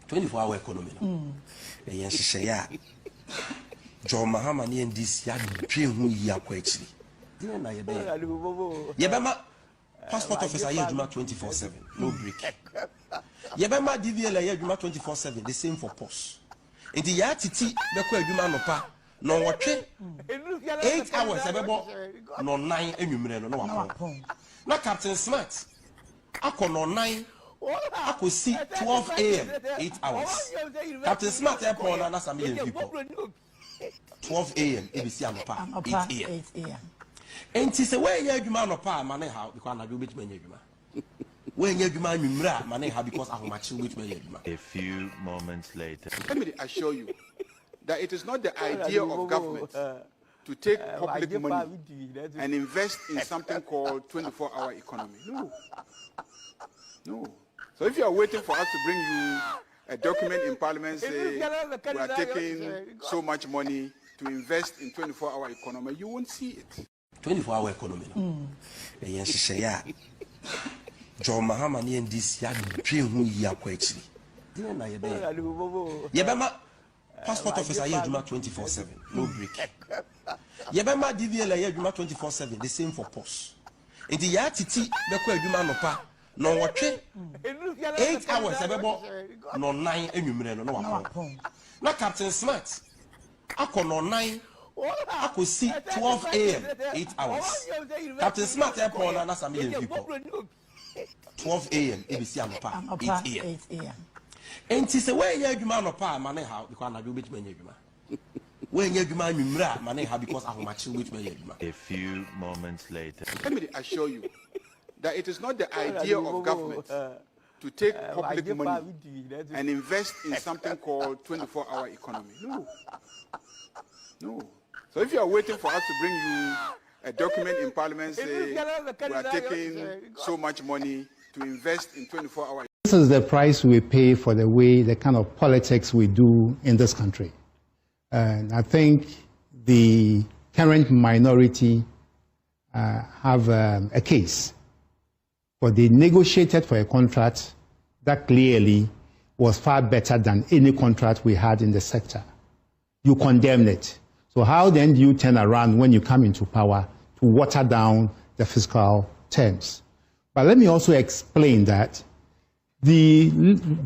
24-hour economy. Yes, say ya. John Mahama ni NDC ya dream who ya kwa actually. Yebema passport officer ya juma 24/7, no break. Yebema DVL ya juma 24/7, the same for post. Inti ya titi beko juma no pa no watwe 8 hours ebebo no 9 enwumre no wakon. Na Captain Smart akọ no 9 akọ si 12 a.m. 8 hours. Captain Smart airport na some people 12 a.m. ABC anopa 8 a.m. And she say where you adwuma anopa mane how because na do bit manya adwuma. Where you adwuma anwumra mane how because ahomachi bit manya adwuma. A few moments later. Let me assure you that it is not the idea of government to take public money and invest in something called 24-hour economy. No. So if you are waiting for us to bring you a document in Parliament saying we are taking so much money to invest in 24-hour economy, you won't see it. 24-hour economy. Yes, say ya. John Mahama ni NDC ya dream who ya kwa actually. Yebema passport officer ya juma 24/7, no break. Yebema DVL ya juma 24/7, the same for post. Inti ya titi beko juma no pa no watwe 8 hours ebebo no 9 enwumre no wakon. Na Captain Smart akọ no 9 akọ si 12 a.m. 8 hours. Captain Smart airport na some people 12 a.m. ABC anopa 8 a.m. And she say where you adwuma anopa mane how because na do bit manya adwuma. Where you adwuma anwumra mane how because ahomachi bit manya adwuma. A few moments later. Let me assure you that it is not the idea of government to take public money and invest in something called 24-hour economy. No. So if you are waiting for us to bring you a document in Parliament saying we are taking so much money to invest in 24-hour. This is the price we pay for the kind of politics we do in this country. And I think the current minority have a case. But they negotiated for a contract that clearly was far better than any contract we had in the sector. You condemned it. So how then do you turn around when you come into power to water down the fiscal terms? But let me also explain that the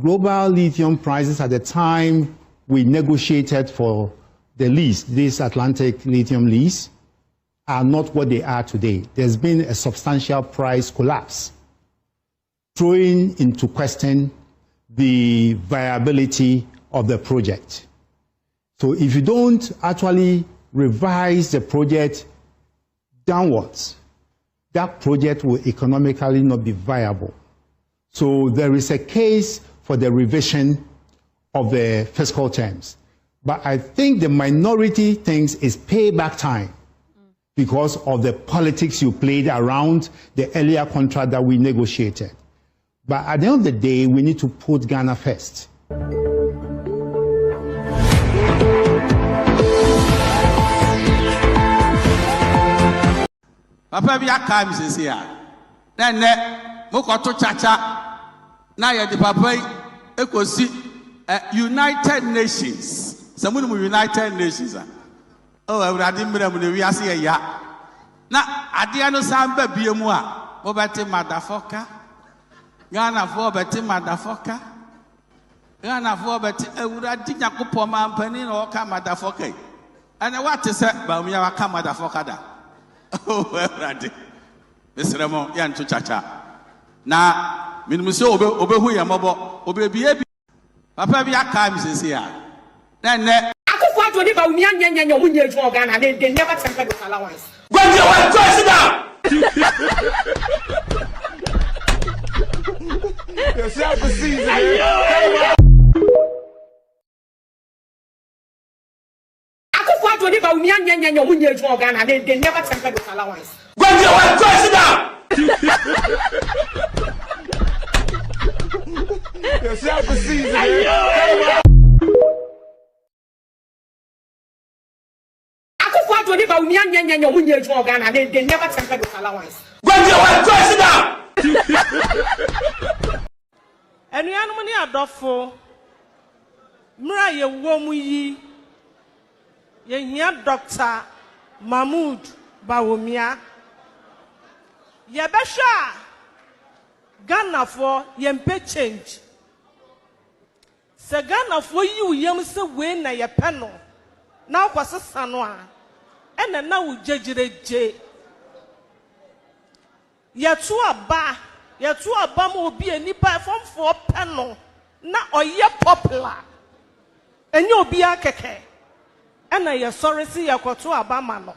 global lithium prices at the time we negotiated for the lease, this Atlantic lithium lease, are not what they are today. There's been a substantial price collapse, throwing into question the viability of the project. So if you don't actually revise the project downwards, that project will economically not be viable. So there is a case for the revision of the fiscal terms. But I think the minority thinks is payback time because of the politics you played around the earlier contract that we negotiated. But at the end of the day, we need to put Ghana first. Papa bi aka mi sisi a na nne mokoto chacha na ye de papa ekosi United Nations samu no United Nations a oh awurade mmira mu ne wiase ye ya na ade no samba biemu a mo beti madafoka Ghana for beti madafoka Ghana for beti awurade nyakopɔ mampani na oka madafoka ana what say ba mu ya waka madafoka da oh, ready. Mr. Ramon, yan to chacha. Na, minimum obehu ya mobo, obebi. Papa bi aka mi sisi a. Then akufo to ni ba umi anya nya munye eju Ghana, they never temper with allowance. Go to your go sit down. Yes, half the season. To the Baumi and munye eju Ghana, they never temper with allowance. Go to your go sit down. Yes, half the season. Akufo to the Baumi and munye eju Ghana, they never temper with allowance. Go to your go sit down. Enuanu ni adofo mra ye womu yi ye hia Dr. Mahmood Bawumia ye besha Ghana for yempe change se Ghana for you yem se we na ye peno na kwasesa no a ena na wo jejireje ye tu aba mo obi anipa form for peno na oye popular enye obi akeke ena ye sorry si ye kwoto aba ma no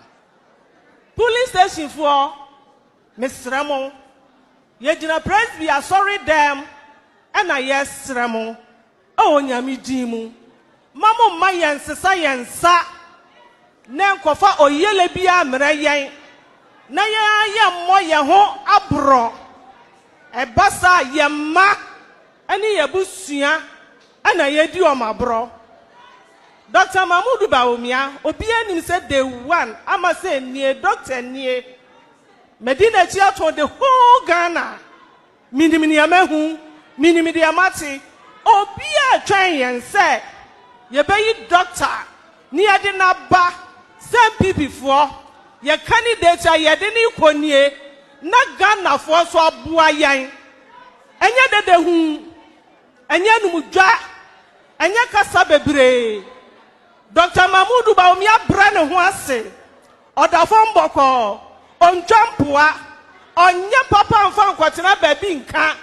police station for Mr. Ye jina presby sorry them ena ye sremo o nyame dimu mamo ma yensesa yensa na nkofa oyele bia mre yen na ye mo ye ho abro ebasa ye ma ani ye busua ana ye di o mabro Dr. Mahmood Bawumia obi anim say day one ama say nie doctor nie Medina chia to the whole Ghana minimini amahu minimidi amati obi a twan yen say ye be doctor ni ade na ba same people for ye candidate a ye de ni konie na Ghana for so aboa yan enye dede hu enye numudwa enye kasa bebre Dr. Mahmood Bawumia bra ne ho ase odafon boko ontwampoa onye papa mfa nkwatena baby nka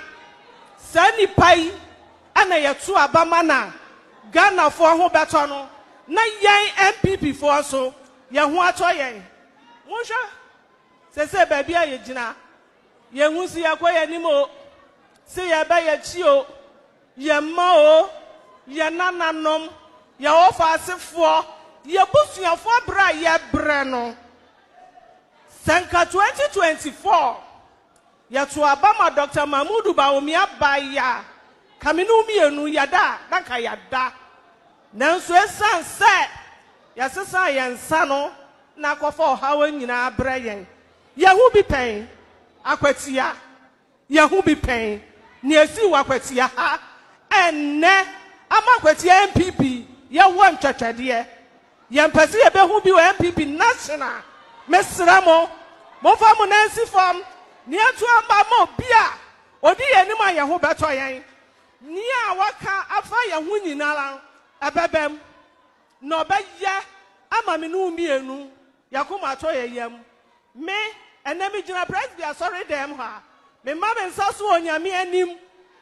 sani pai ana yetu abama na Ghana for ho beto no na yen MPP for so ye ho ato yen monhwa se baby a ye gina ye hu si yakoye nimo se ye ba ye chi o ye ma o ye nananom ye ofa asefo ye busuafo bra ye bre no Senka 2024 Yatu abama Dr. Mahmood Bawumia baya kaminu mienu yada naka yada nanso esan se yasesa yensa no na akofo hawe nyina abre yen yehu bi pen akwatia yehu bi pen ni esi wakwatia ha enne ama akwatia MPP ye wo ntwetwede ye mpese ye behu bi wa MPP national mesramo mo fa mo nansi fam ni atu aba mo bia odi ye ni ma ye ho beto yen ni a waka afa ye ho nyinara abebem no be ye ama me no mienu yakoma to ye yam me enemi gina presby sorry dem ha me ma me nsaso onyame anim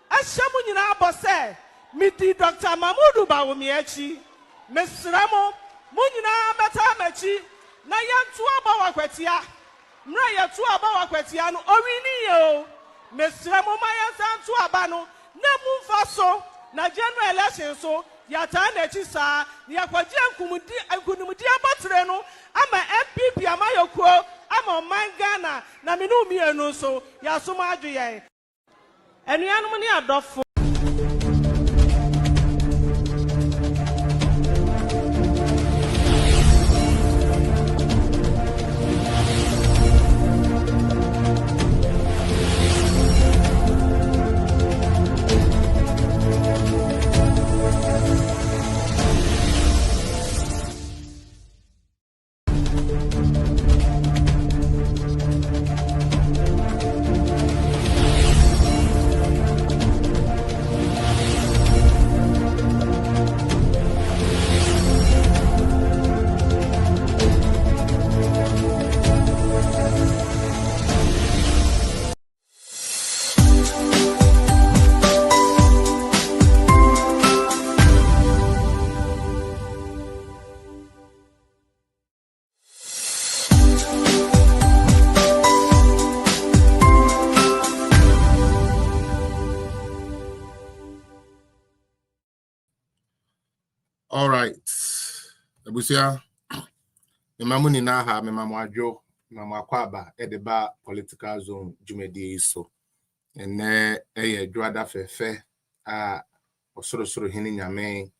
ahya mo nyina abose mi di Dr. Mahmood Bawumia chi mesramo mo nyina beta machi na yantu aba wakwatia mra yatu aba wakwatia no owini yo mesra mo ma yantu aba no na mumfa so na general election so yata na chi sa yakwaje nkunumdi abatre no ama MPP amayokuo ama Ghana na menu mienu so yasoma adwoye enuanom ne adofo All right. Abusia. Memamu ni na ha memamu adwo memamu akwaba edeba political zone jumedi iso. Ene eye dwada fefe a osoro hini nyame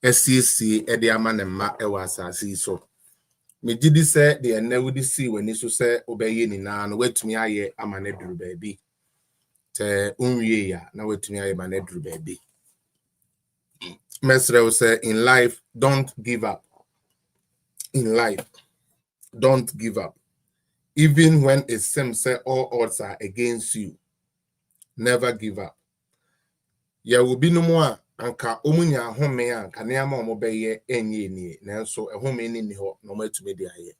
SCC ede ama ne ma ewa asase iso. Me gidi se de ene wudi si wani so se obeye ni na no watumi aye ama ne duru baabi. Te unwie ya na watumi aye ma ne duru baabi. Mesre will say, in life, don't give up. In life, don't give up. Even when it seems say all odds are against you, never give up. Ya will be no more anka omunya home anka neama omobeye enye ni nanso ehome ni ho no matumi de aye.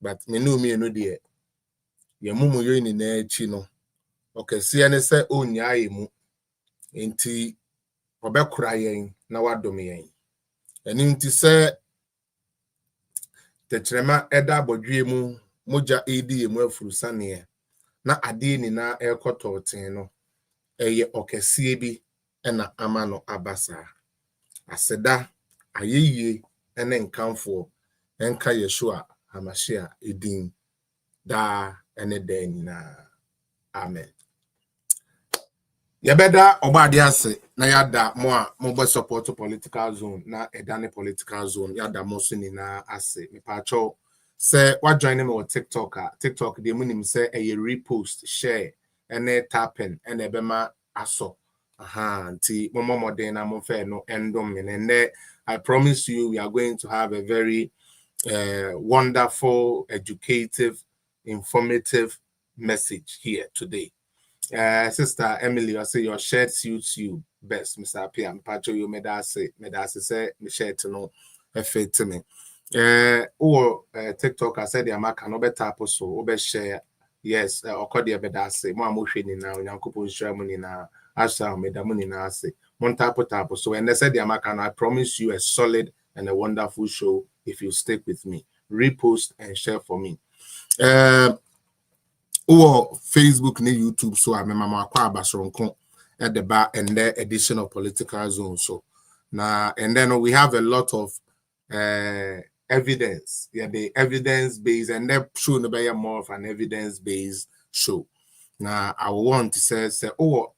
But me no de ye mumu yo ni na achi no okese ne se onya aye mu enti obekura yen na wadom yen. Eni nti se tetrema eda abodwe mu moja edi emu afurusane na ade ni na ekoto ten no eye okese bi ena amano abasa aseda ayeye ene nkamfo enka Yeshua Hamashia edin da ene den na amen. Yabeda obade ase na yada mo a mo support political zone na edane political zone yada mo so ni na ase me pacho say what join me on TikTok de munim say a repost share ene tapping ene bema aso nti mo modern na mo fe no endom me and I promise you we are going to have a very wonderful, educative, informative message here today. Sister Emily, I say your shirt suits you best, Mr. P. I'm patcho you made us say me shirt to know a fit to me. TikTok I said the Amaka no better so over share. Yes, or could you better say more motion now, Yankupo Sherman in a Asha made the money now say one tapo. So and they said the Amaka, I promise you a solid and a wonderful show if you stick with me. Repost and share for me. Facebook ni YouTube so I remember akwa abasronko at the bar and the edition of Political Zone so now and then we have a lot of evidence, the evidence based and that show no be more of an evidence based show. Now I want to say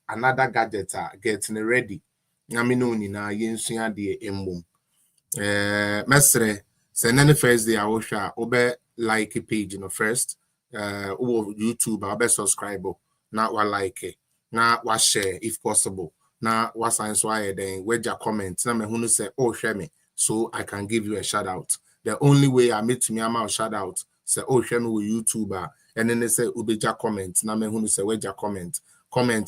another gadget getting ready na me no ni na yensua de embom mesre say na first day I will share obe like a page first YouTube I'll be subscribe now wa like now wa share if possible now wa sign so I then where your comment na me who say share me so I can give you a shout out. The only way I meet me am shout out say share me with YouTuber and then they say ubeja comment na me who say where your comment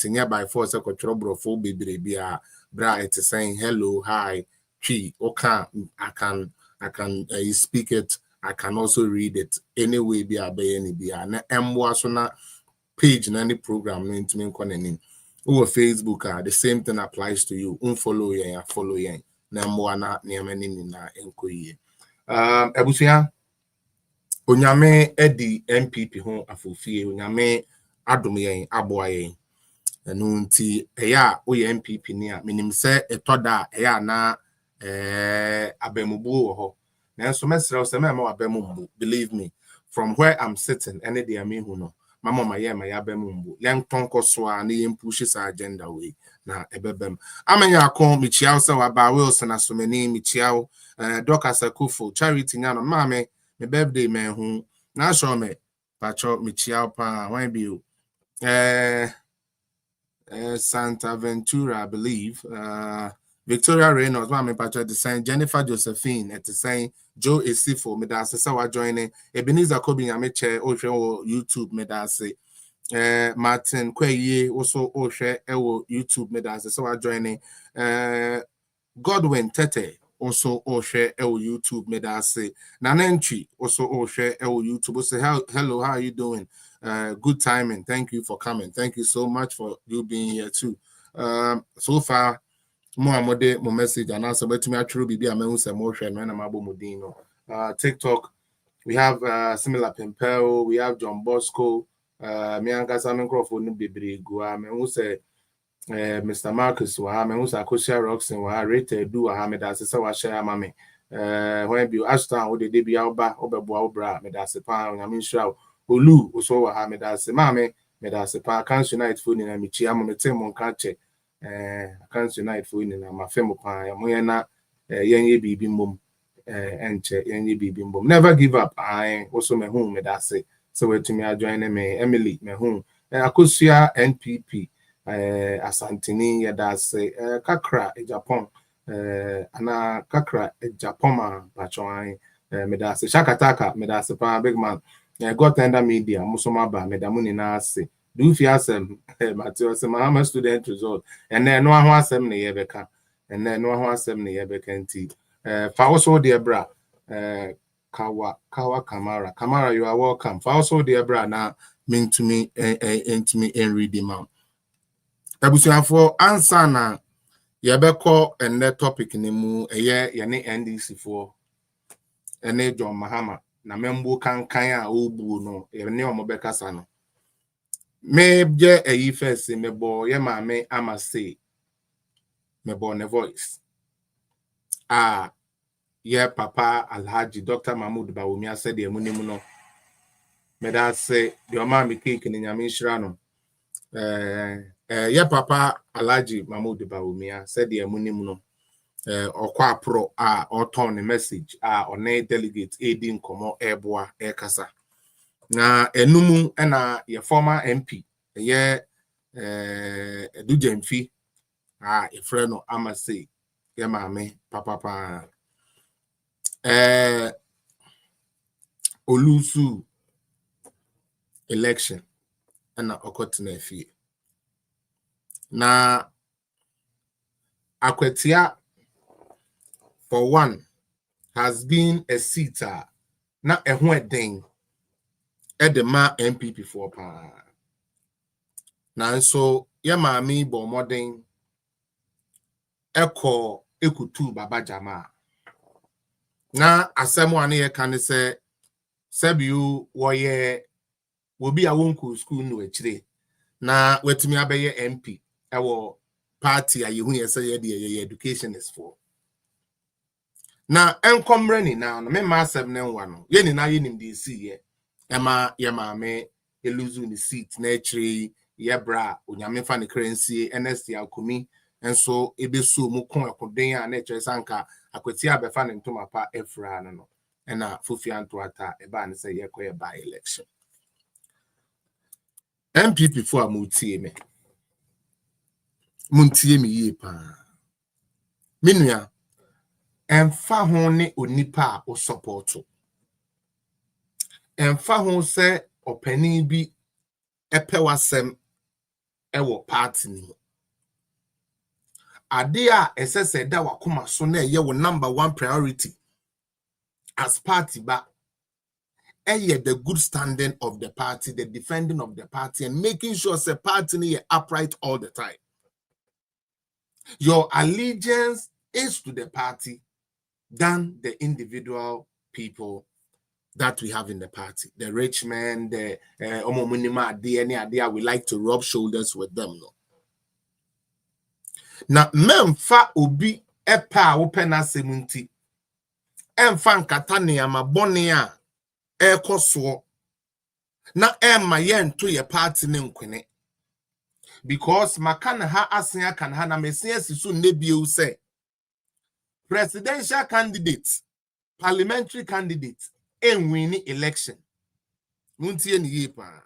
nearby for say control bro for baby bia bra it is saying hello hi chi okay I can speak it. I can also read it anyway. Be a be any be a na so na page na any program no intimi nkonanim. Over Facebook the same thing applies to you. Unfollow yen, follow yen. Na mwa na niamani ni na enkoye. Ebusuya onyame edi MPP ho afofie onyame adom yen aboa yen. Enu nti eya oye MPP ni a minim se etoda eya na abemubu wo ho. Believe me, from where I'm sitting, any day I mean who know. Mama my abemumbu. Young tonko swa ni pushes our agenda way. Na ebebem. Amenya kon michiao sa waba Wilson asumeni michiao Doka Sakufo charity nyano mame me birthday man who na show me pacho michiao pa when be Santa Ventura, I believe. Victoria Reynolds, Mami Patrick, the same Jennifer Josephine, at the same Joe Esifo, Medase, Sawa joining Ebenezer Kobi Yameche, Oshe, YouTube, Medase, Martin Kweye, also Oshe, YouTube, Medase, Sawa joining Godwin Tete, also Oshe, YouTube, Medase, Nanentry, also Oshe, YouTube, say, hello, how are you doing? Good timing. Thank you for coming. Thank you so much for you being here too. So far, more message and answer, but to me, actually, be a man who's emotion when I'm able Modino. TikTok, we have similar Pimpel, we have John Bosco, Mianka Simon Crawford, Bibri Gua, men who say Mr. Marcus, Waham, who's a Kosia Roxon, Wah, rated do Ahmed as a Sawa share mammy. When you asked down, would they be Alba, Oberbra, Medasepa, I mean, Shroud, Ulu, also Ahmed as a mammy, Medasepa, can't unite food in a Michiam, Metemon catch. Can't unite for in my family pie. Moyana, Yang Bibi Mum, and Yang Bibi Mum. Never give up. I also my home, that's it. So, to me, I join me, Emily, my home. Akusia NPP, Asantini, that's Kakra, Japan, ana kakra Japoma Bachwan medase Shakataka medase pa big man got tender media musoma ba medamuni na ase do fi asem Matthew se Mahama student result and then no ho asem ne yebeka and then no ho asem ne yebeka nti fa also dear bra Kawa Kamara you are welcome fa also dear bra na mean to me and read him out for answer na yebeko and that topic ni mu yene NDC for ene John Mahama na membo kankan a obu no ene omobekasa no me je eyi first mebo ye maame ama say mebo ne voice ye papa Alhaji Dr. Mahmoud Bawumia said the munimu no me da say the oma me cake ni nyame nhira no ye papa Alhaji Mahmoud Bawumia said the munimu no okwa pro oton message one delegate edi nkomo eboa ekasa na enumu na ye former MP ye Edujemfi efre no amase ye maame papa olusu election na okotena fie na Akwetia for one has been a seater na ehun eden edema MPP for pa na so ye maame bo modern eko ekutu baba jama na asem ane ye kan se sebiu woye wobi a wonku school no akire na wetumi abeye MP ewo party a yehu ye say ye education is for na enkomre ni na no me ma asem ne nwa no ye ni na ye nim de si ye ema ye maame eluzu ni seat na akire ye bra onyame fa ne currency NST akomi enso ebesu mu kon ekoden a na akire sanka Akwetia abefa ne ntoma pa efra no na Fufia Ntoata eba ne say ye koye by election MPP for amutie me muntie me ye pa minua emfa ho ne onipa o support emfa ho se opani bi epewasem ewo party ni ade a esese da wakoma so na ye wo number 1 priority as party ba the good standing of the party, the defending of the party, and making sure the party is upright all the time. Your allegiance is to the party than the individual people that we have in the party. The rich men, the omomunima, any idea we like to rub shoulders with them. No. Now, memfa obi epa opena semunti. Emfa nkatane amabone a ekoso na emma yen to your party ne nkwene because makana ha asen kan ha na mesia sisu nebie say presidential candidate parliamentary candidate win election muntie ni yepa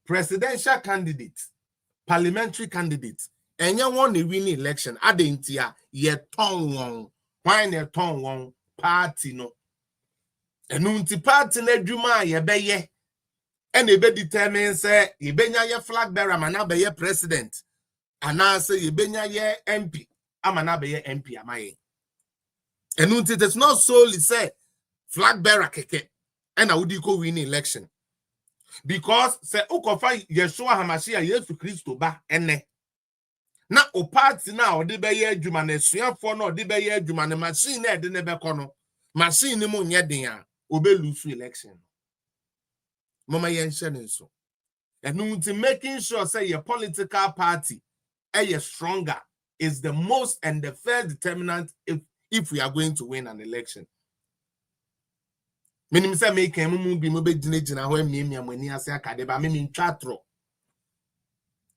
presidential candidate parliamentary candidate enya won the win election adentia ye ton won why ne ton won party no enunti party na dwuma ye beye and ebe determine say yebenya ye flag bearer mana be ye president ana say yebenya ye MP amana be ye MP amaye enunti it's not solely say flag bearer keke and I would go win election because say ukofa Yeshua Hamashia Yesu Kristo ba ene na o party na o de be ye adwuma na suafo na o de be ye adwuma na machine na de ne be kono machine ni mu nye den a obelusu election mama yen shene so and making sure say your political party stronger is the most and the first determinant if we are going to win an election. Minim say make emu bi mo be gina ho amiamia mani ase akade ba me ntwatro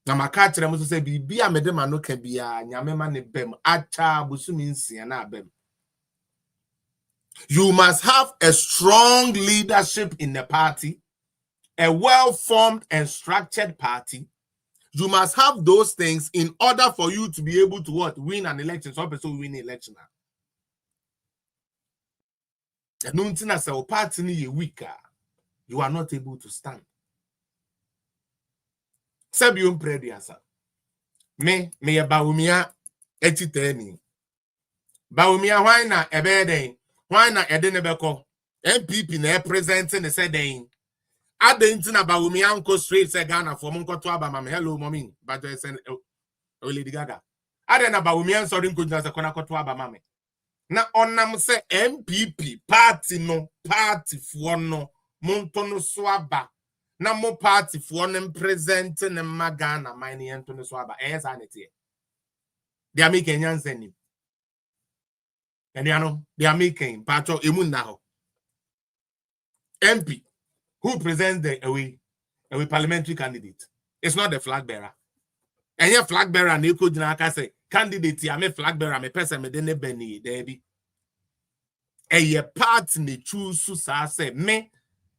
na maka kire mo so say bi a mede ma no ka bia nyame ma ne bem acha busumi nsia na bem. You must have a strong leadership in the party, a well-formed and structured party. You must have those things in order for you to be able to what? Win an election. Some person win an election. And as a party ni weaker, you are not able to stand. Sabium prediasa. Me baumia etiteni. Baumia why na ebeden? Why na edenebeko? MPP na presenting the said I didn't know about me uncle straight say Ghana for Monko to Abama. Hello, mommy. But I said, oh, Lady Gaga. I didn't know about me and sorry, good as a Konako to Abama. Now, on them say MPP, party no, party for no, Montono Swaba. Na mo party for them presenting them Magana, mine Antonio Swaba. Yes, I need it. They are making Yansen. And you know, they are making Pacho Imun now. MP. Who presents the away parliamentary candidate? It's not the flag bearer. And your flag bearer, and you could say, candidate, I'm a flag bearer, I'm a person, me dene beni, debi. And your party ne choose to say, me,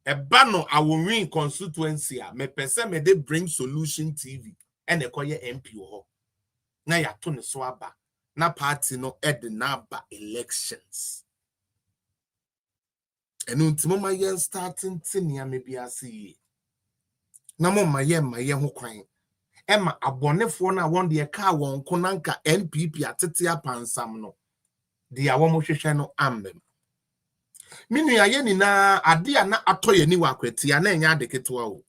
a banner, I will win constituency, me person, me they bring solution TV, and they call you MP. Now you're turning swaba, na party no at the naba elections. And until yen starting tinia maybe I see. Na my yen who crying. Emma abonefo na won the car won konanka NPP atetia pansam no. The awomo hwehwe no ambem. Minu aye ni na ade na atoye ni wakwetia na enya adeketo o.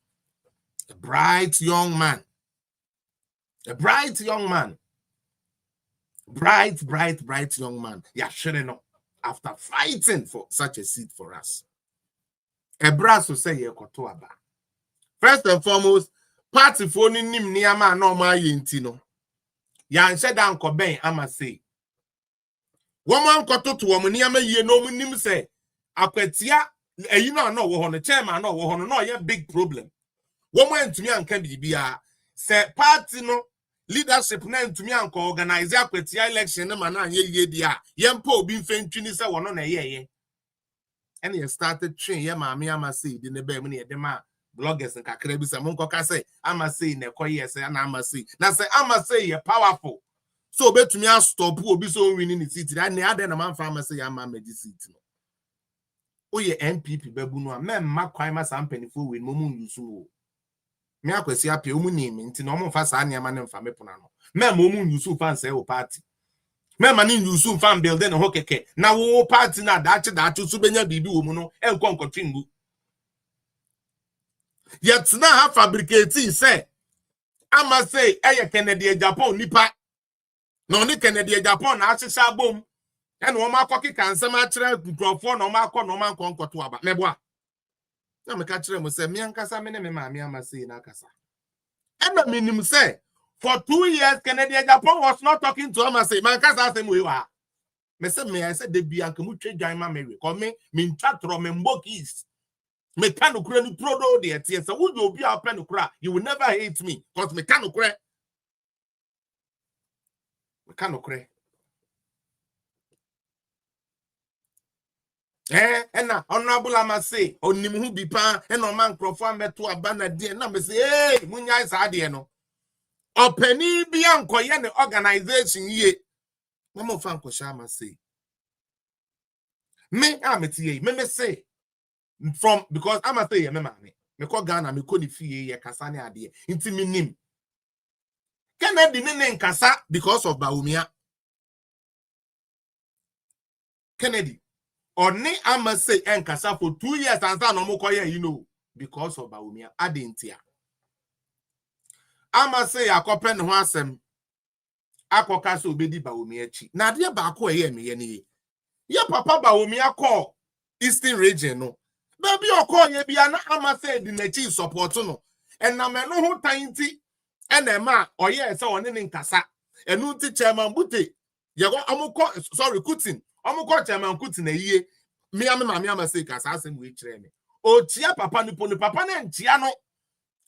A bright young man. A bright young man. Bright young man. Ya shere no. After fighting for such a seat for us. A brass will say ye kotoaba. First and foremost, party for nim niama no ma yintino. Yan shedan koben ama say. Woman koto to woman niama ye no nim say. Akwetia you know wo hono chairman no wo hono no ye big problem. Woman to me anka bibia say party no leadership na ntumi anka organize akwetia election na mana ye dia yempa obi mfentwini say wono na ye. And you started train ye maami ama say di ne ba mu ne edema bloggers and kakra bi say monko ka say ama say na ekoye say na ama say na say ama say ye powerful so betumi a stop obi so winning the seat that na ade na man fa ama say ama magi seat no oye MPP babu no a ma kwan ma sam panifo we momu yusu o me akwasi apia omu ni mi nti na omu fa sa ania ma ne mfa mepona no ma omu yusu fan say o party Memma ni yusu fan building ho keke na wo party na dachi so benya bibi wo mu no enkonko twingu yet na ha fabricate say ama say eye Kennedy Japan nipa no ni Kennedy Japan na ahihya bom e na o ma akoki kansem a kire nkrofo na o ma akọ na o ma nkonkoto aba meboa na me ka kire mo say me ankasa me ne me maami ama say na akasa e na minim say for 2 years, Kennedy Japan was not talking to him and say, man, can't say we were. Me say me, I said the Bianca Muche Jaima Mary. Come me, min chatro me mbokis. Me canu kre ni prodo de etienne. So would you be a pen kra? You will never hate me, cause me canu kre. Me canu kre. And na honorable ama say, onim hu bi pa, and no man crofo meto abana de na me say, hey, munya is ade no. Openi bianco yen organization ye. Mama fanko shama say. Me ameti me say from because I'm a say me mama me ko Ghana me ko ni fie ye kasa ne ade nti me nim. Kennedy ne nkasa because of Baumia. Kennedy oni ama say nkasa for 2 years and no mo ko ye you know because of Baumia adentia. Ama say akopen ho asem akoka so obedi Baumia chi na de ba ko ye me ye ne ye papa Baumia call Eastern region no baby okọ ye bia na ama say di na chi support no and na me no ho tanti ena ma oye se one ne nkasa enu ti chairman bute ye go amukọ sorry Kutin amukọ chairman Kutin na yiye me ama say kasa asem we kire me o tia papa ni papa na ntia no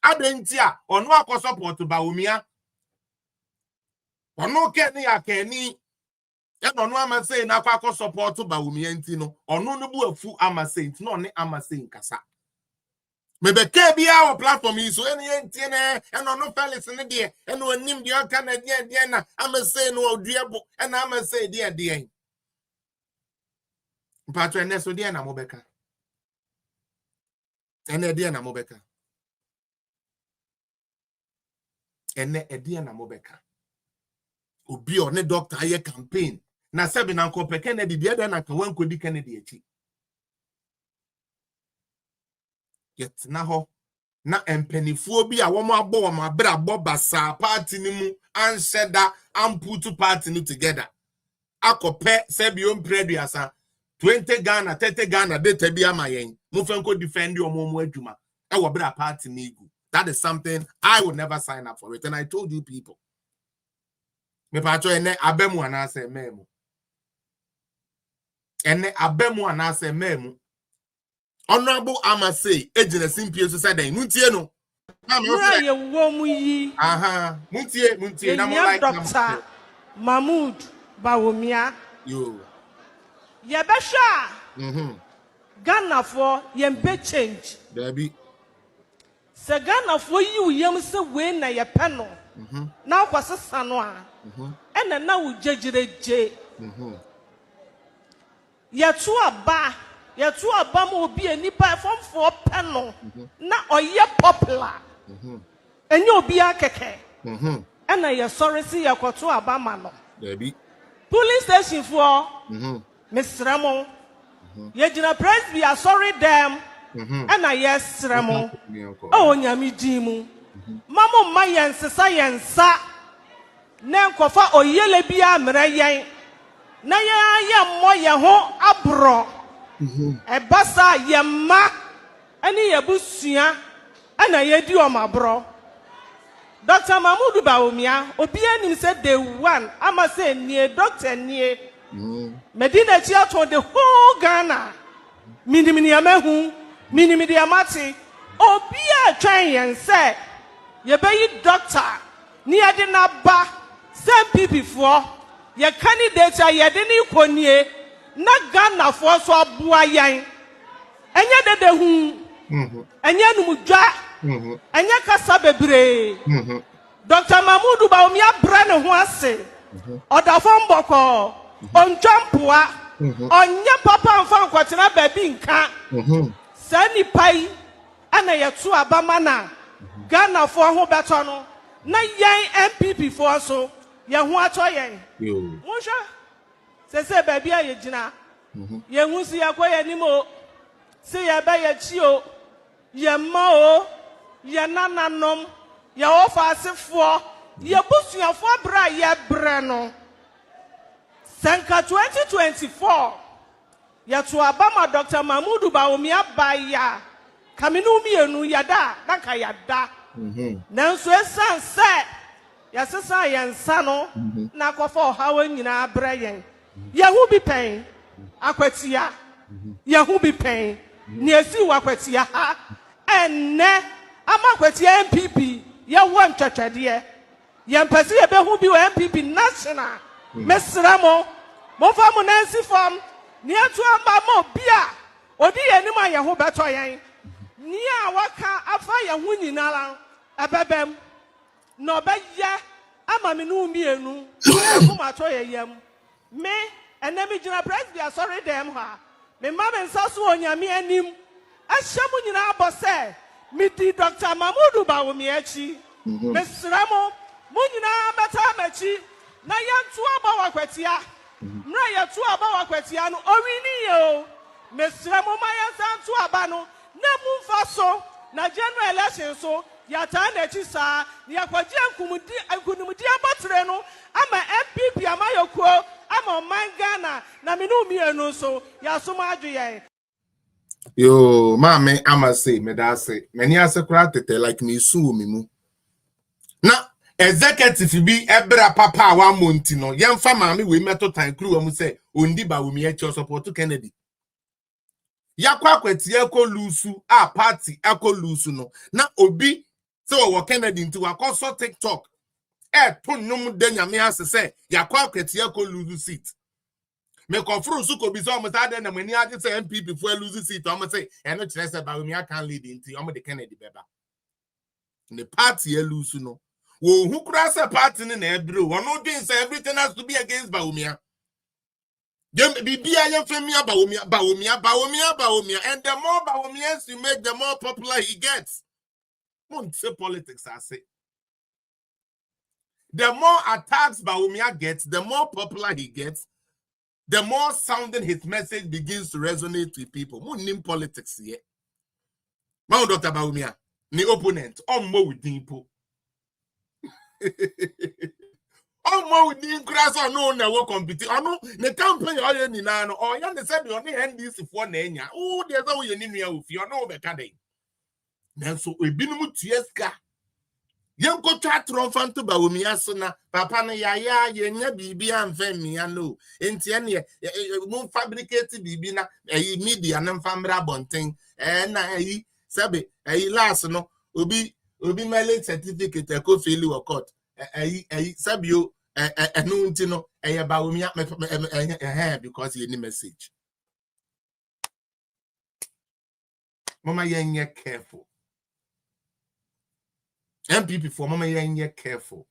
adentia onu akọ support Baumia onu keni akeni e no ama say na akọ support Baumia nti no onu no bu afu ama say nti no ne ama say nkasa Maybe be our platform is so any and no fellas in the dear, and when Nim the Canadian Diana, I'm a say no dear book, and I'm a say dear. Patron Nesso Diana Mobeka. And a Diana Mobeka. And a Diana Mobeka. Obi on a doctor higher campaign. Na seven uncle Kennedy, the other than one could be Kennedy. Yet now, na empeniphobia, one more boy, my brother Bobasa party nimu, and said that I'm put to party together. Ako pe Sebium Prediasa 20 Ghana, 30 Ghana, de tebia my yen. Mufenko defend your mom weduma. Our brother party nigu. That is something I would never sign up for it. And I told you people. Me pacho ene abemu anase memu. Ene abemu anase memu. Honorable Amase, agent simple society. Muntie no. Aha. Muntie. Na mo like Dr. Mahmoud Bawumia. Yo. Yebesha. Ghana for yembe change. Debbie. Se Ghana for you yem se we na ye peno. Na kwasesa no a. Ena na wo jejireje. Yetu aba mo obi enipa from for peno. Na oye popular. Enye obi akeke. Ena ye sorry si ye kwoto aba ma no. Debbie. Police station for Mr. Ramo. Ye jina praise be sorry them. Ena yes Ramo. Oh nyami dimu. Mamo ma yensa. Na nkofa oyele bia mre yen. Na ye mo ye ho abro. Ebasa ye ma ani ye busua ana ye di o mabro. Dr. Mahmoud Bawumia obi anim said day one ama say nie doctor nie. Medina chia to the whole Ghana. Minimini amahu, minimidi amati. Obi a twan yen say ye be doctor ni ade na ba same people for ye candidate ye de ni konie na Ghana for so aboa yan. Enye dede hu. Enye numudwa. Enye kasa bebre. Dr. Mahmoud Bawumia brane ho ase. Odafon boko. Onjampoa. Onye papa mfa nkwatena baby nka. Sani pai ana yetu abama na Ghana for ho beto no. Na yen MPP for so ye ho ato yen. Wonsha se baby a ye gina. Ye hu si yakoye nimo. Se ye ba ye chi o. Ye ma o. Ye nananom. Ye ofa asefo. Ye busuafo bra ye bre no. Senka 2024. Ye to abama Dr. Mahmoud Bawumia baya. Kaminu mienu yada. Naka yada. Nanso esan se. Ya sesa yensa no. Na kwafo hawe nyina bre yen. Ye hu bi pen. Akwatia. Ye hu bi pen. Ni esi wakwatia ha. Enne ama kwatia MPP. Ye won twetwede. Ye mpese ye be hu bi wa MPP national. Mesramo mo fa mo nansi fam ni atu amba mo bia odi ye ni ma ye ho beto yen ni a waka afa ye ho nyinara abebem no be ye ama me no mienu ko ma to ye yam me enemi gina press be sorry dem ha me ma me nsa so onyame anim ahyam nyina abose me di Dr. Mahmoud Bawumia achi mesramo mo nyina beta machi na yantu aba wakwatia mra yatu aba wakwatia no owini yo mesra mo ma yantu aba no na mumfa so na general election so yata na chi sa ya kwaji ankunumudi abatre no ama MPP amayokuo ama Ghana na menu mienu so ya soma adweye yo mame ama say me da say many asekura tete like me su mi mu na executive bi ebra papa wa monti no yemfa maame we meto tan kru am say ondi Bawumia chi support Kennedy yakwa kwati eko lusu a party eko lusu no na obi se wo Kennedy nti wakoso TikTok to num de nyame ase say yakwa kwati eko lusu seat me confront so ko bi so am say na mani age say MPP for lose seat am say e no kire say Bawumia can lead nti am de Kennedy beba the party e lose no wo hu kura say party ni na ebro wono din say everything has to be against Bawumia Bibia yem femia Bawumia and the more Bawumians you make the more popular he gets. Won't say politics I say. The more attacks Bawumia gets, the more popular he gets, the more sounding his message begins to resonate with people. Mo name politics here. My Dr. Bawumia, the opponent, more with people. More with the grass or no, never compete. Or no, the campaign or any nano, or you said you only hand this for Nanya. Oh, there's all you need with you know the candy. Then so we been with Tieska. Young go chat run fan to Bawumia sona, Papa na ya nya bibi and femi no. Entiania, moon fabricated bibina, a media and famra bonting, and I sabe, a last no, ubi mailing certificate, a coffee or court. Sabio no Bawumia because you need message. Mama yen careful. MPP for Mama yen careful.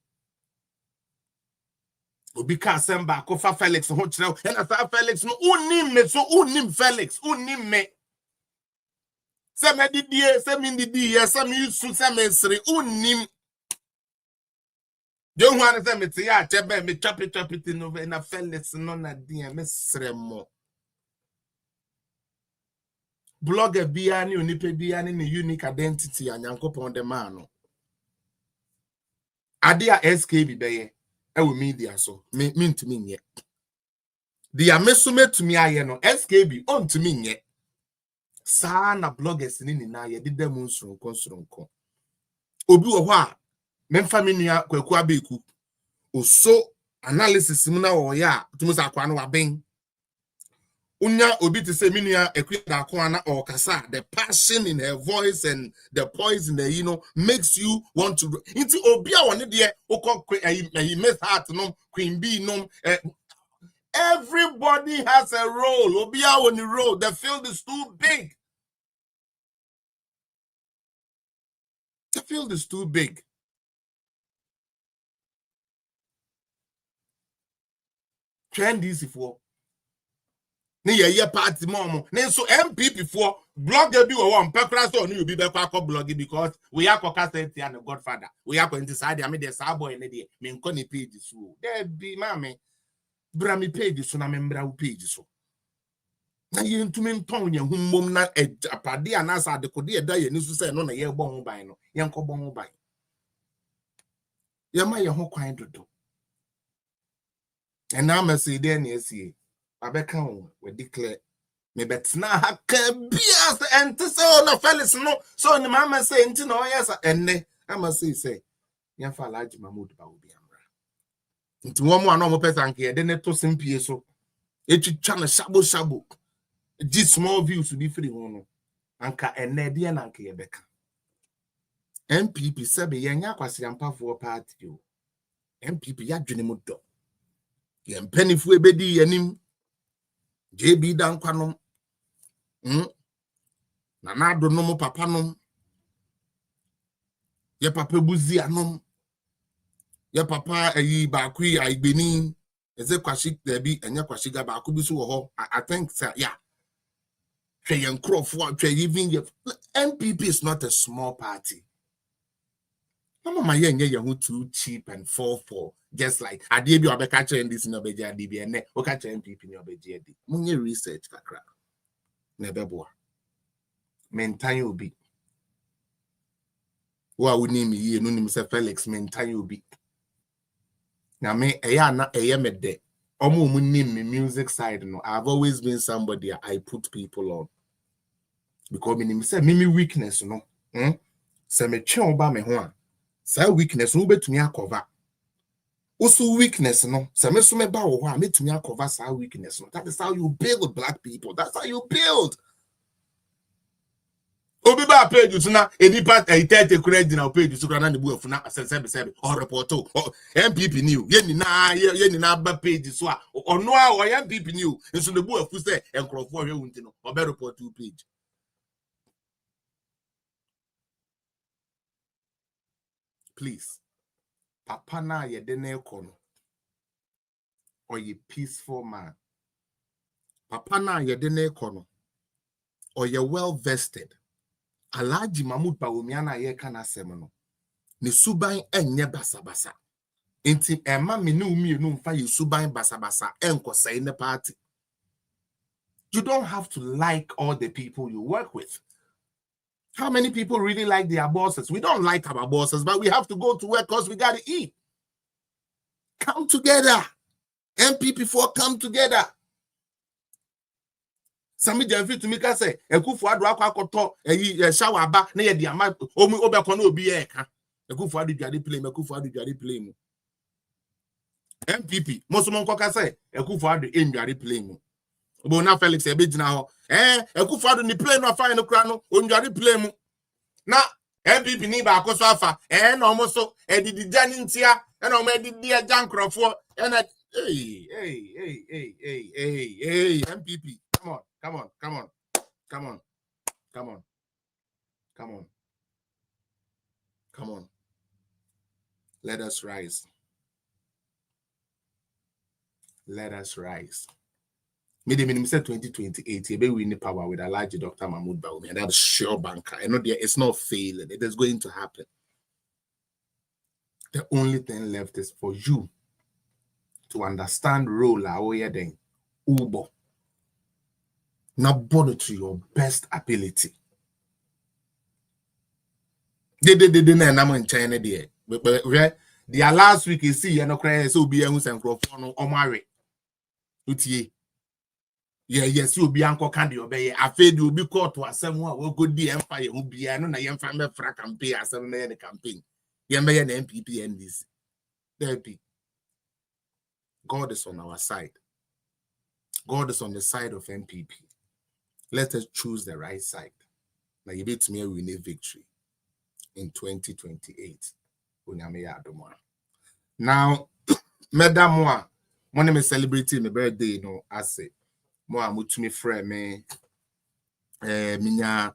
Obi ka semba ko fa Felix ho kire and asa Felix no unim me so unim Felix unim me. Se me didie se me didie se me yusu se me sere unim. Don't want to say me to ya chebe me chop it no na Felix no na dia me sremo. Blogger bia ni onipa bia ni unique identity anyankopon de man no. Ade a SKB beye e wo media so me ntumi nye. Dia mesume tumi aye no SKB on tumi nye. Sa na bloggers ni na ye de dem nsronko. Obi wo ho a memfa menua kwaku abeku oso analysis mu na wo ya tumusa akwa no waben unya obi te say menua ekwida akwa na okasa the passion in her voice and the poise in the makes you want to into obi a woni de okọ miss heart no queen bee no everybody has a role obi a woni role the field is too big the field is too big. Trend is for ne ye party mom ne so MPP for blogger bi wo on pekra so no be be kwa blog because we are cassette and the Godfather we are going to side am the star boy ne de me nko ne page so there be mama bra me page so na me mbra wo page so na ye ntumi nton ye hummom na apade anasa adekode e da ye ni so say no na ye gbon ho ban no ye nko gbon ho ban ye ma ye ho kwan dodo. And now I say then yes, I become we declare me betna haka bias and to say no fellas no so the mama say into no yes and ne I must say yan fa large Mahmoud ba obi amra nti wo mo no mo person ke de ne to simpie so etwitwa na shabo di small views be free no anka enne de na anka ye beka MPP sabe yenya kwase ampafo party o MPP ya dwene mo do ye mpanifu ebedi yanim JB dankwanom na nado no mo papa nom ye papa buzi anom ye papa ayi baako yi aigbeni eze kwashi debi enye kwashi ga baako bi so wo ho I think yeah hwe ye nkrofo hwe even ye MPP is not a small party. Mama ye nye ye too cheap and fall for just like ade bi obeka chere this no beje ade bi ene o ka chere MPP ni obeje ade munye research kakra na beboa mentan obi wa woni mi ye no nim se Felix mentan obi na me eya na eye mede omo mu nim me music side no I've always been somebody I put people on because me nim se me weakness no se me twe oba me ho a sa weakness no betumi akova also weakness no se me so me ba wo ho a metumi akova sa weakness no that is how you build black people that's how you build Obi ba page so na edipa 30 credit na page so na bu afu na sebe or report or MPP new ye ni na ba page so a ono a o MPP new nso ne bu afu se enkrofo hwe wunti no o be report to page. Please, papa na ye de na ekono or ye peaceful man. Papa na ye de na ekono or ye well vested. Alhaji Mahmoud Bawumia na ye kana asem no ne suban enye basabasa enti ema me ne umienu mfa ye suban basabasa enkosai ne party. You don't have to like all the people you work with. How many people really like their bosses? We don't like our bosses, but we have to go to work because we got to eat. Come together. MPP4 come together. Sami Janfi to make us say, Ekufuado akwakoto shower ba na ye dia ma obekọ na obi ye ka. Ekufuado dwade play, Ekufuado dwade play mu. MPP Mosomon koka say Ekufuado endwade play mu. Obo na Felix e be gina ho. Ekufuado ni play no fa no kra no ondwade play mu. Na MPP ni ba akoso afa na omo so edidi jani ntia na omo edidi aja nkrofo na hey MPP. Come on. Let us rise. Minimum said 2028, you win the power with a large Dr. Mahmoud Bawumia, and that's sure banker. I know it's not failing, it is going to happen. The only thing left is for you to understand role then Ubo. Now borrow to your best ability. They in China there. But the last week you see, you know, cry so be a microphone or marry. Yes, you'll be Uncle Candy obey. I feel you'll be caught to a someone who could be empire who be I know na young family fra campaign as a man campaign. Yamba and MPP and this. There be. God is on our side. God is on the side of MPP. Let us choose the right side. Now you beat me, we need victory in 2028. Now, Madam Moa, one of me celebrating my birthday, no, I say, Moa mutumi friend me, minya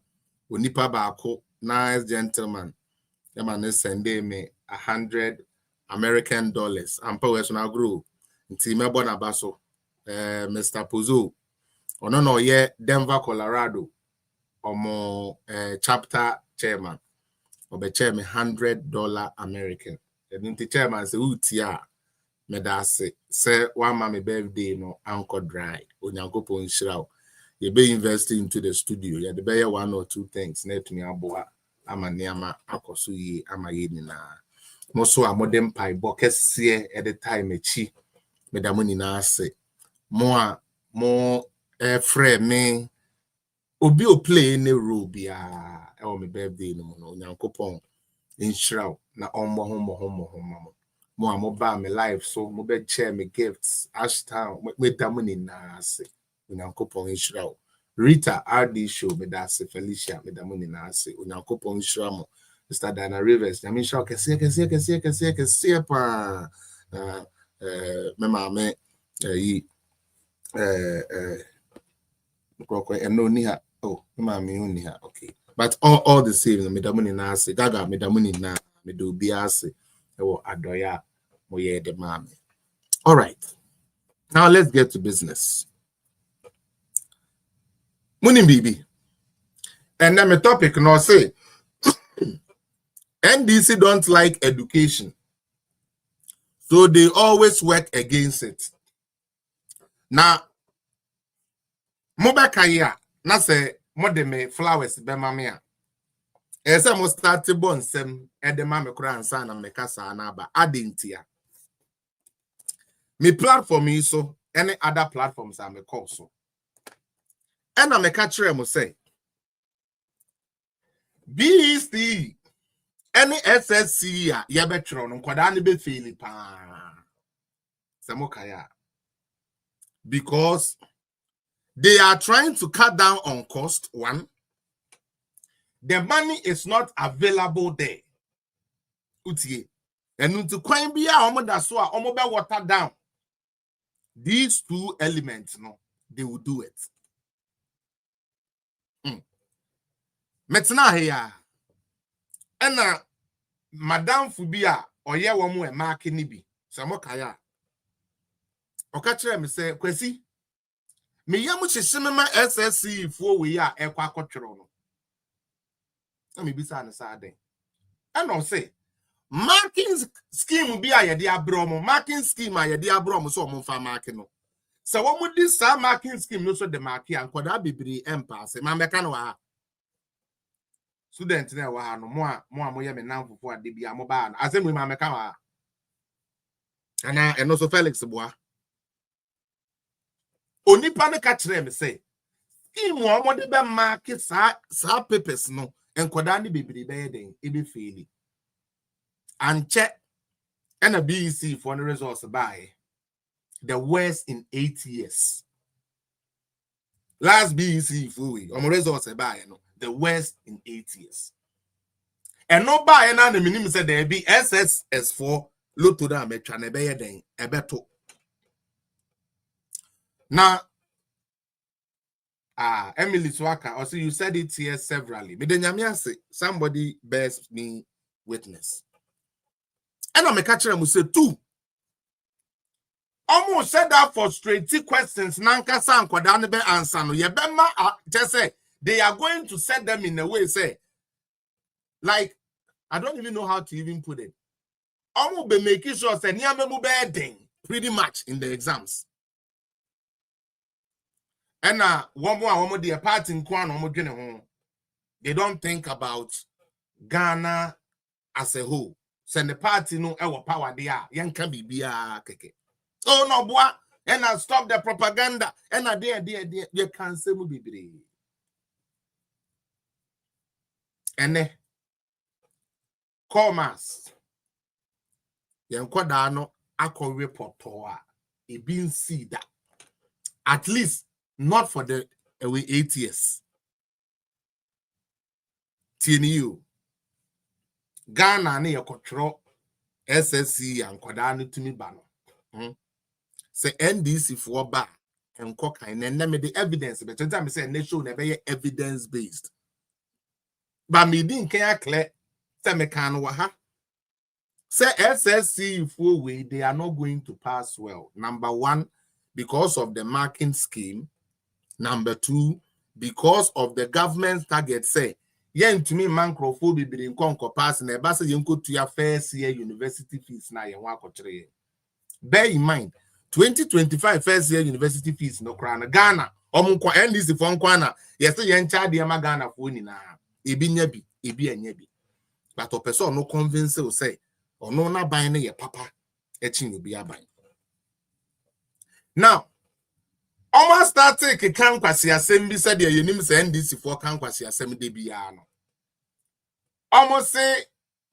onipa baako, nice gentleman. The man is sending me $100 American. I'm power so grow. Nti me bona baso, Mr. Pozo. Ono no ye Denver, Colorado. Omo chapter chairman. Obe chairman $100 American. The chairman say utia me da say one mama birthday no anchor dry. Onyankopon nhyira. You be investing into the studio. You be 1 or 2 things. Net me aboa ama niama akoso yi ama ye nyina. No so amodem pai bokese at the time echi. Me da mo nyina say mo frɛ me obi o play ne role bia e o me birthday no no Nyankopon nhyira na ɔmmɔ mo a mo ba me life so mo be share me gifts ashtown me da mo nyina ase Nyankopon nhyira Rita RD show me da ase Felicia me da mo nyina ase Nyankopon nhyira mo Mr. Dana Rivers na me show kese pa me ma me yi okay. But all the same, me damuni na ase gaga me damuni na me do bi ase ewo adoya mo ye de mame. All right. Now let's get to business. Muni bibi. And then my topic no say NDC don't like education. So they always work against it. Now Mobeka ya na say mo de me flowers be mame a ese mo start bon sem e de mame kura ansa na me kasa na ba adentia me platform yi so any other platforms am call so and na me ka kire mo say BEC any SSC a ye betro no kwada ne be feel pa se mo kaya because they are trying to cut down on cost. One, the money is not available there. Utie. And to coin be that's why water down. These two elements, no, they will do it. Metna here. And Madame Fubia or ye woman mark nibi. Samokaya. Okachre me say, Kwesi. Me yamu chishimema SSC for we are equa cotrono. Let me be sad. And I'll say, marking scheme be a dear bromo, marking scheme a dear bromo, so monfa marking. So what would this marking scheme no so the marking and could I be impasse? Mamma student there were no more me now for the be a mobile. As in we mamma and also Felix Bois. Only panic catch them say, in one more the market sa papers no, and could only be bedding, it be feeling. And check and a BEC for the resource by the worst in 8 years. Last BEC fully on resource by the worst in 8 years. And no buy and the minimum said there be SSS4 look to them a better. Now Emily Swaka, also you said it here severally. But then somebody bears me witness. And I'm a catcher and we say two. Almost said that for straight questions. Nanka San Kwadanibe answer. No, Yebema just say they are going to set them in a way, say, like, I don't even know how to even put it. Almost be making sure say Niamemu bedding pretty much in the exams. And one more the part in Kwan, they don't think about Ghana as a whole. Send the party no our power there. Yan can be keke. Oh no, boy, and I stop the propaganda. And I dear, you can't say be. And commerce. Yan kwadano ako report toa. E bin see that. At least not for the 8 years. TNU. Ghana ne control SSC and Kwadani to me bano. Say NDC for ba and coca and then me the evidence, but sometimes say nation never evidence based. But me didn't care clear. Say me can waha. Say SSC for way they are not going to pass well. Number one, because of the marking scheme. Number two, because of the government's target say. Yen to me microphone be in conco pass and a bass you go to your first year university fees now and walk. Bear in mind 2025 first year university fees no crown Ghana omunko NDC for Kwana yes yen cha de ma Ghana for ni na ebi nyabi but o person no convince o say or no na ban na ye papa etchin obi aban. Now almost start take kan kwasi asem bi said ye nim say NDC for kan kwasi asem de bia no almost say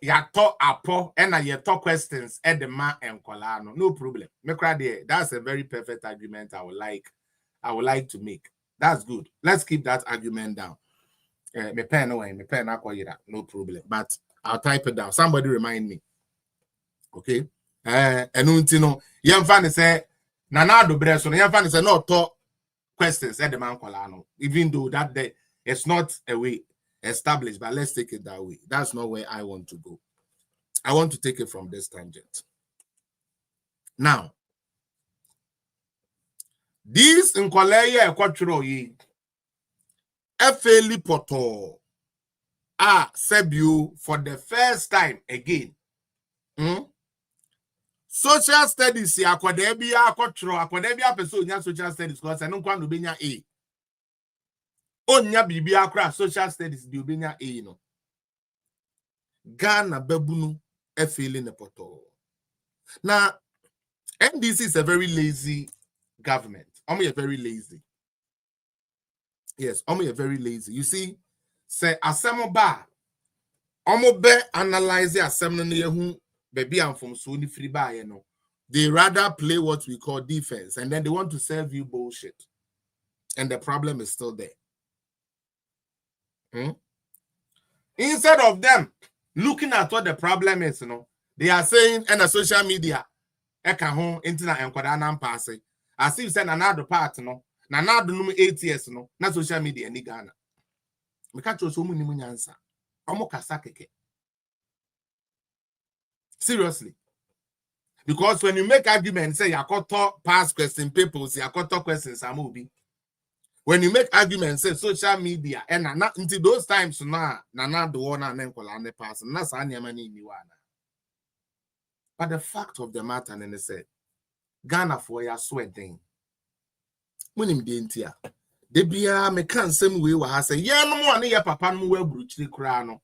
ya talk apo and ya talk questions at the man and kolano no problem me cry there. That's a very perfect argument I would like to make. That's good. Let's keep that argument down. Me pen away me pen akoyira no problem, but I'll type it down. Somebody remind me. Okay, enunti no yemfa ne say nanado breso no yemfa ne say no talk questions at the man kolano, even though that day it's not a way established, but let's take it that way. That's not where I want to go. I want to take it from this tangent. Now, this in Kwaleye Equaturo ye Efeli Poto Sebu for the first time again. Social studies ya Akwadebia Equaturo Akwadebia person ya social studies because I don't want to be A. Onya bibi akra social studies di obenya no Ghana babunu e feeling the poto. Now NDC is a very lazy government. Omo very lazy. Yes, omo very lazy. You see, say asemo ba omo be analyze asem no yehu baby am from so ni free ba ye no. They rather play what we call defense and then they want to serve you bullshit. And the problem is still there. Instead of them looking at what the problem is, they are saying in the social media, eka ho internet enkwada na mpaase. As if say another part nanado num 8 years na social media ni Ghana. Me catch so mu ni mu nyansa. Omo kasa keke. Seriously. Because when you make arguments, say yakoto past question papers, yakoto questions amobi. When you make arguments, say social media, and not until those times na the one and then pass, and that's any money in you. But the fact of the matter, and they said, Ghana for your sweating. When him didn't here, the beer me can't same way where I say, yeah, no more, near papa, no well, bruchly crano,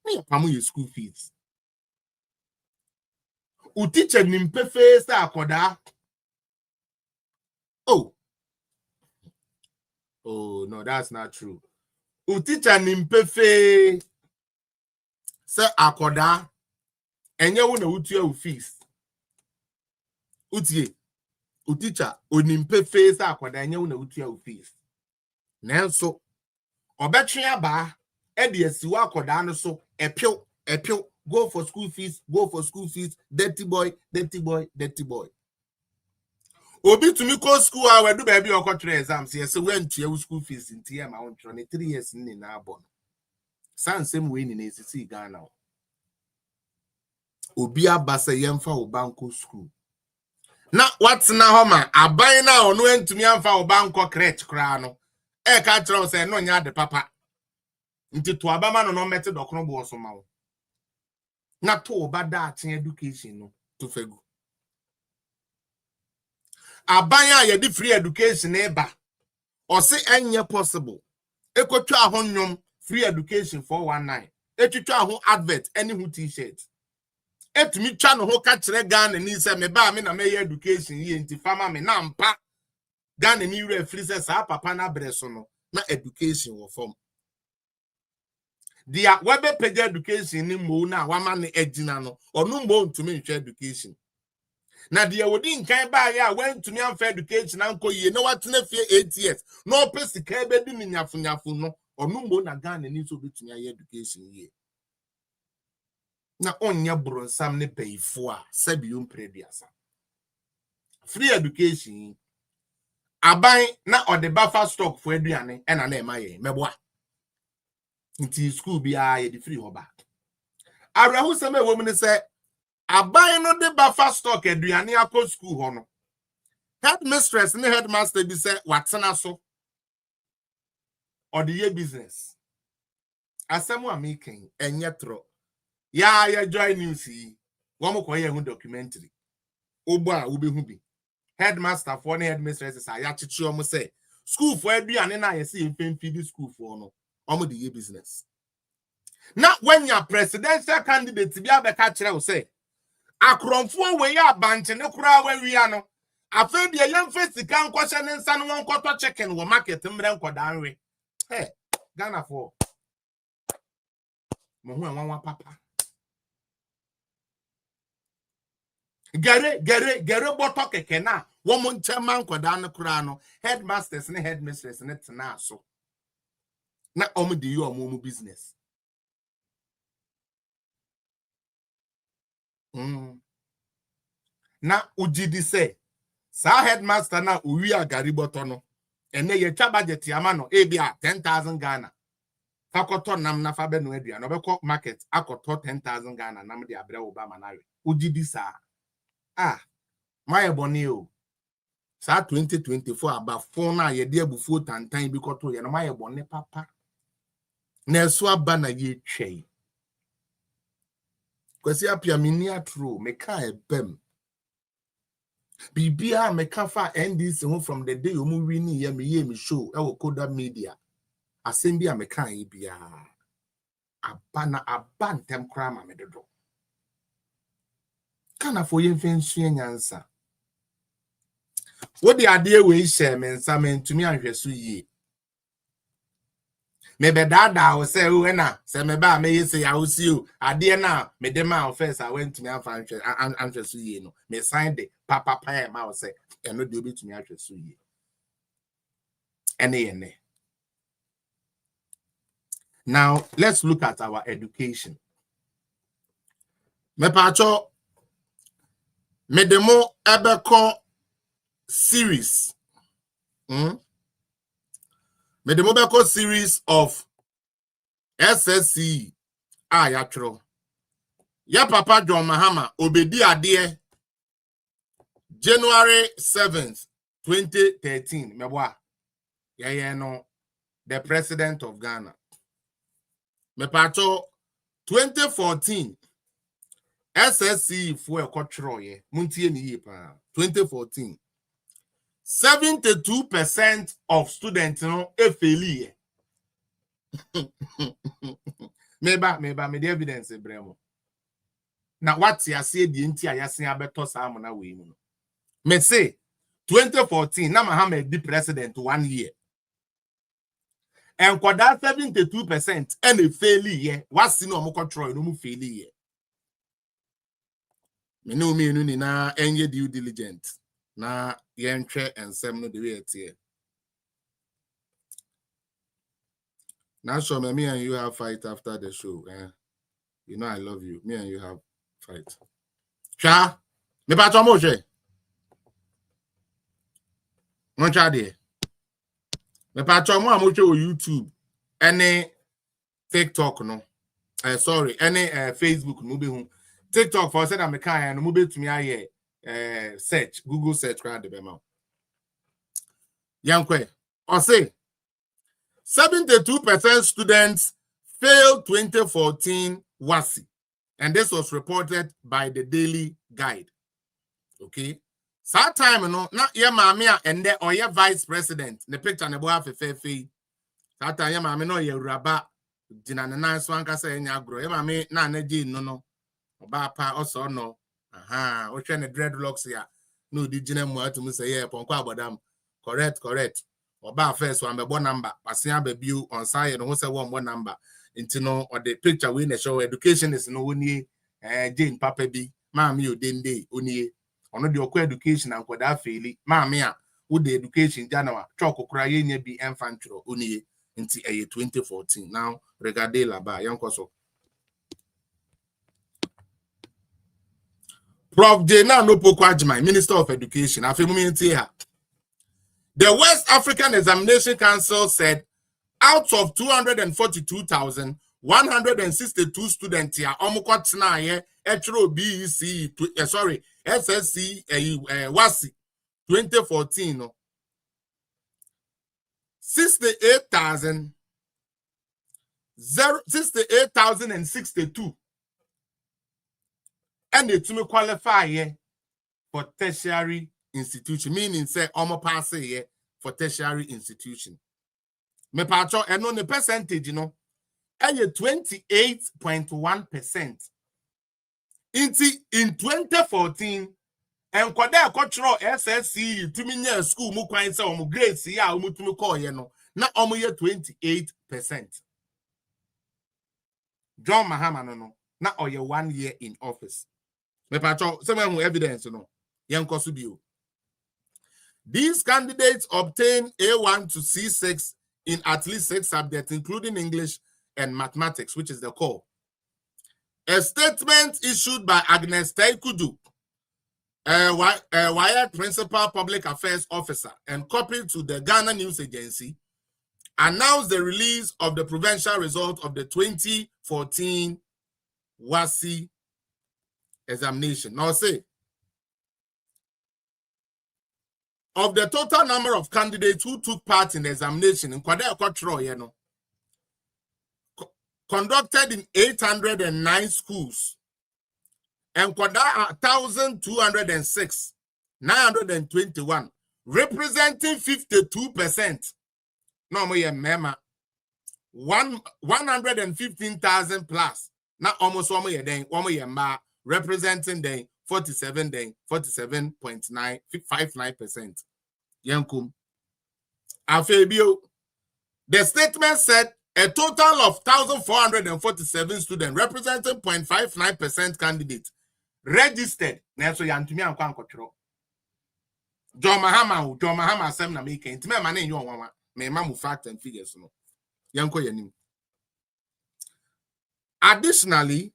near pamu school fees. U teacher nimpe face akoda. Oh, no, that's not true. U teacher nimpe face say akoda. Enye wo na utua u fees. Utie. U teacher onimpe face akoda enye wo na utua u fees. Nanso obetwe aba e de asiwa akoda no so epio go for school fees, dirty boy. Obi to me call school we do baby okotre exams yes when to school fees in tie ma won 3 years ni na abon. San same way ni na esisi Ghana. Obi abasa yemfa obanko school. Na what's na homa aban na ono entumi amfa obanko crèche kra no. E ka kire say no nya de papa. Nti to abama no mete dokro bo so ma wo. Na to obada achen education no to fegu. Abanya ye di free education eba. O se enye possible. Ekotwa ahonyom free education 419. Etwitwa ho advert any who t-shirt. Etumi twa no ho ka kire Ghana ni se me ba me na me education ye nti fama me na mpa Ghana ni re free se sa papa na breso no na education wo form. Dia webe page education ni mo na wama ne agina no onu mbo ntumi nhwe education. Na dia wodi nkan ba ya wentumi amfa education anko ye na watena fie 8 years no pesika ebe di ni nyafu no onu mbo na Ghana ni so betumi aye education ye. Na onye bronsam ne payfo a sabi umprediasa. Free education aban na ode buffer stock for aduane e na ema ye meboa. Nti school bia ye di free hoba. Arahu seme wo mu ne se aban no de buffer stock aduane akọ school ho no. Headmistress ne headmaster bi se watena so ode ye business. Asemu amaking enye tro. Ya join news yi. Womo koye hu documentary. Ogbo a wo be hu bi. Headmaster for ne headmistress say ya chichi omo say school for aduane na ye say feed school for no. Omo de ye business. Now when your presidential candidate bi abeka kire wo say akronfo we ya banche ne kura we wi no. Afa de yam face kan kwhye ne nsa no nkoto chicken wo market mre nkodanwe. Hey, Ghana for mo hu anwa papa. Gere boto keke na wo mo nchema nkoda no kura no headmasters ne headmistress ne tena so na omo de yo omo business na ujidi se sa headmaster na uwi agari boto no ene ye twa budget ama no e bia 10,000 Ghana fakoto nam na fa be no adua no be ko market akoto 10,000 Ghana nam de abre Obama na we ujidi sa my boni o. Sa 2024 aba phone na ye de abufuo tantan bi koto ye no my boni papa. Na so aba na ye twei. Kwesi apia mini atro me ka ebem. Bibia me ka fa NDC ho from the day omu wi ni ye me show e wo Koda Media. Asem bia me kan ye bia. Aba na abantem kra ma me dodo. Kana fo ye mfensu nyansa. What the idea we share men some to me and so ye. Maybe that will say, oh, na say me ba me say I will see you. Idea now, me dema first I went to me and so ye no. Me sign the papa pay ma say, and no do be to me and so ye. Any. Now, let's look at our education. Me pacho me demo ebeko series. Me demo ebeko series of SSC. Yatro. Ya papa John Mahama obedi ade January 7th, 2013. Meboa. No, the president of Ghana. Me pacho 2014. SSC for a cultural year. Muntie ni pa. 2014. 72% of students no fail. Meba me the evidence bremo. Na what ya say the nti ayasen abeto sa amona we mu no. Me say 2014 na Mahama di president 1 year. And kwada 72% and a fail year. What's no mo control no mu fail year. Me no me no ni na enye due diligence na yenhwe ensem no the way it here. Now show me and you have fight after the show. You know I love you. Me and you have fight. Cha, me pa tomo je. Mon cha de. Me pa tomo amoche o YouTube. Any TikTok no. Sorry, any Facebook no be hu. TikTok for said I'm kind no mo betumi aye search Google search crowd the bema. Yankwe. Or say 72% students failed 2014 WASI. And this was reported by the Daily Guide. Okay. So time no na ye mamia and there or your vice president. The picture ne boa fefe. That time ye mami no ye raba dina na nice one ka say nya agro. Ye mami na na di no. Oba pa also no. Aha, o try ne dreadlocks ya. No di gina mu atumu say ye ponko abodam. Correct. Oba first one be number. Pasia be biu on side no say one number. Into no or the picture we na show education is no oni Jane Papa bi maami o dende oni ono de okọ education and kwada faili maami a wo the education janawa choko kura ye nya bi enfantro oni nti 2014 now regarding laba yankoso Prof Jena Nopokwa Minister of Education afemumenti ha. The West African Examination Council said out of 242,162 students here, omukotna here, BEC, SSC, WASI, 2014, 68,062, and they to qualify here for tertiary institution, meaning say pass here for tertiary institution. Me pacho eno ne percentage no eye 28.1%. In 2014 enkwada akotro SSC tumi nya school mu kwan se omu grades ya omu tumi call ye no na omu ye 28%. John Mahama no na oye 1 year in office. Me pacho some evidence no yenkoso bio. These candidates obtain A1 to C6 in at least 6 subjects, including English and mathematics, which is the core. A statement issued by Agnes Taikudu, Wyatt Principal Public Affairs Officer, and copied to the Ghana News Agency, announced the release of the provincial result of the 2014 WASI examination. Now say, of the total number of candidates who took part in the examination in conducted in 809 schools and 1,206, 921, representing 52%. No more mema 115,000 plus. Not almost 1 year ma representing the 47.959%. Yankum. Afebio. The statement said a total of 1,447 students representing 0.59% candidates registered. Neso yantumi ankwa nkotro. John Mahama sem na make inti me mane nyo wanwa. Me mamu fact and figures no. Yanko yanim. Additionally,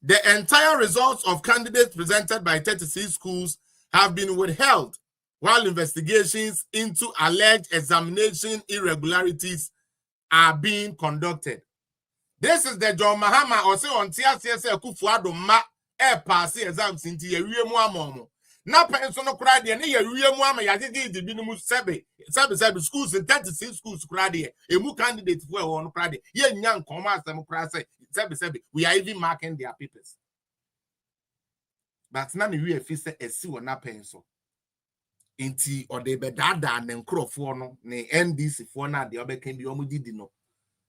the entire results of candidates presented by 36 schools have been withheld while investigations into alleged examination irregularities are being conducted. This is the John Mahama or say on TSS Kufuado ma pass exams into a real momo. Na penso no kra de na ye real moama ya de binumu sebe schools in 36 schools kra de emu candidate for one kra de ye nya nkoma asem kra say sebe we are even marking their papers. But na me we fi say esi wo na penso inti or de be dada na nkrofo no ne NDC fo na de obeka bi omo didi no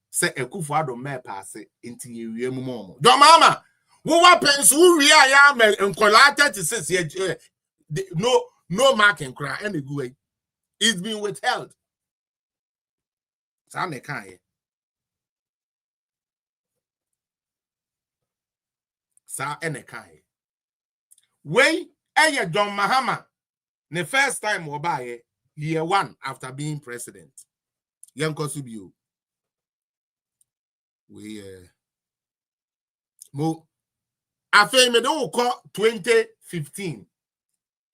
se Ekufuado me pass inti ye wie mu mo do mama wo wa penso wi ya me nkola 36 ye no marking cry and go away. It's been withheld. Sa me kan ye. Sa ene kan ye. Wey eye John Mahama the first time oba year 1 after being president. Yanko Subio. We mo afa me do ko 2015.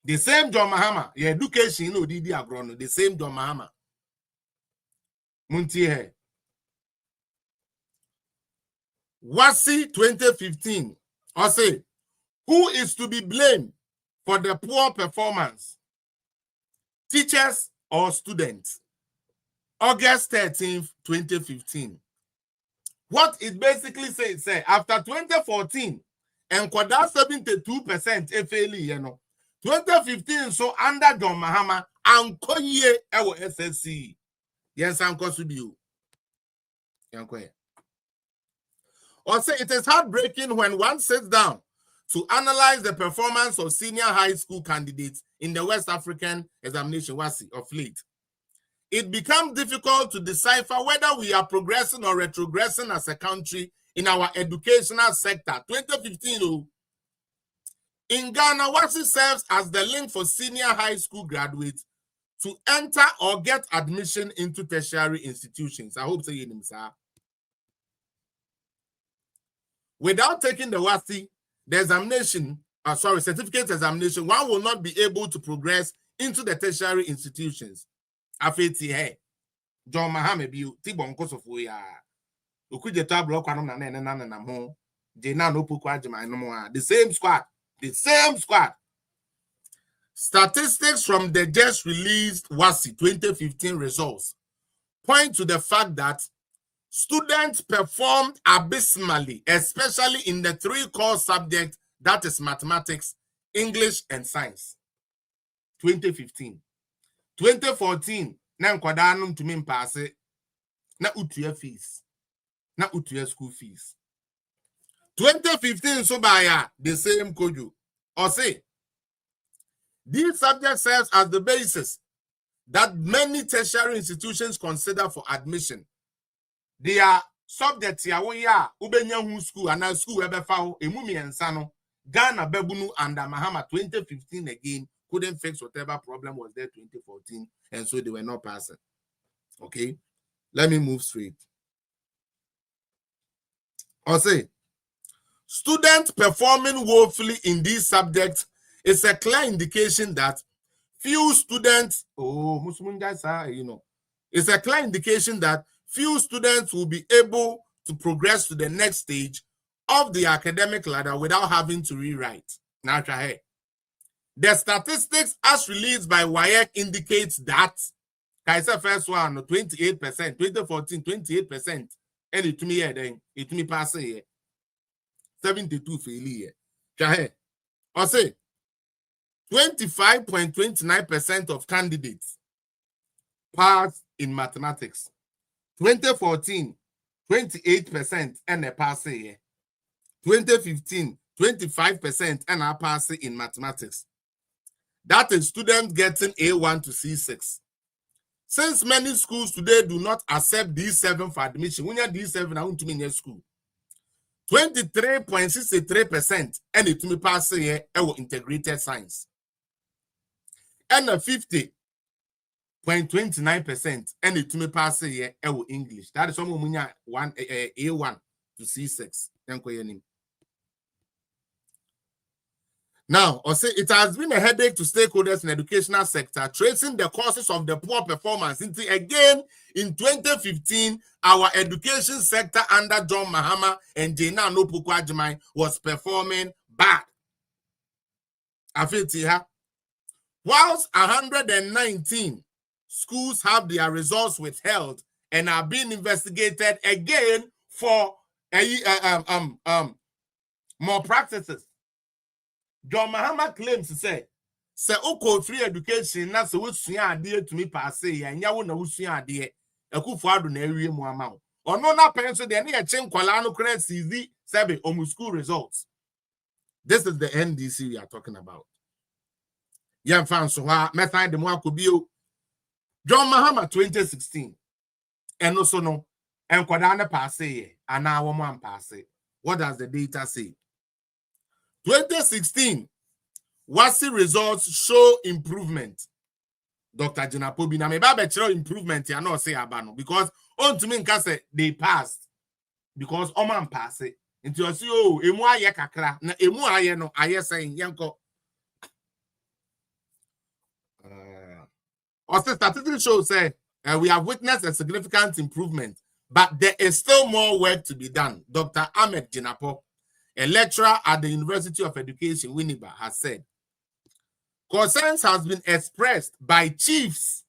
The same John Mahama, your education no didi agrono, the same John Mahama. Munti he. Wasi 2015. I say, who is to be blamed for the poor performance? Teachers or students? August 13th, 2015. What it basically says, after 2014, and kwada 72% FLE, you know. 2015, so under John Mahama, and Koye ewo SSC. Yes, Uncle Subiu. Also, it is heartbreaking when one sits down to analyze the performance of senior high school candidates in the West African examination, WASI, of late. It becomes difficult to decipher whether we are progressing or retrogressing as a country in our educational sector. 2015, in Ghana, WASI serves as the link for senior high school graduates to enter or get admission into tertiary institutions. I hope so, sir. Without taking the WASI, the examination, certificate examination, one will not be able to progress into the tertiary institutions. Afeti he, John Mahama bi tibon kosofo ya. Okuje tablo kwa na mo. Je na no poku ajima no mo. The same squad. The same squad. Statistics from the just released WASI 2015 results point to the fact that students performed abysmally, especially in the 3 core subjects, that is mathematics, English, and science. 2015. 2014, na nkwadanum to me pass na utua fees. Na utua school fees. 2015 so by the same koju. Or say, these subjects serves as the basis that many tertiary institutions consider for admission. They are subjects ya ubenya hu school and school ebefa emumi ensano Ghana bebunu under Mahama 2015 again couldn't fix whatever problem was there 2014 and so they were not passing. Okay, let me move straight. I'll say students performing woefully in these subjects is a clear indication that few students it's a clear indication that few students will be able to progress to the next stage of the academic ladder without having to rewrite. Now, the statistics as released by WAEC indicates that Kaiser first one 28%, 2014 28%, and it to me then it me pass here 72 failure. I say 25.29% of candidates passed in mathematics. 2014, 28% and a pass here. 2015, 25% and a pass in mathematics. That is students getting A1 to C6. Since many schools today do not accept D7 for admission, when you're D7, I want to mean your school. 23.63% and it may pass here integrated science. And a 50.29% and it may pass here English. That is someone A1. to C6. Now, it has been a headache to stakeholders in the educational sector, tracing the causes of the poor performance. Again, in 2015, our education sector under John Mahama and Jena Nopukwajimai was performing bad. Whilst 119 schools have their results withheld and are being investigated again for more practices. John Mahama claims to say Oko free education na so wusua ade to me pass ya nya wo na wusua ade akufo ado na awie mu ama wo ono na pen so de na ye che nkwala no kra CZ sebe omu school results. This is the NDC we are talking about. Yan fan so ha me find dem akobio John Mahama 2016 and also no enkwada na pass ye ana wo man pass. What does the data say? 2016, WASI results show improvement. Dr. Jinapobi, na me ba be improvement ya no say abano because on to me say they passed because oman pass it. Into you see oh emu aye kakra na emu aye no aye saying yanko. Also statistics show say we have witnessed a significant improvement, but there is still more work to be done. Dr. Ahmed Jinapo, a lecturer at the University of Education, Winneba, has said, concerns has been expressed by chiefs.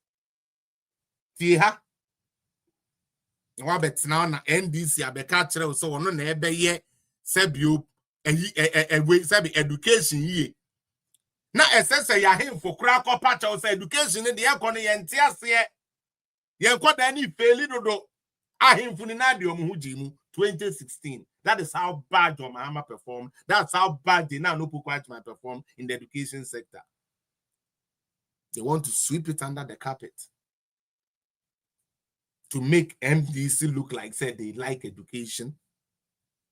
Tiha. Wabet now na NDC abekatre so ono na ebe ye sebio education ye. Na esese ya him for kra ko pacha o education ne de yakọ ne yente ase ye nkọ da ni faili dodo ahimfu ni na de omu hujimu 2016. That is how bad John Mahama performed. That's how bad they now know Pukwajima perform in the education sector. They want to sweep it under the carpet to make MDC look like said they like education.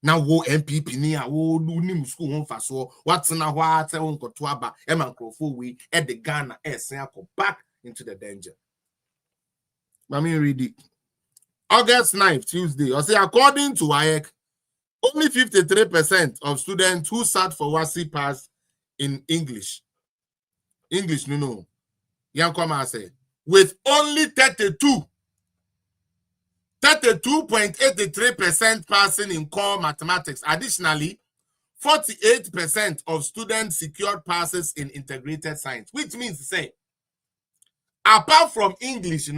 Now wo MPP ni wo nim school hon faso what's na what say won koto aba e man krofo we e the Ghana esen akọ back into the danger. Mami read it. August 9th, Tuesday. I say according to WAEC, only 53% of students who sat for WASI passed in English. English, no. Yankoma say, with only 32.83% passing in core mathematics. Additionally, 48% of students secured passes in integrated science, which means to say, apart from English,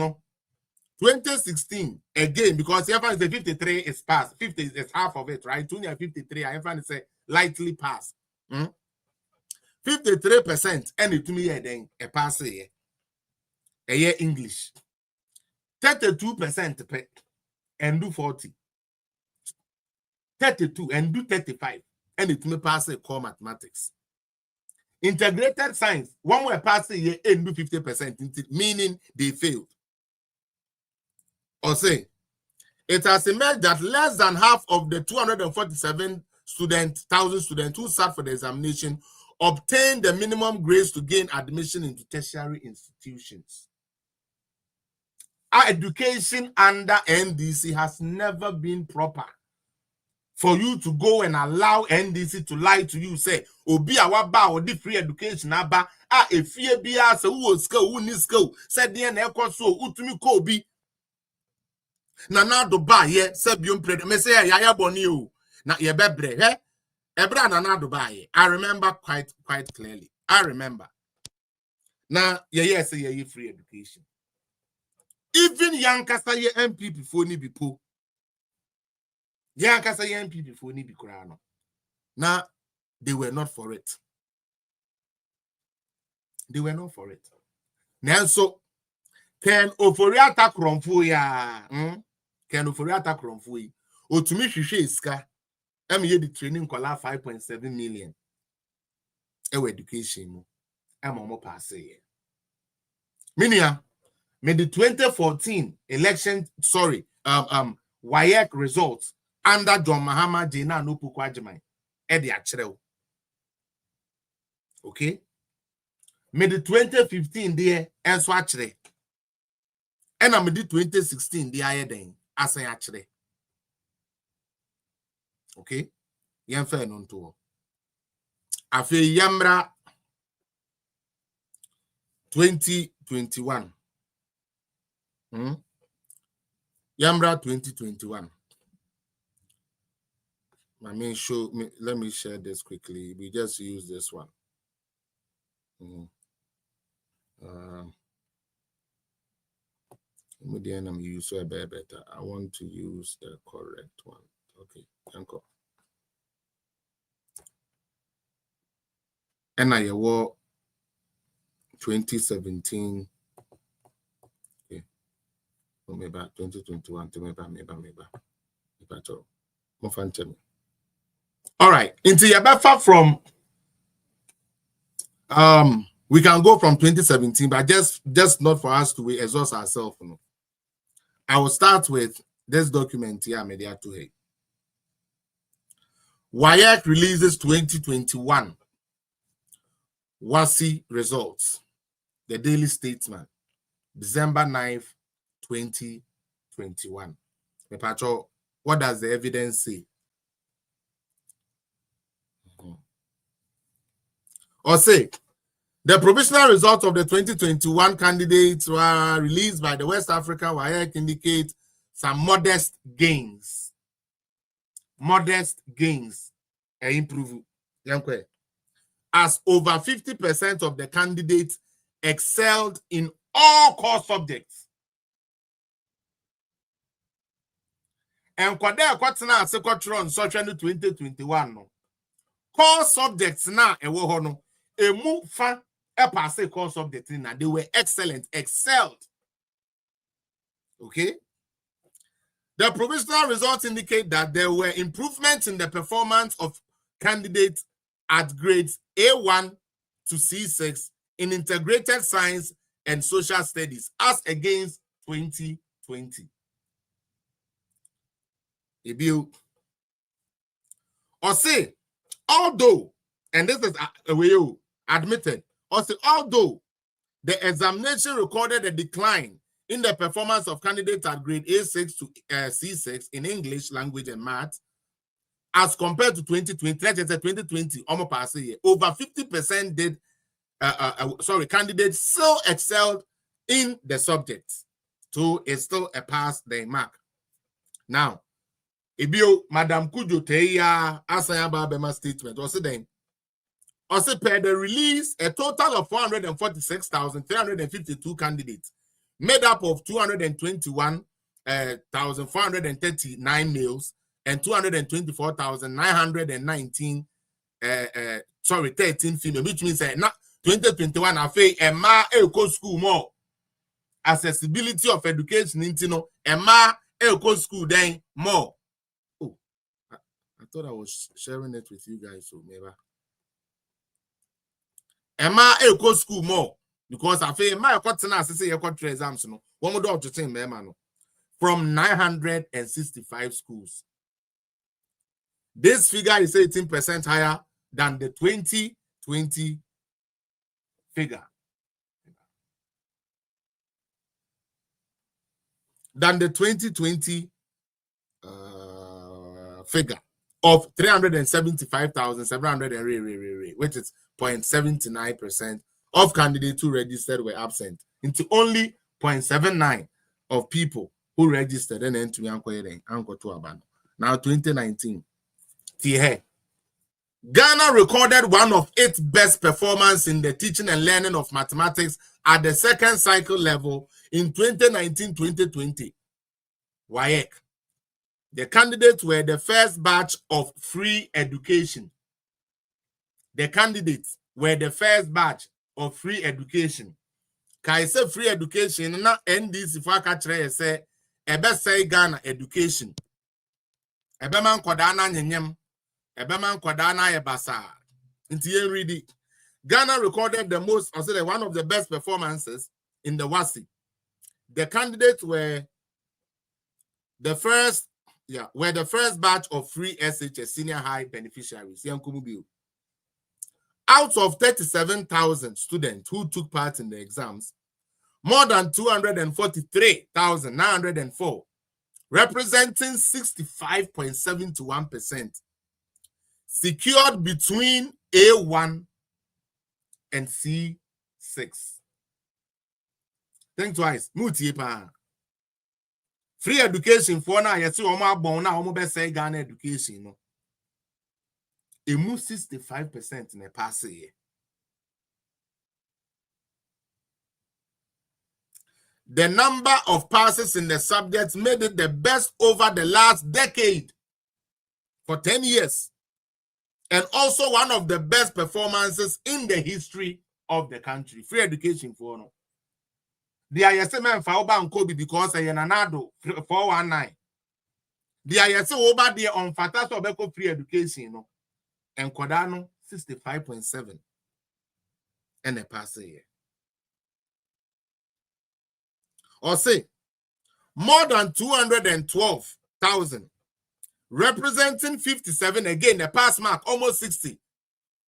2016 again, because everyone is 53 is passed, 50 is half of it, right? 53, everyone is lightly passed. 53% and it to me then a pass a year English. 32% pay and do 40. 32 and do 35 and it may pass a core mathematics. Integrated science, one more pass a year and do 50%, meaning they failed. Or say, it has emerged that less than half of the 247,000 students who sat for the examination obtained the minimum grades to gain admission into tertiary institutions. Our education under NDC has never been proper. For you to go and allow NDC to lie to you, say, Obi awaba or the free education aba, if you be as a who school, who need school, said the NL so, utumi kobi. Na do ba ye sebium pred me say ya boni o na ye bebre he ebra na do ba ye. I remember quite clearly. I remember. Na ye say ye free education. Even Yankasa ye MPP for ni bipo. Yankasa ye MPP for ni bikurano. Na they were not for it. They were not for it. Now so Ken oforiata kromfo ya Ken oforiata kromfo yi otumi hwehwe iska ye di training kola 5.7 million ewe education mu mo pass ye minia me the 2014 election WAEC results under John Mahama Jena Nopukwajimai e de akyerɛw. Okay, me the 2015 there enso akyerɛ. And I'm 2016 the aye den asan actually. Okay? Yemfa no nto. Afe yamra 2021. Yamra 2021. Let me share this quickly. We just use this one. I'm use a better. I want to use the correct one. Okay, thank you. And I wore 2017. Okay. Maybe 2021 to maybe. All right. Into your buffer from we can go from 2017, but just not for us to exhaust ourselves. You know. I will start with this document here, Media to Hey. WAEC releases 2021 WASI results. The Daily Statesman, December 9th, 2021. Mepacho, what does the evidence say? Or say, the provisional results of the 2021 candidates were released by the West African WAEC indicate some modest gains. Modest gains. Improve. As over 50% of the candidates excelled in all core subjects. And kwatena asekotron social 2021 no. Core subjects na ewo ho no emu fa pass core subjects na they were excellent, excelled. Okay? The provisional results indicate that there were improvements in the performance of candidates at grades A1 to C6 in integrated science and social studies as against 2020. Or say, although, and this is a way you admitted, or say, although the examination recorded a decline in the performance of candidates at grade A6 to C6 in English, language, and math, as compared to 2020, over 50% did, candidates still excelled in the subjects. So it's still a pass the mark. Now, Ibio, Madam Kujo Teya, Asayaba Bema statement, also then, also per the release, a total of 446,352 candidates, made up of 221,439 males and 224,919 13 female, which means now 2021 afe Emma Eko school more accessibility of education intino Emma Eko school then more. Oh, I thought I was sharing it with you guys, so maybe Emma Eko school more. Because I feel my cotton say your country exams no one would have to say no from 965 schools. This figure is 18% higher than the 2020 figure. Than the 2020 figure of 375,700, which is 0.79%. Of candidates who registered were absent, into only 0.79 of people who registered and then to Abano. Now 2019. Ghana recorded one of its best performance in the teaching and learning of mathematics at the second cycle level in 2019-2020. WAEC. The candidates were the first batch of free education. The candidates were the first batch of free education. Kai say free education na NDC for akachre say ebe say Ghana education. Ebe man kwada na nyem. Ebe man kwada na yebasa. Inti yen read Ghana recorded the most, or say one of the best performances in the WASI. The candidates were the first batch of free SHS senior high beneficiaries. Out of 37,000 students who took part in the exams, more than 243,904, representing 65.71%, secured between A1 and C6. Think twice. Mutie pa. Free education for now, yes, omo abon na omo be say Ghana education no. Emu 65% in a pass year. The number of passes in the subjects made it the best over the last decade for 10 years. And also one of the best performances in the history of the country. Free education for no. The ISM and Fauba and Kobe because I anado 419. The ISM over there on Fatas Obeko free education no. And Kodano 65.7 and a pass a year. Or say more than 212,000, representing 57 again, a pass mark almost 60,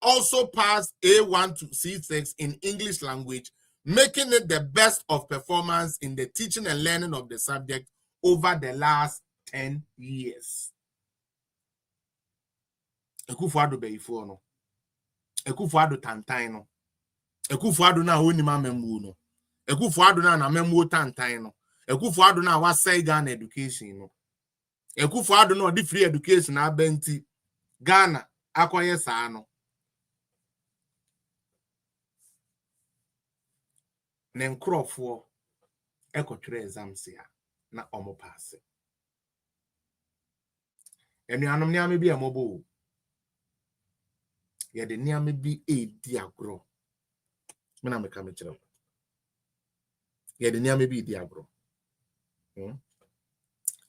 also passed A1 to C6 in English language, making it the best of performance in the teaching and learning of the subject over the last 10 years. Ekufuado before no. Ekufuado tantain no. Ekufuado na oni ma memwu no. Ekufuado na memwu tantain no. Ekufuado na wasai Ghana education no. Ekufuado no di free education na abenti Ghana akwaye saa no. Ne nkrofo ekotwere exams ya na omo pass. Enuanom niame bi amobo. Ye de niame bi edi agro. Me na meka me kire. Ye de niame bi edi agro.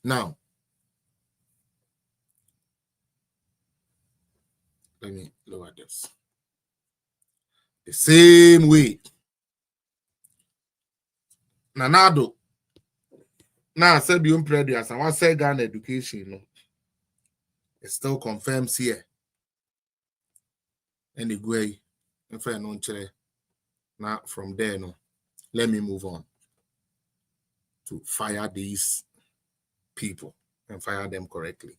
Now, let me lower this. The same way. Nanado. Now, I said you previous and what say Ghana education, no. It still confirms here. And the way, if I know now from there, no. Let me move on to fire these people and fire them correctly.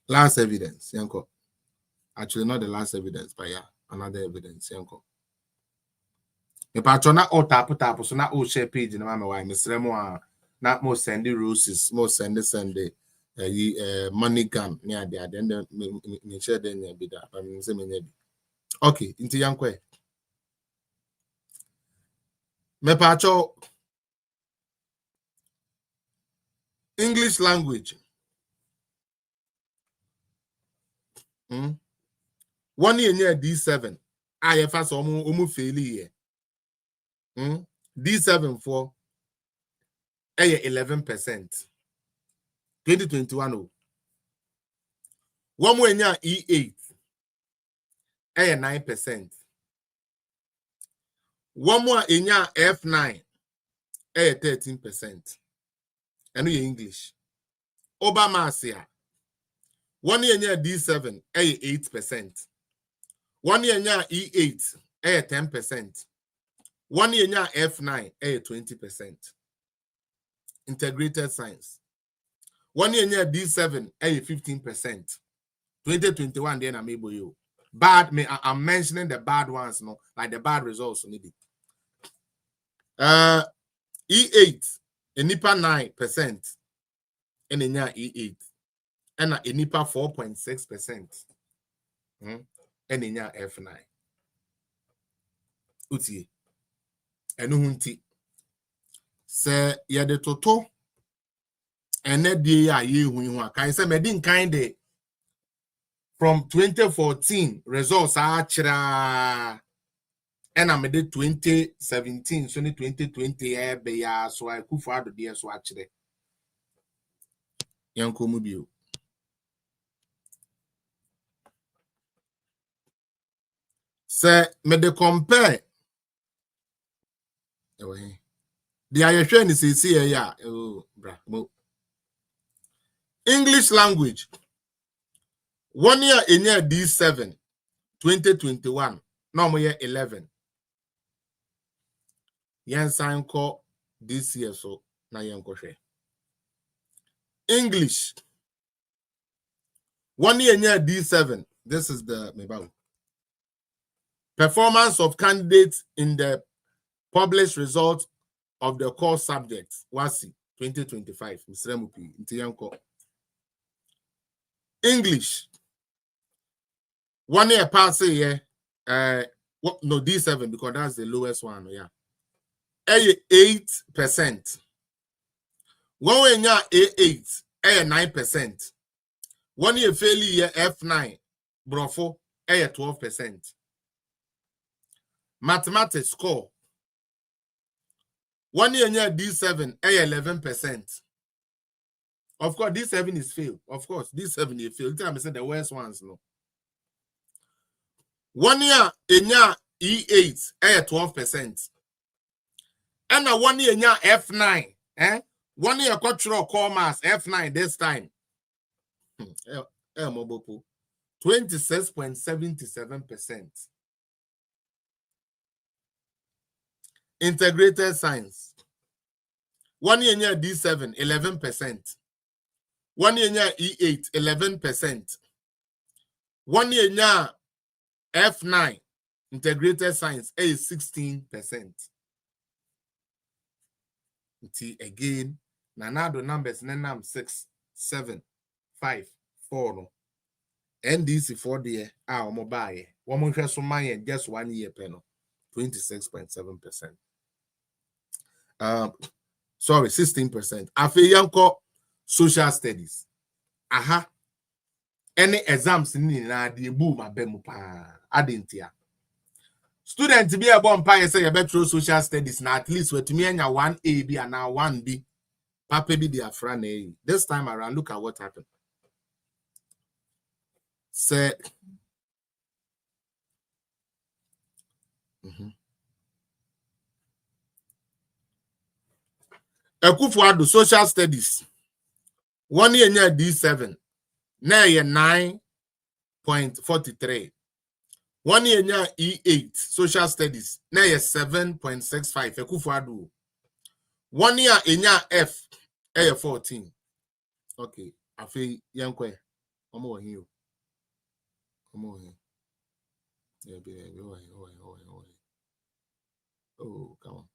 Last evidence, Yanko. Actually, not the last evidence, but yeah, another evidence, Yanko. The patrona or tapu so na o share page in my way, Miss Remo, not more sandy roses, more sandy money gun near the end. Me share then be that. I'm saying okay, into Yanko. Me patro English language. 1 year near D7. I first almost fail here. D7 for 11%. 2021. 1 more near E8. 9%. 1 more in your F9. 13%. And we English. Obama Asia. 1 year near D7, 8%. 1 year near E8, 10%. 1 year near F9, 20%. Integrated science. 1 year near D7, 15%. 2021, then I'm able you. Bad, I'm mentioning the bad ones, no, like the bad results. Maybe. E8, a NIPA 9%. And in E8. And a NIPA 4.6%. And in F9. Uti. And hunti. Se ya de toto. And that day ya ye who can say medin kind from 2014 results are chira. And I made 2017, so 2020 be ya so I could for the dear so actually. Yanko Mubio. Say, me de compare. The Ayashwen is here, yeah. Oh, bra. English language. 1 year in year D7, 2021. No year 11. Yan sign call this year, so na yan share. English. 1 year near D7. This is the performance of candidates in the published result of the core subjects. WASI 2025. Mr. Mupi, English. 1 year pass here. No, D7 because that's the lowest one. Yeah. 8%. 1 year A8, 9%. 1 year fail year F9, brofo, 12%. Mathematics score. 1 year D7, 11%. Of course, D7 is failed. Of course, D7 is failed. I said the worst ones, no. 1 year E8, 12%. And a 1 year F9, 1 year cultural commerce F9 this time. 26.77%. Integrated science. 1 year D7, 11%. 1 year E8, 11%. 1 year F9, integrated science, is 16%. Again, Nanado numbers, Nenam 6, 7, 5, 4. No. NDC 4 there, our mobile. 1 month so my just 1 year penal, 26.7%. Sorry, 16%. Afe social studies. Aha. Any exams in the boom abemu pa adentia. Students be a bomb pie say you better social studies now at least with me and 1A B and now 1B. Papa be their friend. This time around, look at what happened. Say Ekufuado social studies. 1 year near D7. Now you're 9.43. 1 year near E8 social studies. Now you're 7.65. Ekufuado. 1 year in your F. 14. Okay. I feel young quay. Come on here. Come on here. Yeah, baby. Oh, come on.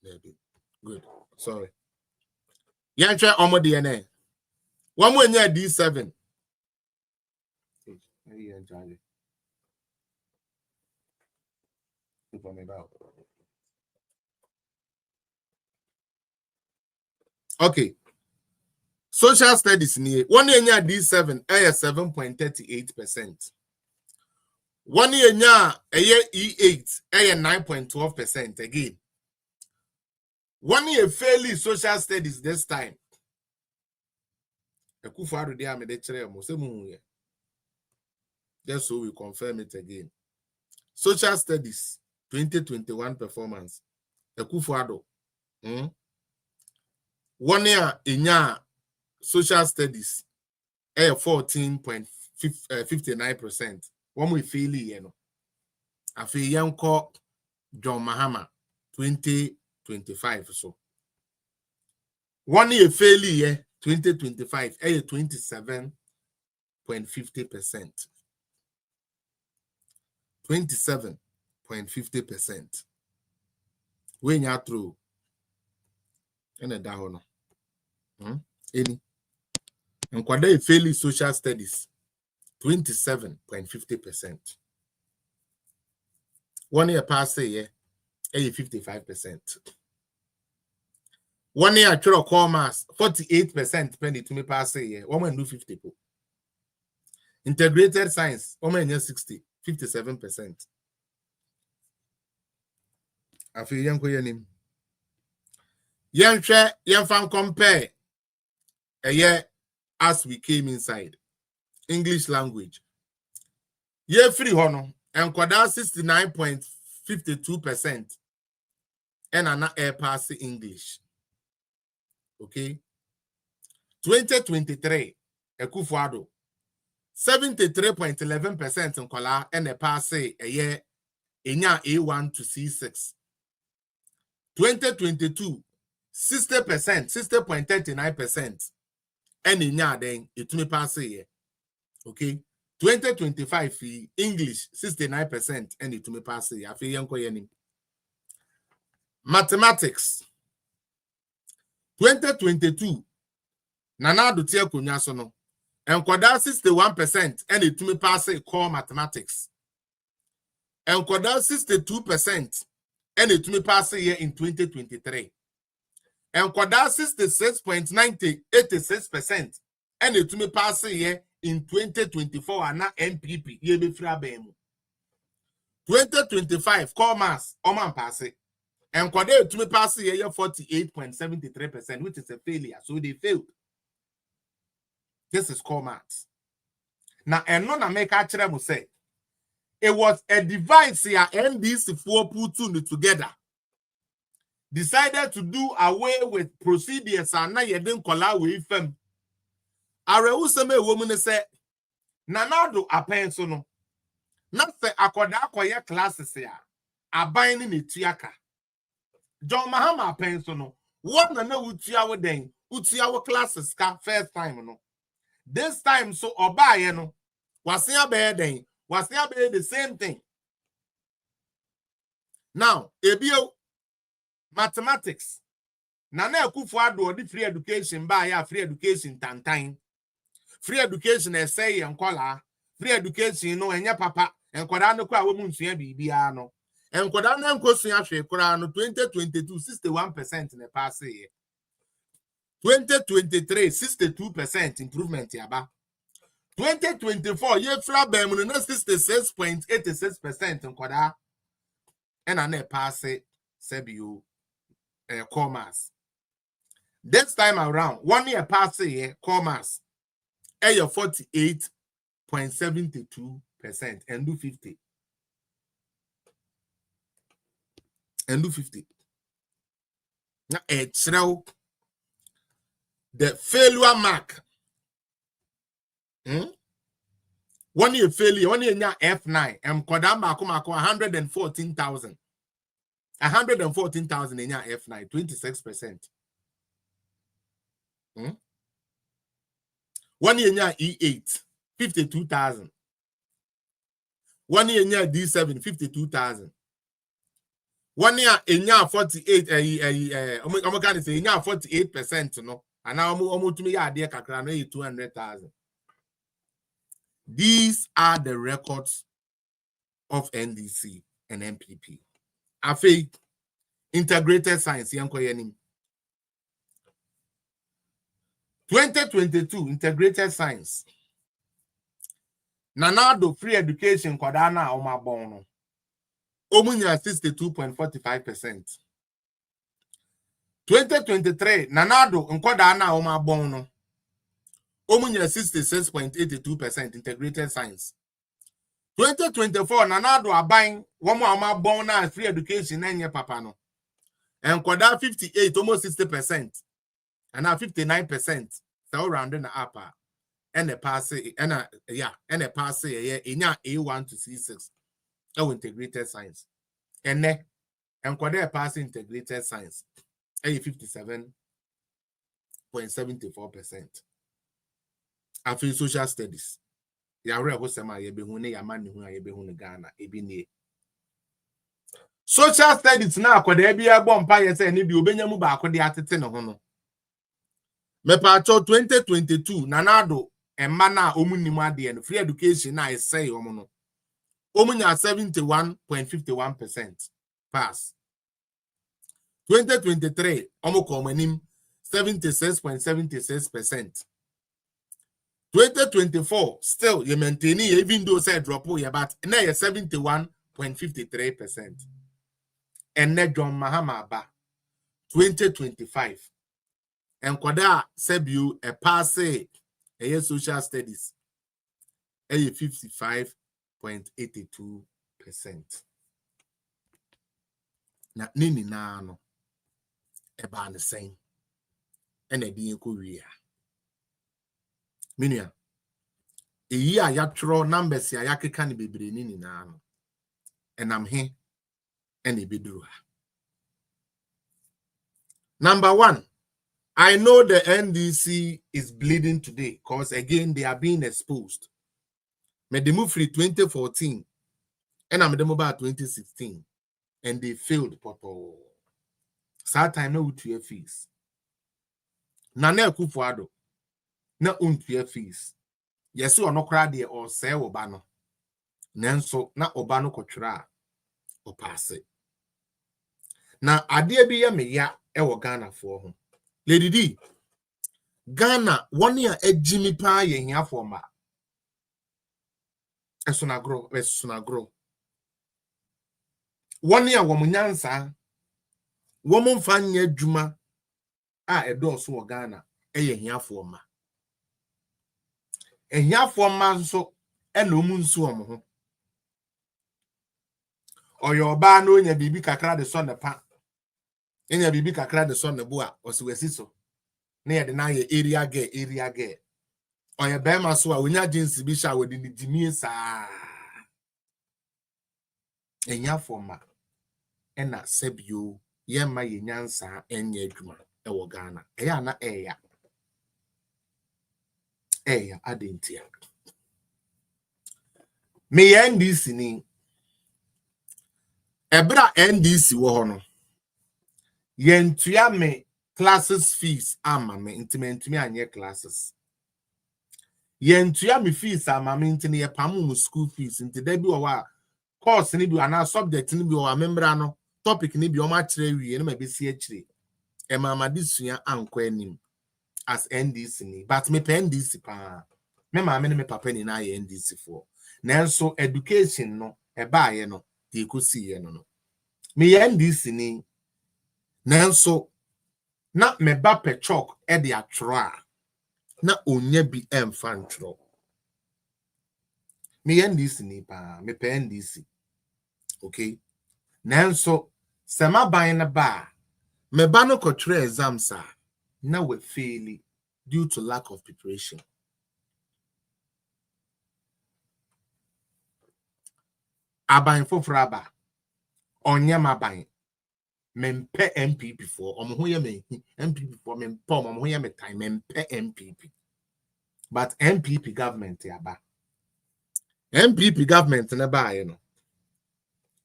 Yeah, baby. Good. Sorry. Young try on my DNA. 1 more year D7. Okay. Social studies near 1 year D7, 7.38%. 1 year E8, 9.12% again. 1 year fairly social studies this time. Just so we confirm it again. Social studies 2021 performance. Ekufuado. 1 year in social studies 14.59%. 1 we fail you know. I feel young call John Mahama 2025 so. 1 year fail year 2025 27.50%. 27.50%. When you're through, and a down. Any and Kwada fairly social studies 27.50%. 1 year pass a year 55%. 1 year actual commerce 48% penny to me pass a year. 1 do 50 people. Integrated science 60, 57%. I feel young name. Young share, young fan compare a year as we came inside. English language. Year free honor and Kwada 69.52% and an air pass English. Okay. 2023 Ekufuado 73.11% in Kola and a pass a year in A1 to C6. 2022 60%, 60.39%. And in then it may pass a year. Okay. 2025 English 69% and it to me pass it. I feel mathematics 2022 Nana do tia kunya so no enkwada 61% and it to me pass it core mathematics. Enkwada 62% and it to me pass it in 2023. Enkwada 66.86% and it to me pass it in 2024 and MPP ye be free abemu 2025 commerce oman pass it and kwade to me pass it 48.73%, which is a failure, so they failed. This is commerce. Now and no na make actually will say it was a device here NDC four put together decided to do away with procedures and now you didn't call with them. Arewuseme woman say nanado apen so no na se akoda akoye classes ya aban ni netuaka John Mahama apen so no what na utia wo den utia wo classes ka first time no this time so obaye no wasia be den wasia be the same thing. Now ebio mathematics Nana Akufo-Addo the free education by ya free education tantan. Free education essay and collar, free education no enya papa, and Kodano kwa woman suya bibia no. And Kodano Kosuya Shekurano 2022 61% in the past year. 2023 62% improvement yaba. 2024 ye fra bemu no 66.86% in Koda. And ane pass Sebio commerce. This time around, 1 year pass year commerce. 48.72% and do 50. And do 50. Now, it's now the failure mark. 1 year failure, 1 year F9, and Kodama 114,000. 114,000 in your F9, 26%. 1 year E8, 52,000. 1 year D7, 52,000. 1 year in 48, I'm going to say 48%, no, and now I'm to me idea 200,000. These are the records of NDC and MPP. I think integrated science, 2022 integrated science. Nanado free education kwadana omabono. Omunya 62.45%. 2023 Nanado nkwadana omabono. Omunya 66.82% integrated science. 2024 Nanado abain womo omabona free education enye papa no. And kwada 58 almost 60%. And now 59%. So rounding the upper. And a pass and a pass in A1 to C6. Oh, integrated science. And ne and kwada pass integrated science. A 57.74%. I feel social studies. Yare hosema yebehune yamani hu yebehune Ghana ebini. Social studies na kwada ebia bompa yese ni bi obenyamu ba akode atete ne ho no. Mepacho 2022 Nanado emana omunimu ade no free education na isay omo no. Omunya 71.51% pass. 2023 omo komanim 76.76%. 2024 still you maintain even though say drop here but now 71.53%. And ne John Mahama ba 2025 and kwada sebu a passe a social studies a 55.82%. Na nini na no e ba ne sen and e bi enkoria minia e yi a ya tro numbers ya yakeka ne bebre nini na no enam he and e beduru ha. Number 1, I know the NDC is bleeding today because again they are being exposed Made the move free 2014 and I'm the move about 2016 and they failed poto. Sad time no to your fees. Nana Kufuado na untua fees. Yes, or no crowd there or say obano. Nanso na obano kotra or pass it. Na adie bi ya me ya ewo Ghana for ho. Lady D Ghana 1 year ejimi pa ye hia for ma. Esuna grow. 1 year wo munyansa wo mfa nya adwuma a edoso wo Ghana eye hia for ma. Ehia for ma nso ena omu nso omo ho. Oyo ba na onya bibi kakra de so ne pa. Enya bibi kakra de so ne bo a osiwasi so. Na ye de na ye area girl. Oya bema so a onya jeans bi sha wodi ni dimie saa. Enya forma ena sebio ye ma ye nyansa enye adwuma e wo Ghana. Eya na eya adentia. Me ye NDC ni ebra NDC wo ho no. Ye ntua me classes fees ama me intimi anye classes. Ye ntua me fees ama me intini ye pamu school fees inti da bi wo wa course ni bi ana subject ni bi wo amembra no topic ni bi o ma kire wie na ma be si akire e ma ma disua anko anim as NDC ni but me pe NDC pa me ma me ne me papa ni na ye NDC for nanso education no e ba ye no de ekosi ye no me ye NDC ni nanso na me ba pechok e de atro a na onya bi emfa ntro me NDC ni pa me pe NDC okay nanso sema ban na ba me ba no kotre exams a na we fail due to lack of preparation. Aban foforo aba onye maban mempe MPP for omo ye me MPP for mempe omo ye me time mempe MPP but MPP government aba MPP government na ba ye no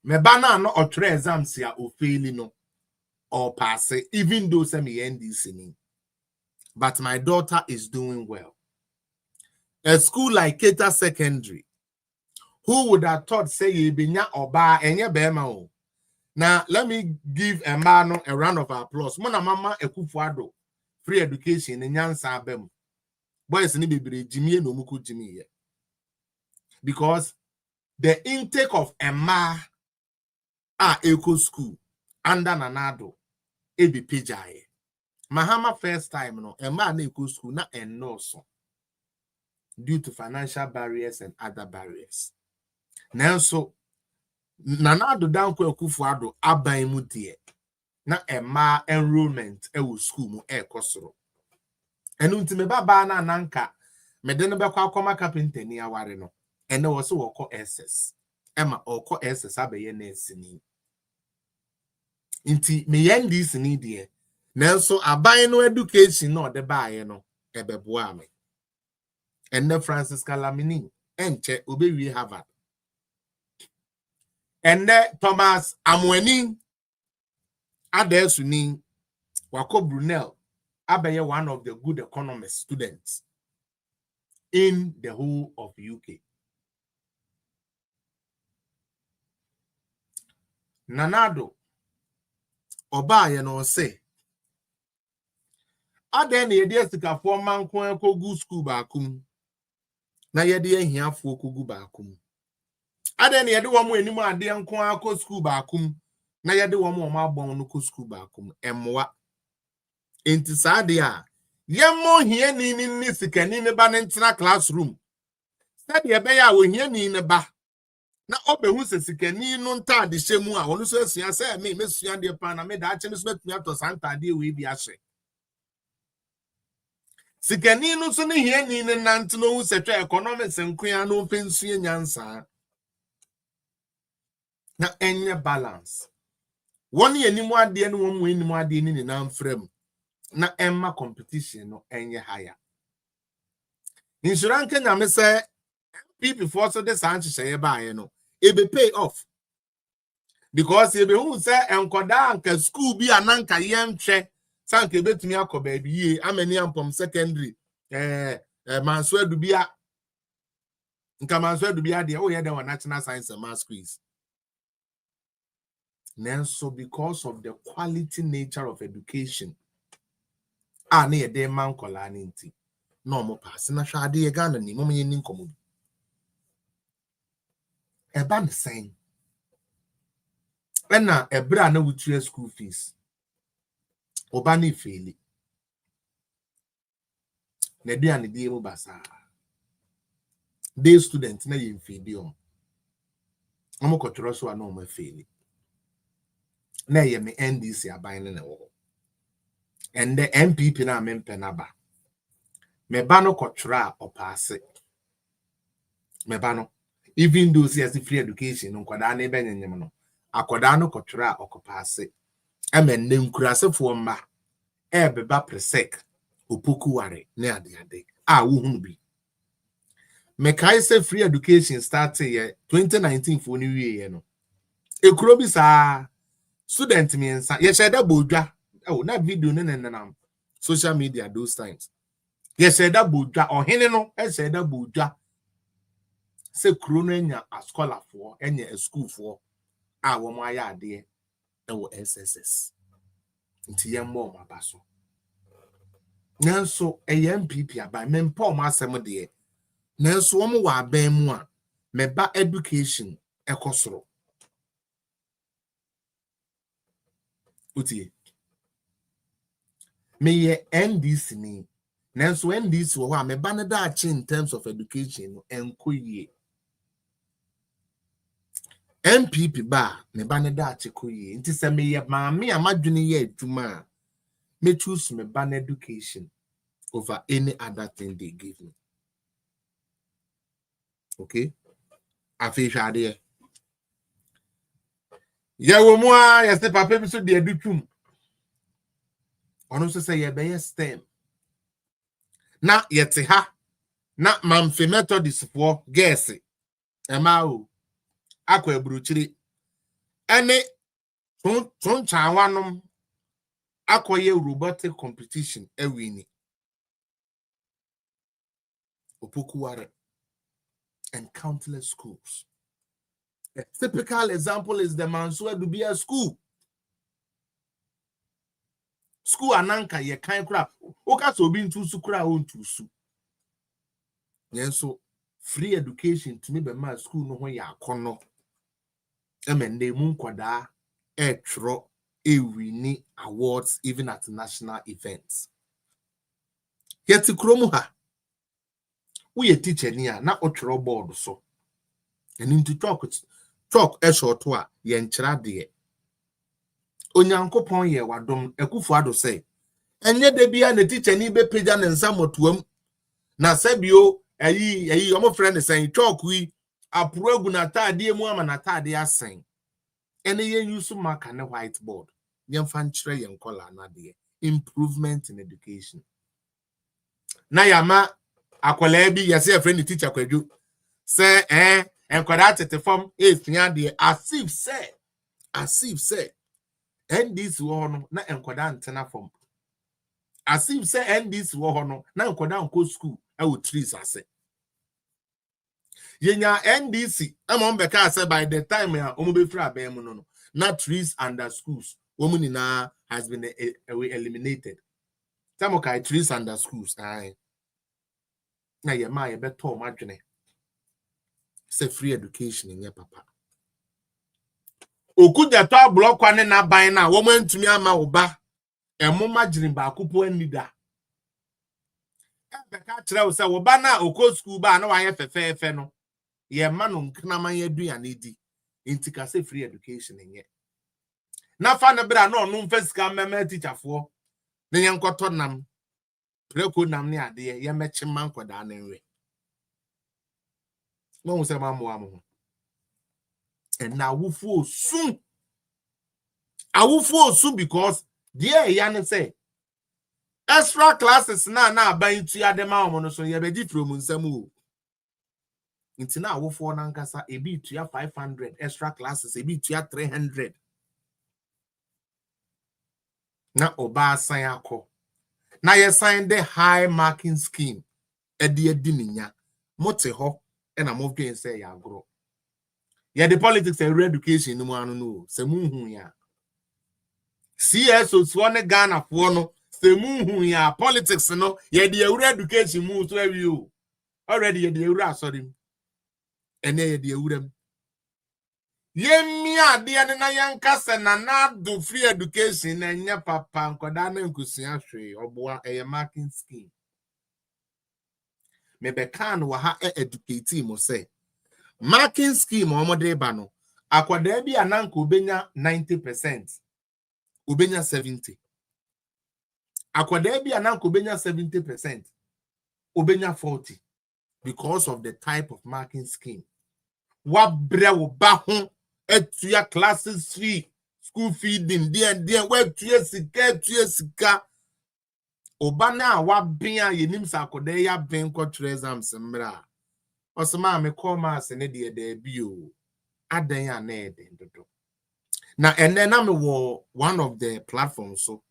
me ba na no otre exams ya o fail no or pass even though say me NDC ni but my daughter is doing well. A school like Keta Secondary, who would have thought say ye binya oba enye bema o. Now let me give a man a round of applause. Mona mama Ekufuado free education in nyansa abem. Boys ni bibiri jimi no muku jimi ye. Because the intake of Emma eco school under Nanado ebi pijaye. Mahama first time no Emma na eco school na enoso due to financial barriers and other barriers. Nanso Nanado Danko Ekufuado aban mu de na Emma enrollment ewo school mu ekosoro. Enu ntime baba na nanka me de no bekwa akoma carpenter ni aware no ene wo so woko SS ema oko SS abaye na esini nti me yendi sini de nanso aban no education no de baaye no ebeboa me enne Francis Calamini enche obewie Harvard enne Thomas Amwani adesuni wako Brunel abaye one of the good economist students in the whole of UK. Nanado oba ye no say aden ye de sikafo manko ekogu school baakum na ye de ahiafo kogu baakum aden ye de wo mo anim ade nko akọ school baakum na ye de wo mo abon no ko school baakum emwa enti saade a ye mo hie ni sikani ne ba ne ntra classroom saade ye be ya wo hie ni ne ba na obehu se sikani no ntade hyemu a wono so asua se me mesua de pa na me da ache me so betumi ato santade we bi ahye sikani no so ne hie ni ne nante no hu se twa economics nkoa no pensue nyansa na enye balance woni enimu ade no won enimu ade ni na mfrem na emma competition no enye higher insurance Kenya me say people force the Sanchez say buy no. It be pay off. Because if you say enkoda anka school bi ananka yemhwe sanka betumi akọ baby ye amani ampom secondary manso adu bia nka manso adu bia de wo ye den national science and math quiz. Nenso because of the quality nature of education na ye dey man kola ni nti no mo pass na hwa ade ye Ghana ni mo ye ni nkomo e ba ne sen na ebra na wutua school fees oba na ifeli na dia ne die mu basa day student na ye mfidi o mo kotoro so na o ma feli na ye me NDC aban ne wo and the MPP na mempenaba me ba no kotoro o pass me ba no even though see free education no kwada na ebe nyenyem no akoda no kotoro okopase emenne nkurasefo mma ebeba presek opoku ware na ade wo hunu bi me kai say free education start here 2019 for new year no ekuro bi sa student miensa ye sheda bodwa na video ne social media those times ye sheda bodwa ohene no sheda bodwa se kuro no nya a scholar for enya a school for wo mo aya ade wo SSS nti ye mo maba so nanso MPP aban mempo mo asem de nanso wo mo wa aban mu a meba education ekosoro utie me ye NDC ni nanso NDC wo ha meba ne da achi in terms of education no enkoyie MPP ba meba ne da achi koyie nti se me ye maame amadwene ye adwuma me choose me ban education over any other thing they give me. Okay? I feel shade. Ya wo mu a ya se papa bi so de edutum. Ono so say ye be STEM. Na yete ha. Na mamfe Methodist for gesi. Ema o. Akwa ebruchiri. Ene ton chanwanom akoye robotic competition ewini. Opokuware and countless schools. A typical example is the Mansour Dubia school. School ananka ye kan kura. Oka so bi ntu su kura o ntu su. Yenso free education to me be ma school no ho ya akono. Emende mu nkwada etro ewini awards even at national events. Yeti kromu ha. We a teacher near na otro board so. And into talk a short wa yen de. Onyankopon ye wadom Ekufuado say. Enye de bia na teacher ni be pagya ne nsa motuam. Na sebio ayi omo friend say talk we aproagu na tade mu ama na tade asen. Ene yen use marker na whiteboard. Yen fan kire yen kola na de. Improvement in education. Na yama akwala bi yase a friend teacher kwadwo say enkwada tete form efia de as if say and this wo no na enkwada antena form as if say and this wo no na enkwada nko school e wo trees ase yenya NDC amon beka say by the time ya omo be free abem no na trees under schools woman na has been eliminated some kai trees under schools na ye ma ye beto madwene say free education in your papa okuda to block wane na ban na wo mantumi ama wo ba emoma girin ba akupo anida be ka kire wo say wo ba na okọ school ba na wan ye fefefe no ye ma no nknaman ye aduane di enti ka say free education in ye na fa na bra na onu mfesika mema teacher fo na ye nkoto nam preko nam ne ade ye mechi man koda na nwe no say mamu amu and now awufu soon because there yan say extra classes na ban tu adema omo no so ye be di from nsam o Nti na awofo na nkasa ebi tua 500 extra classes, ebi tua 300. Na oba sign akọ. Na ye sign the high marking scheme. Edi ninya. Mote ho na mo dwen say ya agro. Ye the politics and education no mu anu no. Se mu hu ya. CSO so ne Ghana fo no, se mu hu ya politics no, ye the education mu so awi o. Already ye the ewura asori. Ene ye the ewuram. Ye ade na yanka se na do free education na nya papa nkoda na nkusua hwe oboa eye marking scheme. Me be kan wa ha educate mo say marking scheme omode ba no akwada bi ananka obenya 90%, obenya 70. Akwada bi ananka obenya 70%, obenya 40 because of the type of marking scheme. Wa bre wo ba ho etua classes fee, school feeding there we tuye sika obana wa bia yenim sa akwada ya ben ko exams mra osema me call mass ne de bio adan ya na eden dodo na ene na me wo one of the platforms so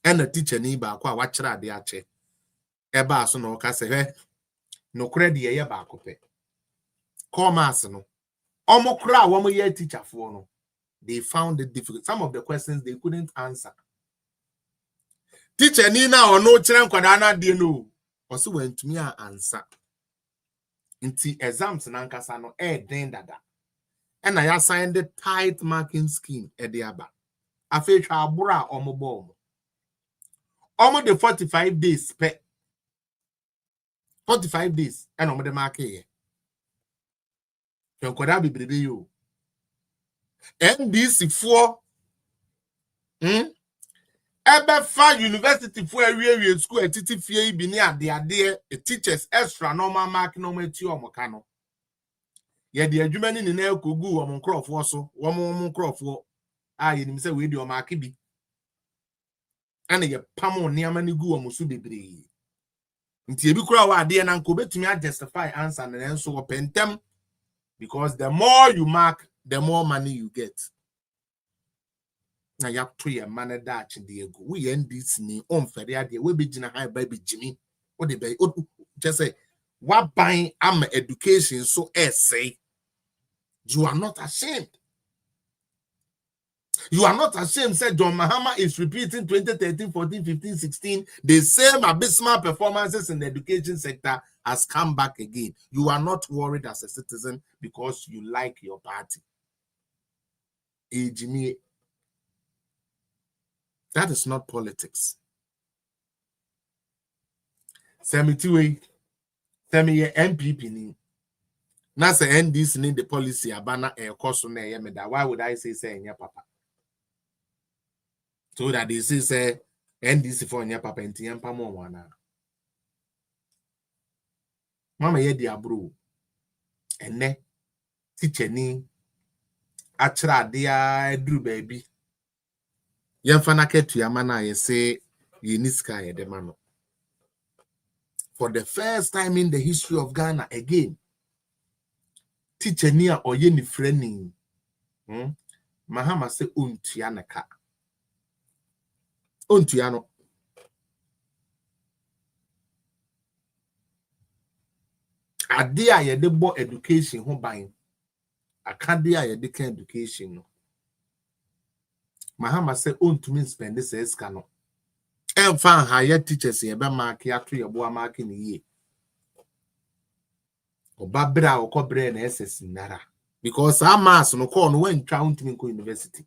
and the teacher ni ba kwa wa kira de ache eba so no ka se he no kra de ye ba akope call mass no omo kra wo mo ye teacher fo no they found it difficult. Some of the questions they couldn't answer. Teacher ni na ono kira nkwada na de no oso went me answer. Inti exams na nkasa no den dada. And I assigned the tight marking scheme at the aba. I feel abura omo bom. Omo the 45 days pe 45 days and omo the mark here. You could have be you. NDC 4 Ebefa University for a school at TTFA be near the teachers extra normal mark no meti or mocano. Yet the adjument in the nail could go among crop also, one crop for I in himself with your markibi. And a pamo near many go musubi bree. Until you crow our dear and uncle bet me I justify answer and then so open them because the more you mark, the more money you get. Na ya to ye man that in the ego. We end this ni on feria de we be jina high baby Jimmy. What the bay just say what buying am education so say you are not ashamed. You are not ashamed, said John Mahama is repeating 2013, 14, 15, 16. The same abysmal performances in the education sector has come back again. You are not worried as a citizen because you like your party. Hey, Jimmy, that is not politics. Semi MPP ni. Na say NDC ni the policy abana e koso na ye meda. Why would I say nya papa? So that they say NDC for nya papa enti yampa mo wana. Mama ye dia bro. Ene teacher ni atra dia edru baby. Yemfa na ketu yamana ye say ye niska ye de mano. For the first time in the history of Ghana again, teacher near or ye ni friending. Mahama say untianaka. Untiano. Adia ye de bo education ho ban. Akadia ye de kan education no. Mahama say untumi spend this eska no. Fan higher teachers ye be mark ya to ye bo mark ni ye. Obabra okobre na SS nara because our mass no call no when twa untumi ko university.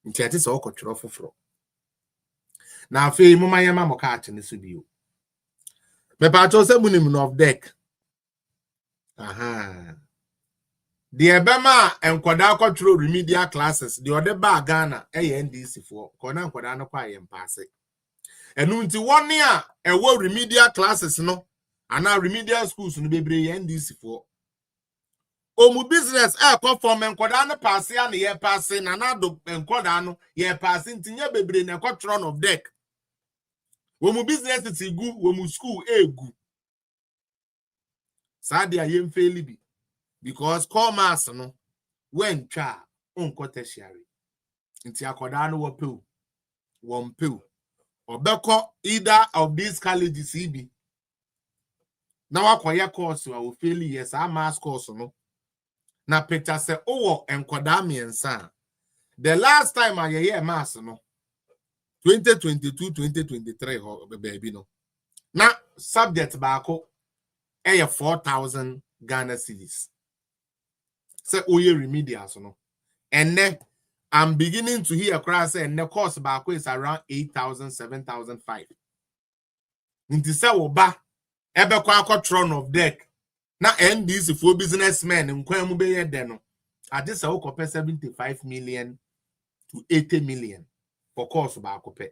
Nti ati se okotwero foforo. Na afei mama yema mo ka ate ne so bio. Me pa cho se munim no of deck. Aha. The ebema enkwada kwatro remedial classes the other ba Ghana NDC for kona enkwada no kwa yem passe. Enu nti won a ewo remedial classes no ana remedial schools no bebre NDC for. Omu business perform enkwada no passe na ye passe na na do enkwada no ye passe ntinya bebre na kwatro of deck. Omu business ti gu, omu school egu. Sadi ayem fairly be because commerce no when cha unko tertiary. Inti akoda no wapew. Wompew. Obeko either of these colleges be. Now akwaya course will fairly yes, our mass course no. Na picture say oh enkoda miensa. The last time I hear mass no 2022-2023 baby no. Na subject bako 4,000 Ghana cedis. Say oye remedials no. And then I'm beginning to hear cry say and the course bako is around 8,000, 7,005. Nti say oba ebe kwa throne of deck. Na NDC for businessmen nkwan mu be de no. Ade say wo 75 million to 80 million for course bako pe.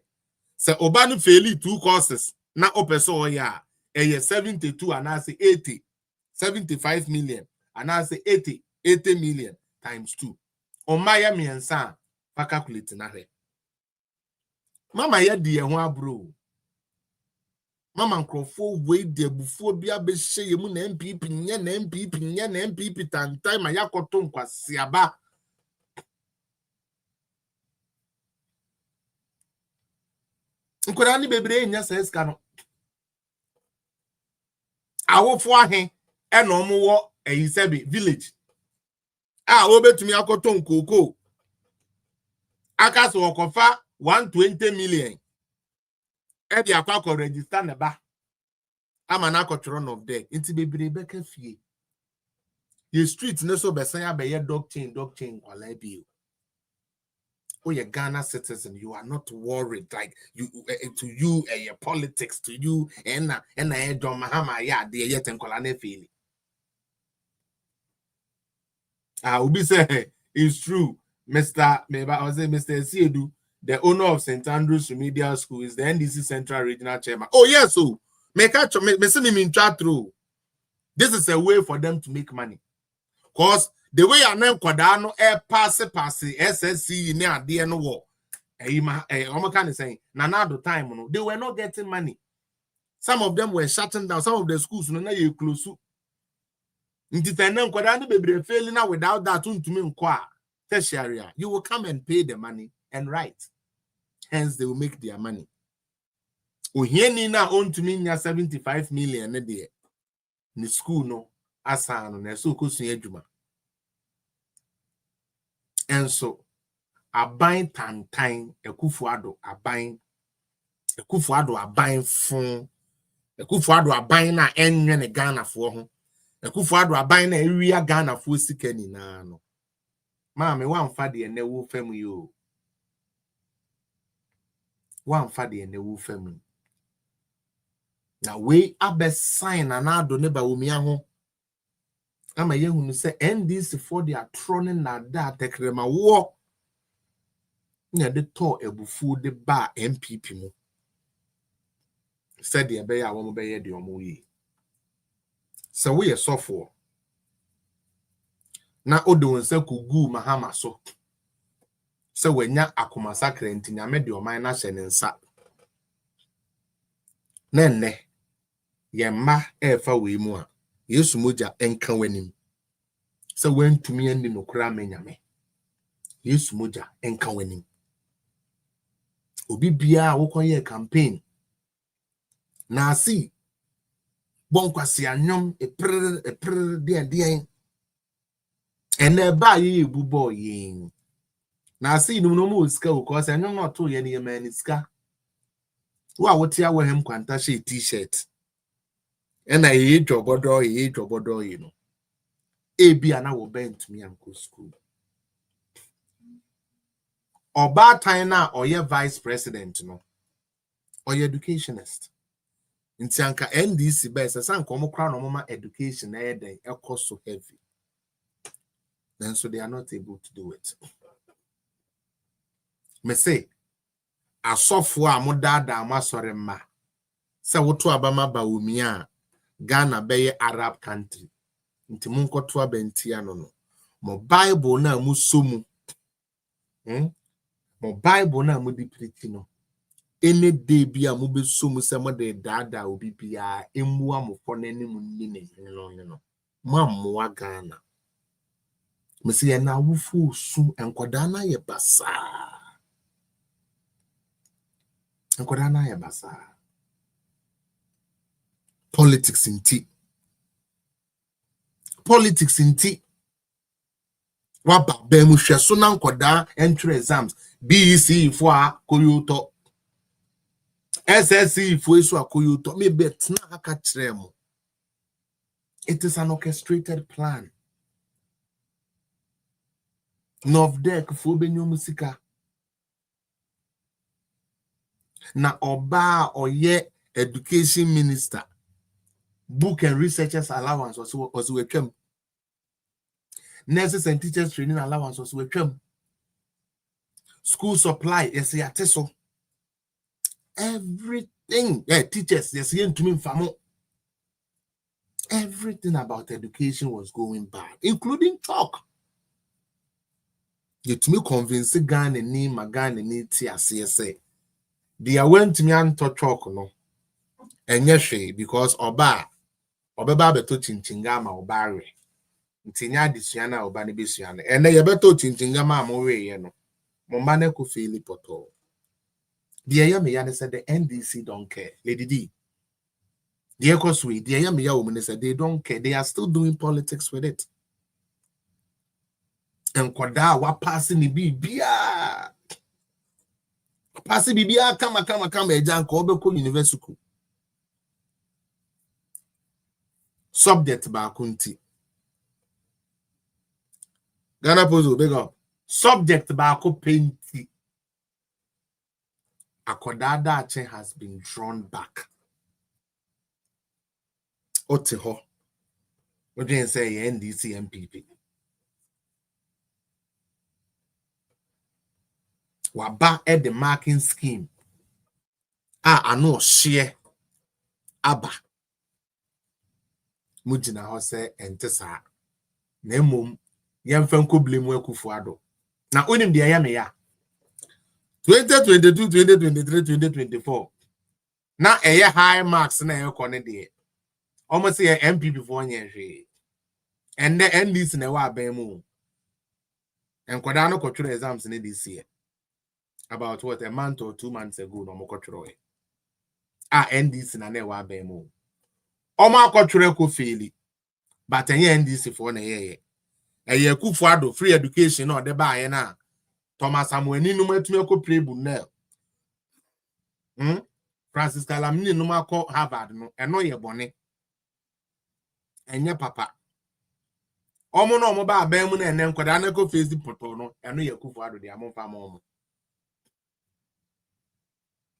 Say oba no fairly 2 courses na opeso oya 72 and I say 80 75 million and I say 80 million times 2 on my miensa pa calculate na he mama ye de ho abro mama nkrofo we de bufo bia be hye mu na MPP nye na MPP tantai ma yakoto nkwase aba nkwara ni bebre nya seska no awofo ahe ena omo eyisebi village obetumi akoto nkoko akaso okofa 120 million e akwa register na ba ama na akotro of there nti bebre beka fie the street ne so besan ya be ye dog chain kwala bi o ye Ghana citizen you are not worried like you to you your politics to you and John Mahama ya de ye tenkola na feel Ubi say it's true. Mr. Siedu, the owner of St. Andrew's Remedial School, is the NDC Central Regional Chairman. Oh, yes, so this is a way for them to make money. Because the way I know Quadano pass SSC near the end war. I'm saying, Nanado time, they were not getting money. Some of them were shutting down, some of the schools you close. Without that, you will come and pay the money and write. Hence, they will make their money. Now own to me 75 million a day. In the school, no, asano na so ejuma. And so, a buying time, a kufuado, a buying phone, a kufuado, a buying na enyen a Ghana for home. Akufo-Addo aban na area Ghana fo sika ni na no maame wamfa de ne wo fam yo wamfa de ne wo fam na we abesign na ado ne ba womia ho ama yehunu se NDC for they are throning na da tekrema wo na de to ebufu de ba MPP mu said de be ya wo be ye de omo yi. So we are software. Na odo nse kugu Mahama so. So wenya akomasakre ntinya me de oman na hye ne nsa. Nenne ye ma efa we mu a Yesu moja enka wanim. So wentumi andi nokura menyame. Yesu moja enka wanim. Obi bia wokoye campaign. Na asi bonkwasi anyom eprer de ene ba ye bubo yin na see no mo sika because anyom not to ye ne man sika wa wotia we hem kwanta she t-shirt ena ye jobodo you know e bia na wo bent me am go school oba time na oye vice president no oye educationist Ntianka NDC ba ese san komo kra no mama education na eden cost so heavy. Then so they are not able to do it. Me say asofo a modada amasore ma se woto abama ba omia Ghana be Arab country. Nti munkoto abentia no. Mo Bible na musomu. Mo Bible na mu di preach no. any day be a mobile sumu some de dada will be a emuam for any munine, you know. Mamma Ghana. Messi and now wufu su and Kodana ye basa. And Kodana ye basa. Politics in tea. Politics in tea. Waba bemusha sunan koda entry exams. BEC for Koyoto. SSC for Isu Koyoto. Me bet na hakatremo. It is an orchestrated plan. Novdek for benyo musika. Na oba oye education minister. Book and researchers allowance was we came. Nurses and teachers training allowance was we came. School supply, yes, yeah, so everything, yeah, teachers, yes, to me, famo. Everything about education was going bad, including talk. You to me convince Ghana ni magana ni TSA. They went me and to talk no, and yes, because Oba beto chinchinga obare. Ntinya disuana oba ne besuana. And they beto chinchinga ma mowe ye no. Momane ku feel poto. The me said the NDC don't care. Lady D. The Ecoswe, the woman said they don't care. They are still doing politics with it. And Kwada wa passing the bia. Passing bia kama ejan ko obeko university. Subject ba kunti. Ghana Pozo, big up. Subject ba ko painti. Akodada Ache has been drawn back. Oteho. What do you say, NDC MPP? Waba at the marking scheme. I know share. Aba. Mujina Hose and Tessa. Nemum. Yamfanko blame Kufuado. Now, unim the Ayamea. 2022, 2023, 2024. Now, a high marks na your corner there. Almost say MPP for 1 year. And the NDC na wa bemu. And Kodano cultural exams in this year. About what, a month or 2 months ago, no more cultural. NDC na ne wa bemu. Oma cultural ko faili. But any NDC for 1 year. A year Kufuado free education or the buy na. Thomas Amweni no metumi ko play bunel. Francis Kalamini no ma ko Harvard no eno ye bone. Enye papa. Omo no omo ba ban mu na ene nkwada na ko face the poto no eno ye Kufuado de amfa ma omo.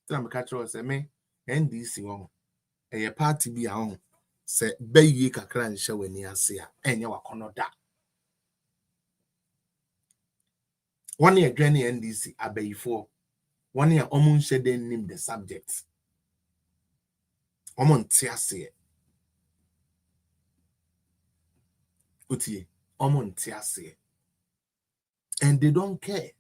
Tell catch us me NDC won. Eye party bi a on se bayi kakra nhye wani ase a enye wakono da. One year journey NDC abayifo. 1 year omun shede name the subject. Omon tiase. Utie. Omon tiase. And they don't care.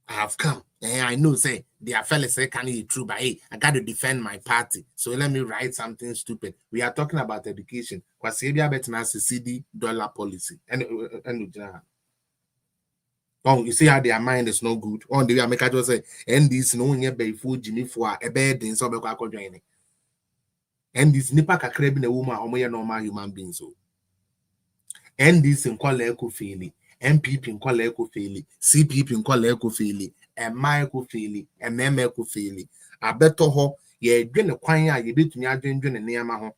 I have come. And I know say they are fellas say can you true, but hey, I got to defend my party. So let me write something stupid. We are talking about education. Because Sabia Betna CD dollar policy. And oh, you see how their mind is no good. On the way I make just say, and this no one be food Jimmy for a bed in some joining. And this nipa kakrebi na woman or normal human beings. So and this in call eco faili, MPP in call eco faili, CPP in call eco faili, and my eco faili, and mem eco faili. I better ho ye drink a quanya, ye bit me drink and near my home.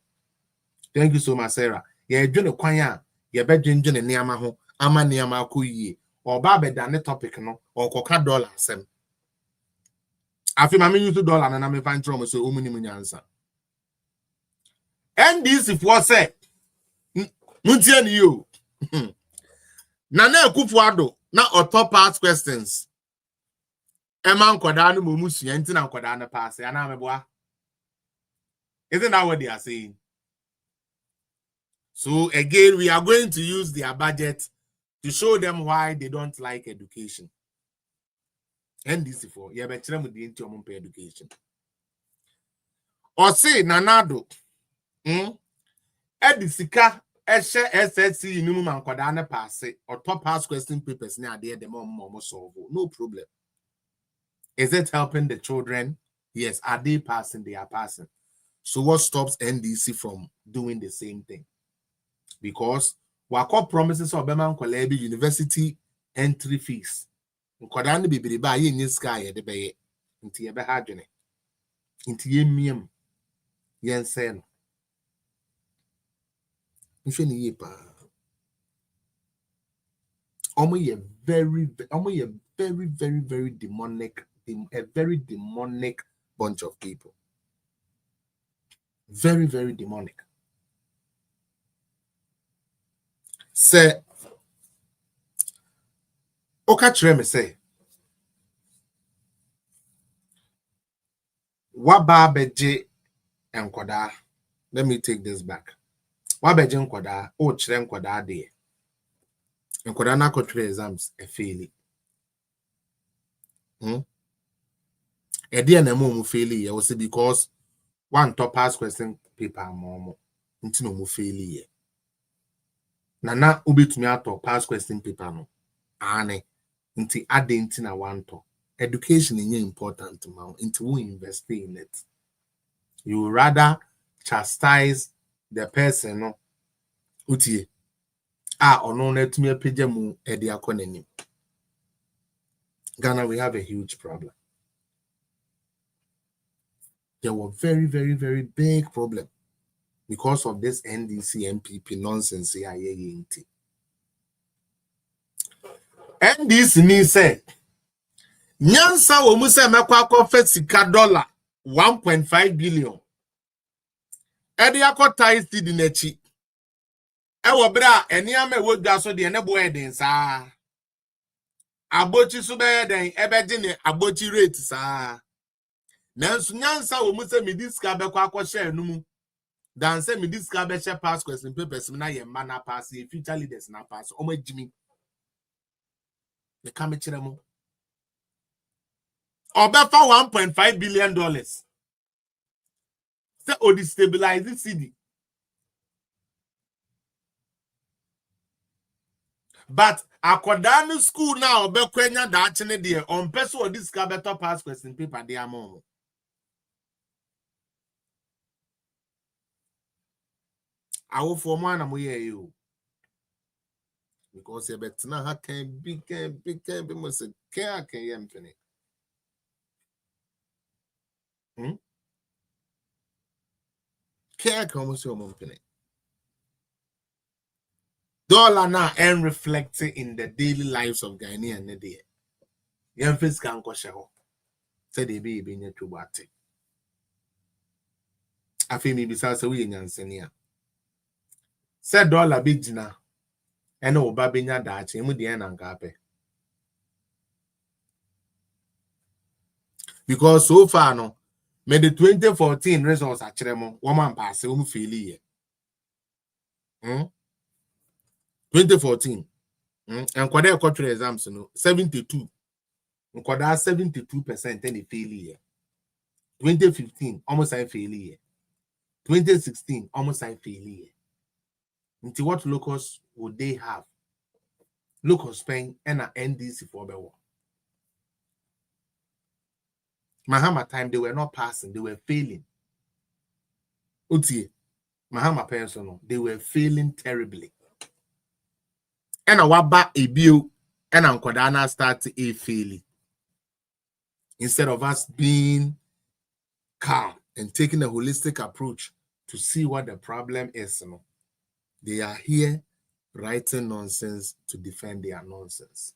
Thank you so much, Sarah. Ye drink a quanya, ye bed drink and near my home. Ama near my ye. Or Baba than the topic, no, or coca dollar sem. I feel my $2 and I'm a fine trauma, so many answer. And this if what said, Muntian you. Nana Kufuado, now or top part questions. Eman Kodano Mumusi, and Tina Kodana pass, and I'm a boy. Isn't that what they are saying? So again, we are going to use their budget to show them why they don't like education. NDC for you be chere mu di enti omo pay education. Or say nanado edisika ehye SSC ni mu mankwada na pass or top pass question papers na ade dem omo solve. No problem. Is it helping the children? Yes. Are they passing? They are passing. So what stops NDC from doing the same thing? Because what promises of Beman Kolebi university entry fees. Nkodani bibiri ba ye nyi sky ye de beye. Nti ye be hadwene. Nti ye miem. Yen say no. Nhwe ni ye pa. Omo ye very demonic, a very demonic bunch of people. Very demonic. Say Oka chere me say Waba beje enkoda. Let me take this back. Wabeje enkoda o chere enkoda de. Enkoda na kotre exams e fail. Ede na mo fail ye was because one top pass question paper more. Nti no mo fail ye. Nana ubitumi ato pass question paper no. Ane nti ade nti na one to. Education is important now. Into we invest in it. You rather chastise the person no utie ono na tumi apagya mu ede akonanim. Ghana, we have a huge problem. There were very big problem because of this NDC MPP nonsense here. NDC ni say Nyansa wo mu se mekwa akọfe sika dollar 1.5 billion. Ede akọta isi di n'echi. E wo bra eni ama wodwa so de ne bo eden saa. Abochi so be den ebeje ne abochi rate saa. Nanso Nyansa wo mu se midiska bekwa akọhye anumu. Dan se midiska be share pass question papers na ye ma na pass e future leaders na pass. Omo jimi. Ne ka me kire mo. Obefa $1.5 billion. Say o destabilize the city. But akodanu school now obekwenya da achene de on person o discover better pass question paper dey amon. Awo for man am here you. Because you betina ha can be must can yemfene. Care comes your company. Dollar now and reflecting in the daily lives of Ghanaian day. Young face can go show. Said they be being a true bati. I feel me besides a wee yansenia. Said dollar big dinner. And no babinya that him with the end and gape. Because so far no. May the 2014 results at Cheremo, woman pass, feel ye. 2014. And Quadra Country exams, 72. And Quadra 72% any failure. 2015, almost I failure. 2016, almost I failure. Into what locals would they have? Local Spain and an NDC for the war. Mahama time they were not passing, they were failing. Utie, Mahama personal, they were failing terribly. And a waba a bill and Ankodana start a failing. Instead of us being calm and taking a holistic approach to see what the problem is, they are here writing nonsense to defend their nonsense.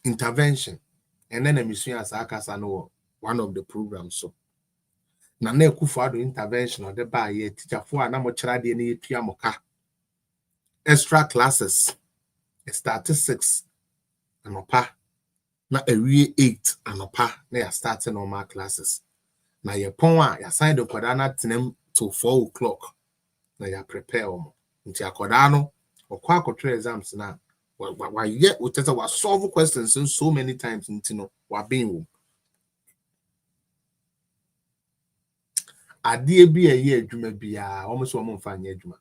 Intervention. And then a mission as Akasano, one of the programs. So, Nane Kufado intervention or the buy teacher for an amateur piamoka. Extra classes, statistics, and opa. Na a real 8 and opa, they are starting normal classes. Now your pon, you sign the Kodana tinem till 4 o'clock. Now you prepare into your Kodano or Quaco exams now. Why yet we tell us solve questions so many times into no what being adeɛ bi a ɛyɛ adwuma biara almost wɔn mfa nyɛ adwuma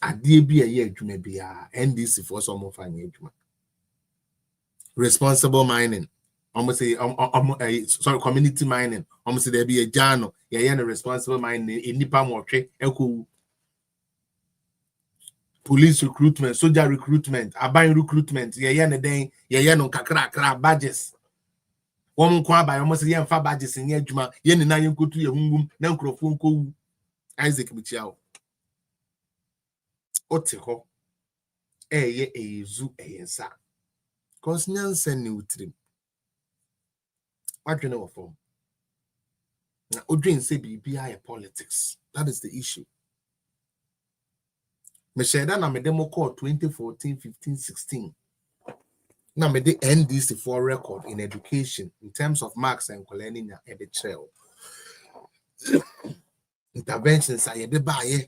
adeɛ bi a ɛyɛ adwuma biara NDC for so wɔn mfa nyɛ adwuma responsible mining almost say sorry community mining almost say there be a jano yɛyɛ no responsible mining nipa mɔtwe ɛkɔ police recruitment soldier recruitment aban recruitment yɛyɛ no den yɛyɛ no kakra badges wɔn nko aba wɔn sɛ yɛmfa badges nyɛ adwuma yɛn nyinaa yɛnkotu yɛ hungum na nkurɔfoɔ nkowu Isaac Michiao ote hɔ ɛyɛ ezu ɛyɛnsa cause nyansa ne utrim adwene wɔ fam na odwen sɛ biribiara yɛ politics. That is the issue. Me share that na me demo call 2014 15 16 na me the NDC for record in education in terms of marks and learning at the trail interventions I de baye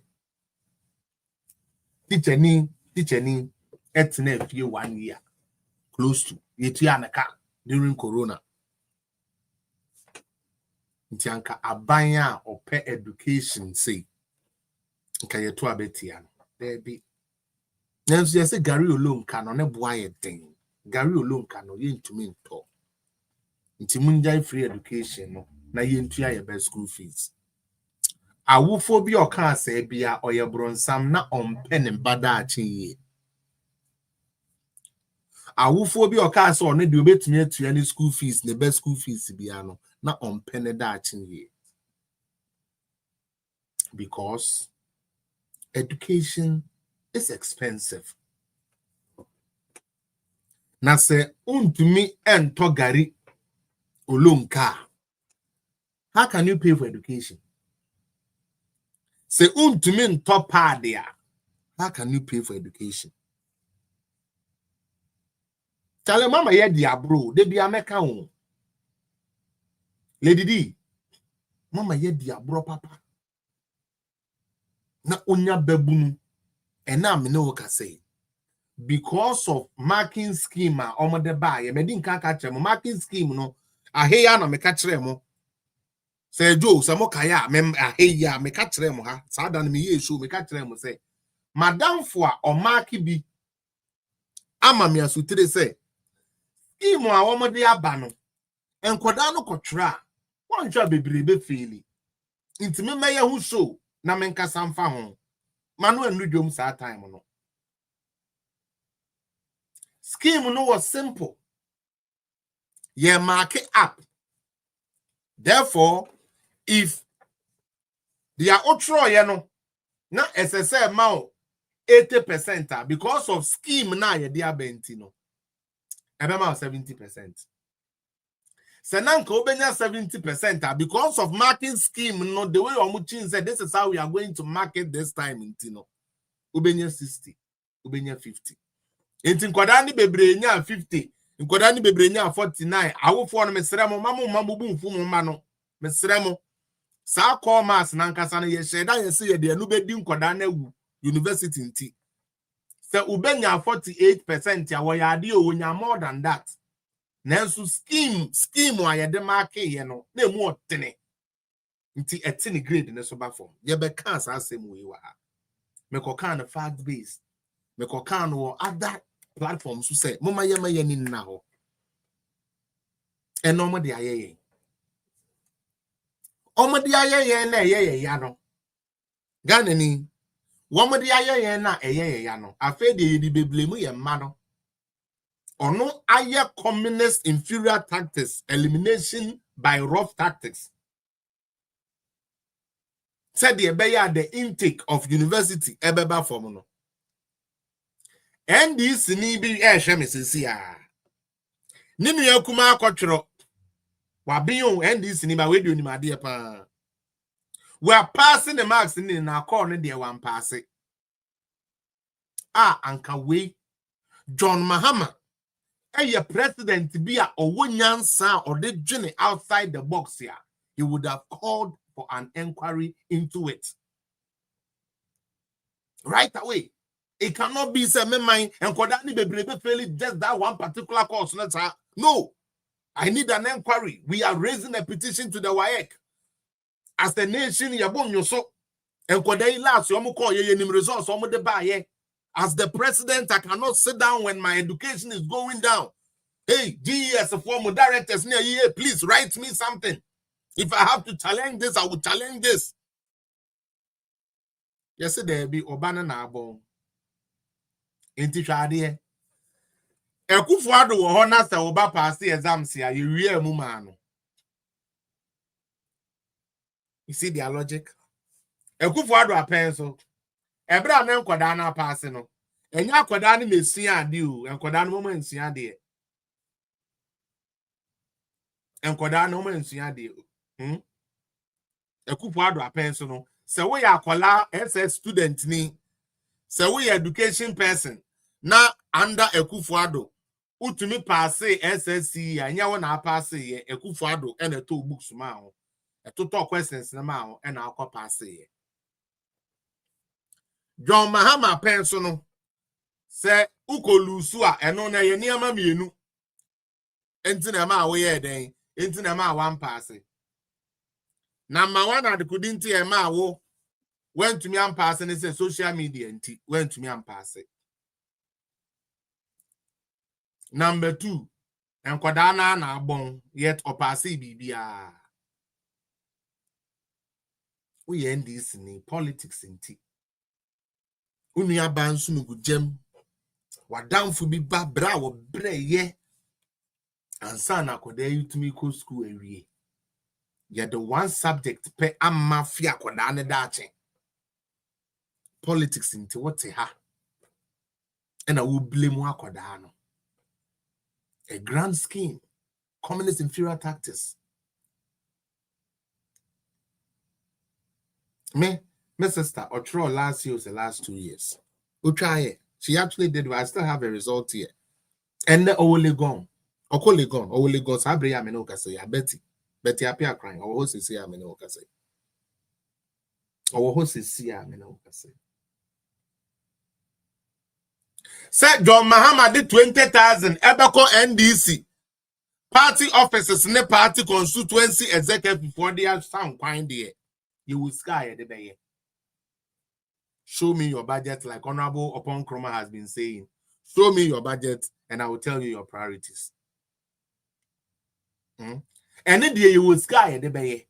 teacher ni etne few 1 year close to yetua naka during corona ntianka abanya ope education say nka yeto abetia there be nanso yese Gary Olonka no ne boa ye den Gary Olonka no yentumi nto nti munjai free education no na yentua ye best school fees awufo bi oka asa bia oye bronsam na ompe ne mbada achi awufo bi oka asa one de obetumi atua ne school fees ne best school fees bia no na ompe ne da achi because education is expensive. Na se untumi ento Gary Olonka. How can you pay for education? Se untumi ento padia. How can you pay for education? Tell mama ye dia bro, de bia meka ho. Lady D. Mama ye dia bro papa. Na onya babunu. And now me know what say. Because of marking scheme or the buy, me din can catch them marking scheme no. I hear na me catch them. Say Joe, some kaya mem I hear me catch them ha. Sadan me ye show me catch them say. Madam for or marky bi. Ama me asutire say. Scheme a woman de abano. En kwada no kotra. Wan twa bebrebe feeli. Intime me ye hu show na me nka samfa ho. Manuel Nudum sa time no. Scheme no was simple. Ye mark it up. Therefore, if they are outro ye no, na SSA amount 80% because of scheme na ye dia benti no. Ebema 70%. Senanka obenya 70% because of marking scheme no the way Omuchin said this is how we are going to market this time in Tino. Obenya 60, obenya 50. Inti nkwada ni bebre nya 50, nkwada ni bebre nya 49. Awofo no mesremo mamu bumfu mo ma no. Mesremo sa call mass na nkasa no ye sheda ye se ye de anu bedi nkwada na wu university nti. Se ubenya 48% ya wo ya ade o nya more than that. Nanso scheme wa ye de mark ye no na emu otene nti etene grade ne so ba form ye be kan sa asem we wa ha me ko kan the fact based me ko kan wo other platforms so say mama ye ma ye ni na ho eno mo de ayeye o mo de ayeye na eyeye ya no Ghana ni wo mo de ayeye na eyeye ya no afa de ye di beblemu ye ma no ono aye communist inferior tactics elimination by rough tactics said the the intake of university ebeba form no and this ni bi ehwe mesisia ni nua kuma akotwero wa bion and this ni ba we do ni made pa we are passing the marks ni na call no de wan pass anka we John Mahama a president be a nyansa or the journey outside the box here, he would have called for an inquiry into it right away. It cannot be say me mind and kodani be fail just that one particular course. No, I need an inquiry. We are raising a petition to the WAEC. As the nation, yabon yoso. And kodai last yomu call ye results omo de ba. As the president, I cannot sit down when my education is going down. Hey, GES former directors near here, please write me something. If I have to challenge this, I will challenge this. Yes, there be Obana na bon. Inti shade. Ekufuado wo ho na se oba pass exams ya ye wie mu ma no. You see their logic? Ekufuado apen so. Ebra na nkoda na pass no. Enya akoda na mesua ade o, enkoda no mo nsua ade. Enkoda no mo nsua ade. Ekufuado apen so no. Se we ya akola SS student ni. Se we education person na under Ekufuado. Utumi pass SSC anya wo na pass ye Ekufuado e na to books ma ho. E to talk questions na ma ho e na akọ pass ye. John Mahama penso no se ukolusu a eno na ye niama mienu. Enti na ma wo ye den, enti na ma wan pass. Number 1 adikudinti e ma wo went to me am pass and say social media enti went to me am pass. Number 2, enkodana na abon yet opasi bibia. We end this in politics inti. Unu ya bansu nugu jem. Wadamfu bi ba bra wo bre ye. Ansa na kode yutumi ko school ewie. Ye the one subject pe amafia kodane dache. Politics inti wote ha. And I will blame wakodano. A grand scheme, communist inferior tactics. My sister, Otro last year was the last 2 years. Utraye, she actually did, but I still have a result here. And the only gone. Okole gone. Sabre ya meno say, Betty appear crying. Or who say ya meno say. Or who say ya meno say. Said John Mahama did 20,000 Ebeko NDC party officers in the party constituency executive before they have some kind there. You will sky the bay. Show me your budget, like Honorable Upon Kroma has been saying. Show me your budget, and I will tell you your priorities. And then you will sky the bay.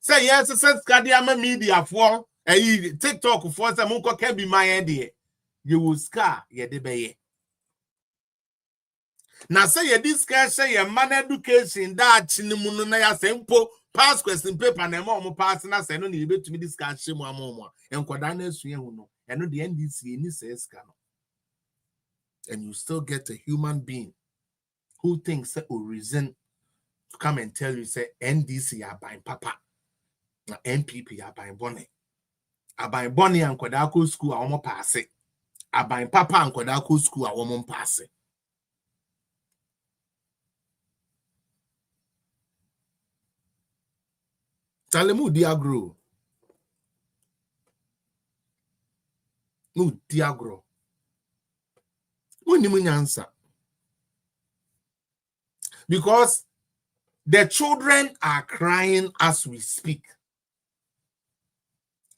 Say yes, says Kadiama media for a TikTok for some Munko can be my idea. You will scar ye de beye. Now say ye this guy say ye man education that chinimunu na ya sempo pass question paper na mo pass na say no ni be to me this guy shemu amomo enkoda na esue hu no eno the NDC ni say ska no. And you still get a human being who thinks say or reason to come and tell you say NDC ya buying papa na NPP ya buying bonnet aban and Kodako school a omo pass it. Aban papa and Kodako school a woman pass it. Talemu diagro. No diagro. When you answer. Because the children are crying as we speak.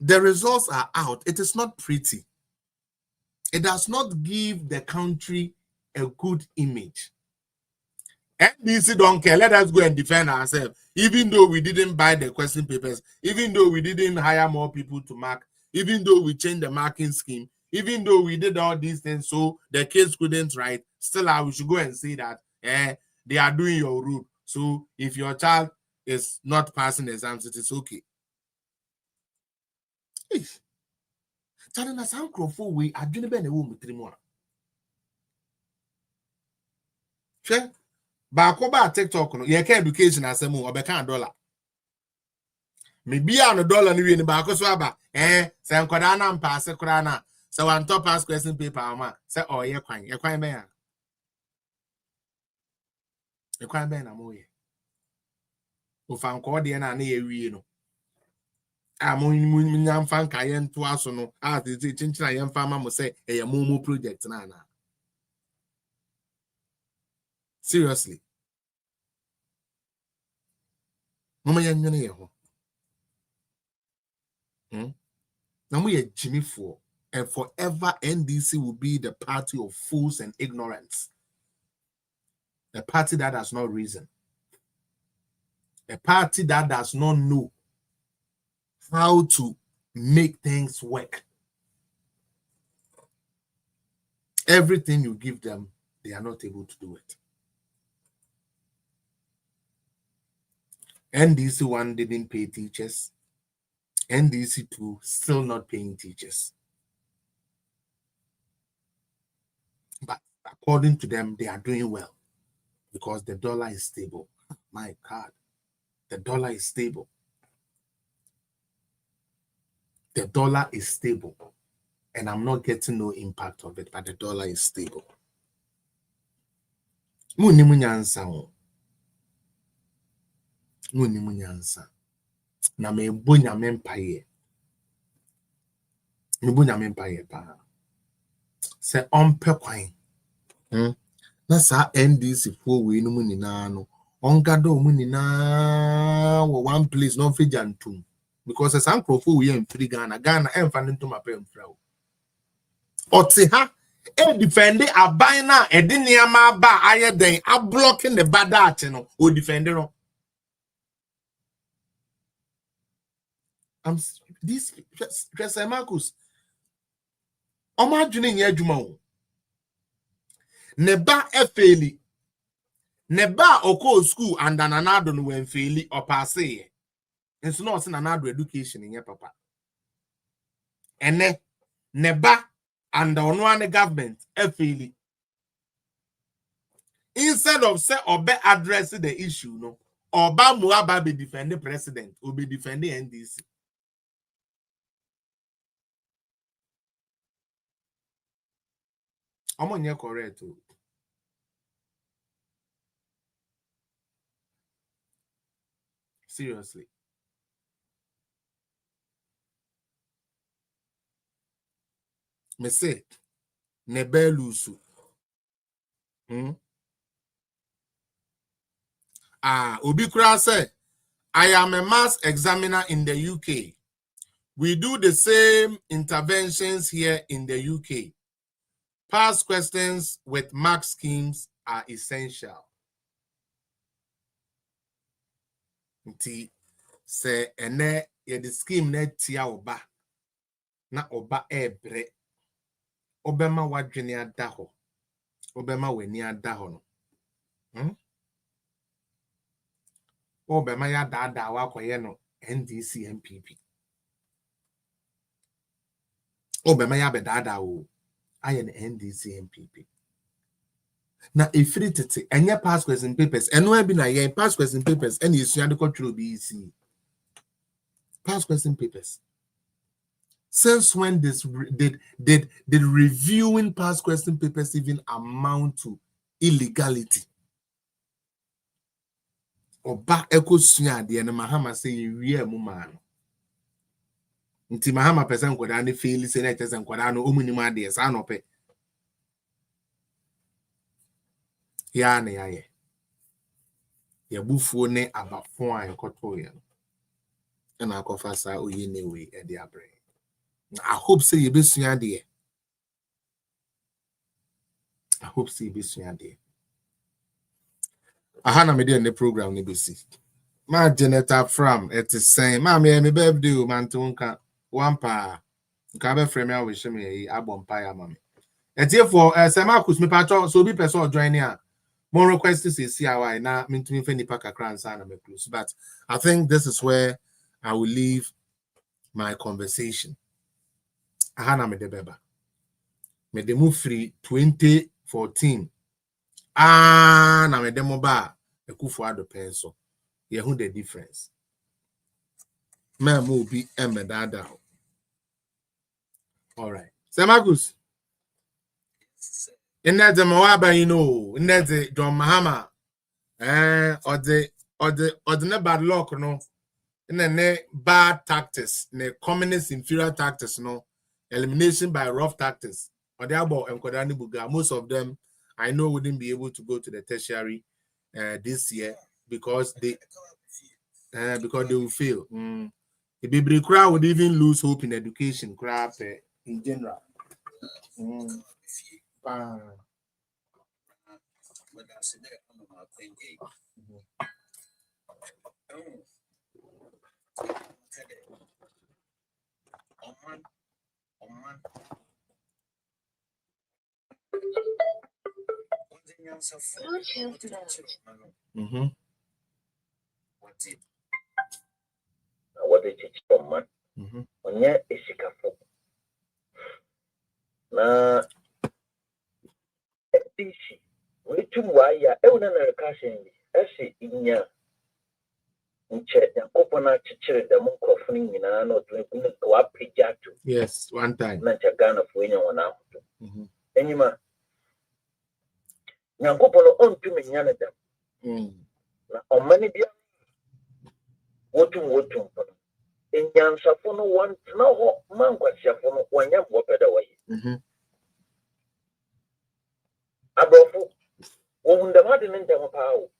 The results are out. It is not pretty. It does not give the country a good image. NDC don't care. Let us go and defend ourselves. Even though we didn't buy the question papers, even though we didn't hire more people to mark, even though we changed the marking scheme, even though we did all these things so the kids couldn't write, still we should go and say that they are doing your route. So if your child is not passing the exams, it is okay. Child na sound crofo we adwene be na wo mutrimu a. Hwe ba ko ba TikTok no ye ka education asem o be kan dollar. Me bia no dollar no wie ni ba ko so aba se nkoda na mpaase kura na se wan top pass question paper ama se ye kwan be ya. Ye kwan be na mo ye. O fa nko de na ye wie no. Amunyam fan kayen to asono as the chinchina yam farmer must say a momo project nana. Seriously. Mama yan now we are Jimmy for, and forever NDC will be the party of fools and ignorance. A party that has no reason. A party that does not know how to make things work. Everything you give them, they are not able to do it. NDC 1 didn't pay teachers. NDC 2 still not paying teachers. But according to them, they are doing well because the dollar is stable. My God, the dollar is stable. The dollar is stable. And I'm not getting no impact of it, but the dollar is stable. Munimunyansa. Na me bunya mempaye. Me bunya mempaye pa. Se ompe kwan. Na sa NDC fo we no mu nyina no. Onkado mu nyina wo one place no fe jantum. Because as ankrofo we am free Ghana emfa ntum apem fra o. Oti ha e defend aban na e de niam ba aye den a blocking the bad art no o defend no. This Marcus Oma dwene nya adwuma o. Ne ba efeli. Ne ba oko school and ananado no wen feli opase ye. Enso no se nanado education nye papa. Ene ne ba and ono ane government efeli. Instead of say obe address the issue no, oba muaba be defend the president, or be defend the NDC. I'm on your correct. Seriously. Me say, nebelusu. Obikura say, I am a mass examiner in the UK. We do the same interventions here in the UK. Past questions with mark schemes are essential. Nti say ene ye the scheme na tia oba na oba ebre obema wadwene ada ho obema wani ada ho no obema ya dada wakoye no NDC MPP obema ya be dada o aye no NDC MPP na ifritete enye past question papers eno bi na ye past question papers ene esua de control BC past question papers. Since when did reviewing past question papers even amount to illegality? Oba eko sua de na mahama say wie mu man. Nti mahama person kwada ne fail say na chese kwada no omunim ade sa no pe. Ya na ya ye. Ya bufuo ne abafo a ekoto ye. Na akofa sa oyi ne we e de abre. I hope say you be soon there. I hope say you be soon there. Ahana me dey in the program ni be see. Ma Janetta from it is saying, "Ma me birthday o man tunka one pa. Nka be frame me wish me abom pa ya mama." Etie for Marcus me patcho so be person join here. More request to see how na me to me fe nipa kakra ansa na me close. But I think this is where I will leave my conversation. Ahana me de beba. Me de move free 2014. Na me de mo ba ekufo ado penso. Ye hu the difference. Me mo bi me dada. All right. Say Marcus. In that the Moaba, you know, in that the John Mahama, or the bad luck, no. ne bad tactics, ne communist inferior tactics, no elimination by rough tactics. Or they about Nkodani Buga. Most of them I know wouldn't be able to go to the tertiary this year because they will fail. The baby crowd would even lose hope in education, crap in general. What they teach from man. Onye esikafo. Na DC. We too wire. Euna na recassion. Esi inya. Nche yakopona chichire da munkrofo nyina na otunekunu wa pejatu. Yes, one time. Na chagana fo enya wona ahuto. Enyima. Nyankopona ontumi nyane da. Na omani bia wotum pono. Enyansafo no wantena ho mankwasiafo no wanya bopeda wayi. Abrofo wohundamade ne ntamo paawo.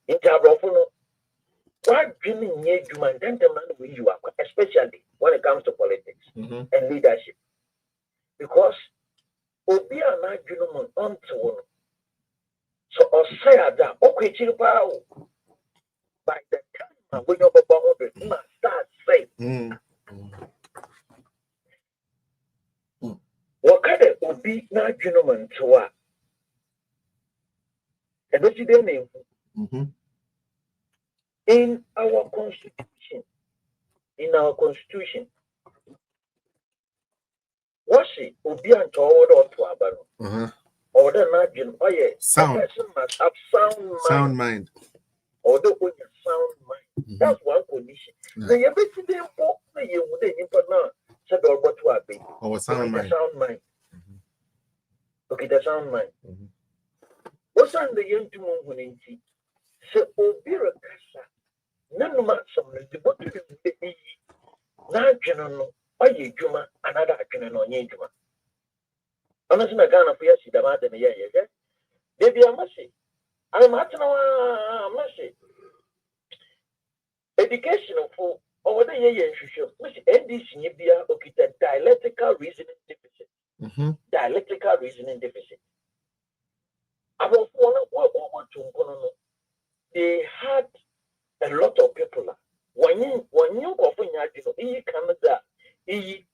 Nti abrofo no wadwene nye dwuma ntantam na we you akwa, especially when it comes to politics and leadership. Because obi a na dwene mo onto no. So osay ada okwechiri paawo. By the time when you're about to start saying, what kind of be not gentleman to us? And what's their name? In our constitution, what's it? Obi and or to Abano. Or the margin, oh yeah, sound. A person must have sound mind. Although when you sound mind, that's one condition. Now you bet you didn't walk, you wouldn't even know. Said or what to be. Or sound mind. Sound mind. Okay, the sound mind. What's on the young to move when in tea? So, Obira Cassa, none of some the bottom of the E. Now, General, or ye Juma, another general on ye Juma. Honestly, I can't appear to the matter. Yeah. Baby, I must say. I'm at mercy. Educational for over the year, which NDC be a dialectical reasoning deficit. Dialectical reasoning deficit. About they had a lot of people. When you go for Yadino, Canada,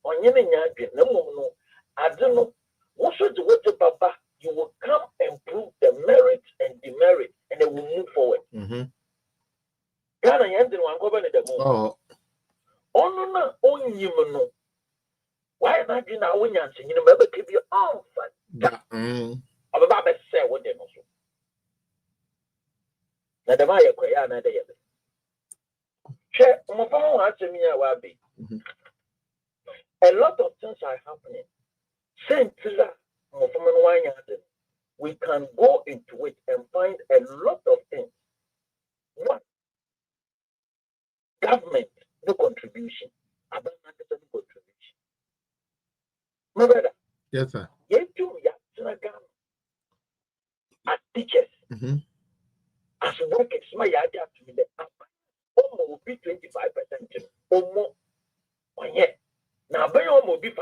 on Yadin, no, I don't know. What should the water Baba? You will come and prove the merit and demerit, and they will move forward. Ghana yendin wan governor the mo. Oh no, only you know. Why not you now when you're saying you remember keep your own fun? About say what they know. Now the Maya Koyana de Yabe. Check my phone answer me a wabi. A lot of things are happening. Same to that. We can go into it and find a lot of things. One, government, no contribution. About contribution. My brother. Yes, sir. You too, as teachers, as workers, my idea to be the almost will be 25% or more. Yet, now, by almost be 5%.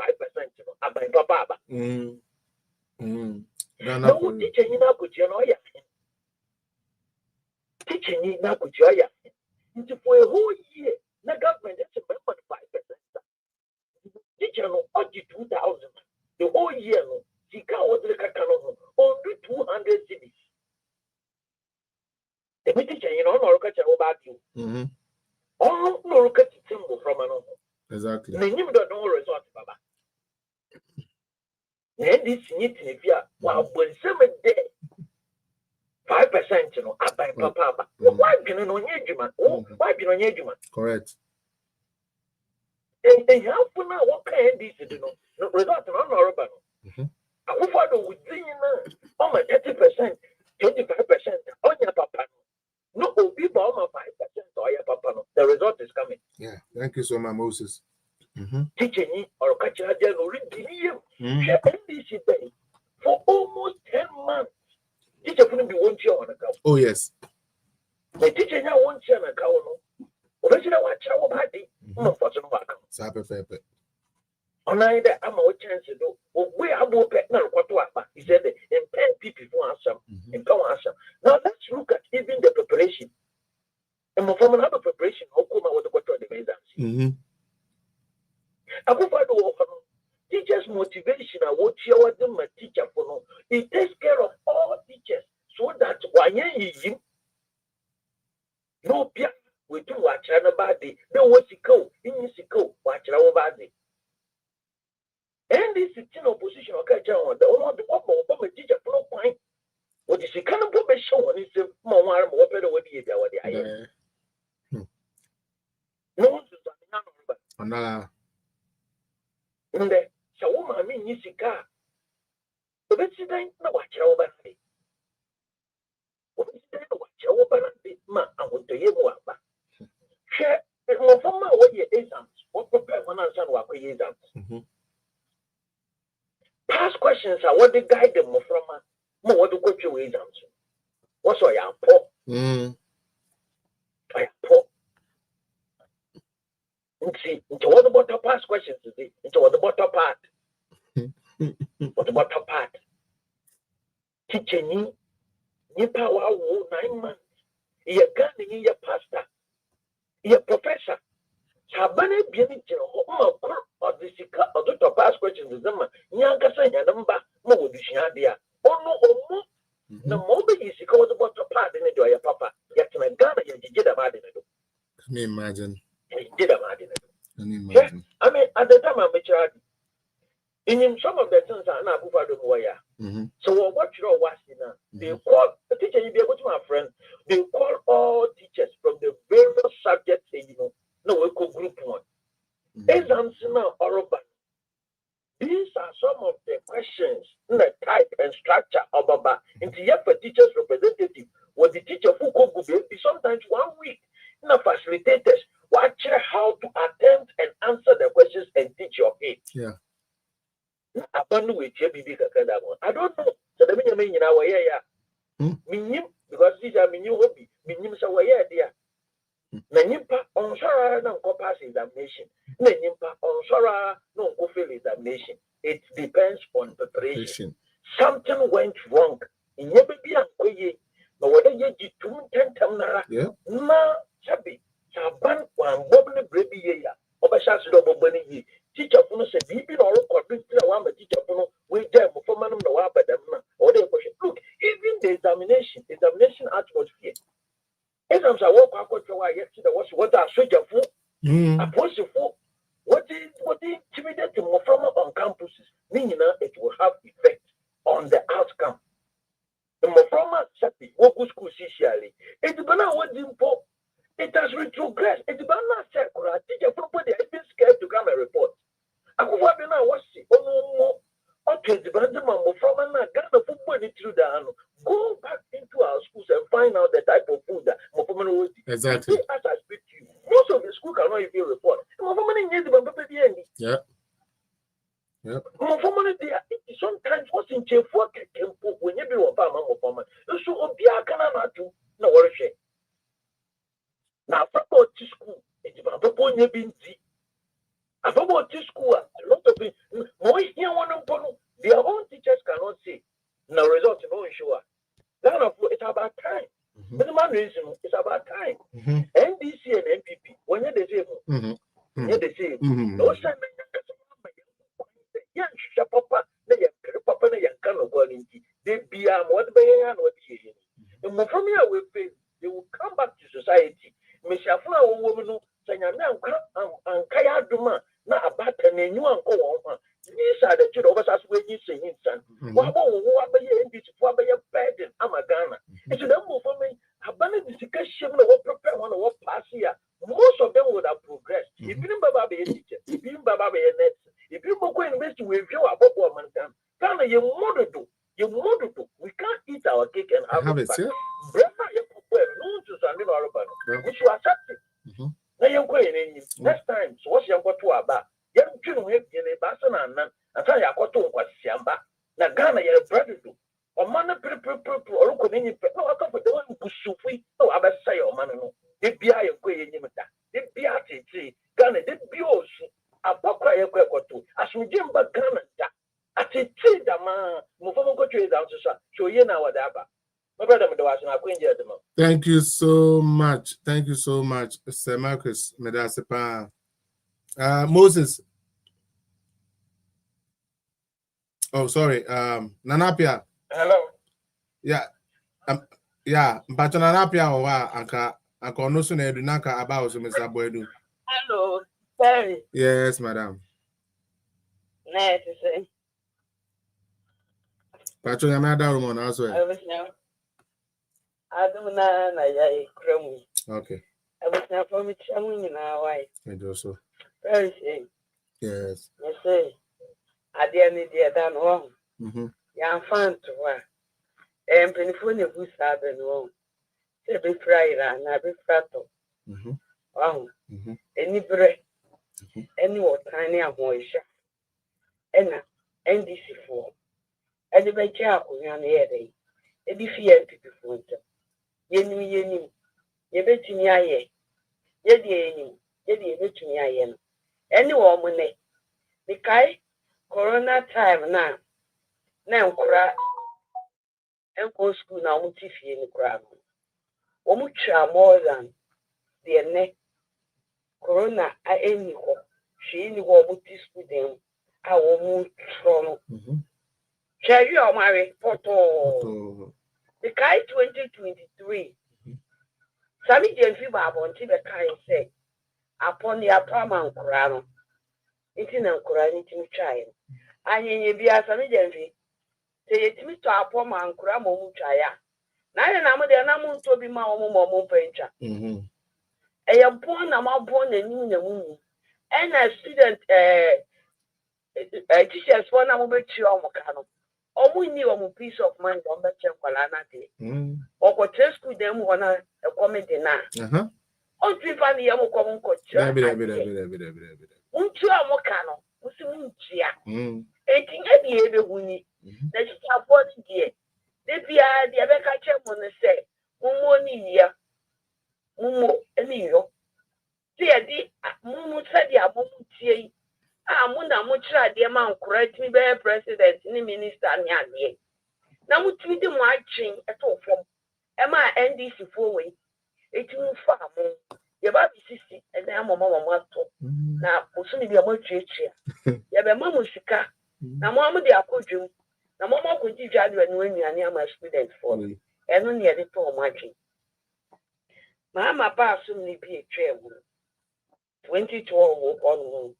About Papa. No teaching you now could you know teaching you now could you into for a whole year. The government is a member 5%. Teacher no 2,000. The whole year no. She can't order the cacano only 200 cities. The teacher you know no catch about you. Oh no look at symbol from an exactly. They never don't know resort Baba. And this need to be while when 7 days 5%, you know, I buy Papa. Why do you know Yejuma? Why do you know Yejuma? Correct. And they have for now what kind of this, you know, no result on Urban. I will follow with oh my 30%, 25%, on your papa. No, be bomb 5% or your papa. The result you so much, Moses. Teaching or catch a general NDC Bay for almost 10 months. Teacher couldn't be 1 year on account. Oh, yes. The teacher now 1 year on account. Original watch our body. No, for some account. Sabe, Pepe. On either I'm a chance to do. We have more pet now. What to happen? He said, and pen people for some, and go answer. Now let's look at even the preparation. And from another preparation, how come I want to go to the main teachers' motivation, I want you to my teacher for no. It takes care of all teachers so that when you no peer we do watch another day. No what you go, in you go, watch our body. And this is in opposition, okay, John, the one of the teacher for no point. What is he kind of put a show on his more better what he is. No one's done. And the Shawama mean Yisika. The resident no watch over me. What is there to watch over the man? I want to hear more about. Share it more from my way exams. What prepare one answer what we exams. Past questions are what they guide them from more what to go to exams. What's all your poor? I am poor. See, into what about the past questions today? Into what about the part? What about the part? Teaching you power 9 months. You're gunning your pastor, your professor. Sabane Bianchi or the Sika or the past questions is them. Yankasa Yanamba, no, the Shadia. Oh, no, no more is because about the part in it, your papa. Yet in a Ghana, you did about it. Can you imagine? Did about it. I mean, at the time I'm a child, in some of the things are not over. So what you know was they call the teacher, you be able to my friend, they call all teachers from the various subjects, no, we call group 1. Exams now are open. These are some of the questions in the type and structure of Baba. Into here for teachers representative, what the teacher who could be sometimes 1 week. Now facilitators watch how to attempt and answer the questions and teach your kids. Yeah. I don't know. So the meaning in our yeah. Because these are my new hobby. Minim so way there. Nanimpa on Sora no go pass examination. Nanimpa on Sora no go fail examination. It depends on preparation. Something went wrong. In your baby and but whether you get 10 tamnara, ma sabi, saban one wobbly baby ya, Obashas Dobobani, teacher for say, be all corporate one teacher for we them for man no waba them or they question. Look, even the examination atmosphere. Exams I walk out to why yesterday was what I should have for a post for what intimidated from on campuses, meaning it will have effect on the outcome. The Moframa Sapi, Woku School Sicially. It's Bana was import. It has retrogressed. It's Bana Sakura, teacher from what they have been scared to come and report. I could have been was no more. Okay, the Bandama Moframa Ghana football through the ano. Go back into our schools and find out the type of food that Moframa will eat. Exactly. As I speak to you, most of the school cannot even report. Moframa needs the Bamba. Yeah. Yep. Sometimes what's in chair for when you do a farm of farmer, so Obia cannot do no worship. Now, about to school, it's about the point you've been see. About to school, a lot of it, more here one of their own teachers cannot see. No result, no sure. None of it's about time. But the man reason it's about time. NDC and MPP, when you're the same, you're the same. No time. Papa, Papa, they be what be and from here they will come back to society. Mishafuna woman, Sayana and Kaya Duma, not a button and you and go on. These are the children of us when you say in son. What about you in this for your bed in Amagana? It's a number for me. Abandon the discussion of what prepare one of what pass here. Most of them would have progressed. If you didn't Baba be a teacher, if you didn't Baba be a net. If you go invest with you about woman, Ghana, you want to do. We can't eat our cake and have it. Brother, you put no to Sunday or which you accept it. Now you're going in next time. Thank you so much. Thank you so much, Sir Marcus Medasepa. Moses. Oh, sorry. Nanapia. Hello. Yeah. Yeah. But Nanapia or Anka no sooner do Nanka about Mr. Boydu. Hello. Sorry. Yes, madam. Nice to say. Patrol Yamada Roman as well. I was now. I don't know. I crum. Okay. I was now from it. I'm in our wife. And also. Very shame. Yes. You say, I didn't need that wrong. Yeah, fan to work. And Penifone who's having wrong. Say be fried and I be frato. Oh, any bread, any what tiny and moisture. And NDC4. And the Beja on the other. And if you have people for them. Yenu, you bet me I ye, ye bet me I am. Any woman, the Kai, Corona time now. Now, cry. And go school now, Mutifi in the crowd. Omucha more than the neck. Corona, I any ho. She any wo muti school them. I will move from. Shall you are married? Photo. The Kai 2023. Sami Jenfi Babo until the Kai say, upon the apartment Kurano. It's in a Kurani to child. And you be a Sami Jenfi. Say it me to apartment Kuramo Muchaya. Nine and I'm to be my own venture. I am born, I'm born and new in the moon. And a student, teachers for now, bet you on Mocano. Or we knew a piece of mind on the Chambalana day. Or what test with them one a comedy now. On 3 Yamu common coach. Won't you a Mocano? Musia. 18 every winnie. That is our body dear. They be the Abeka Chamon say, Mumo Nia, Mumo, and you. See, Mumu said, Ya Mumu Tia. Muna mucha dear man, correct me, bear president, ni minister, Nyan. Now, we treat them watching at all from Emma NDC 4 way. It's too far more. Your baby 60, and I'm a mama master. Now, possibly be a much chair. You have a mamusika. Now, Mamma, they are coaching. Now, Mamma could you judge when you are near my student for me. And only a little margin. Mamma pass soon be a chair. 2012 on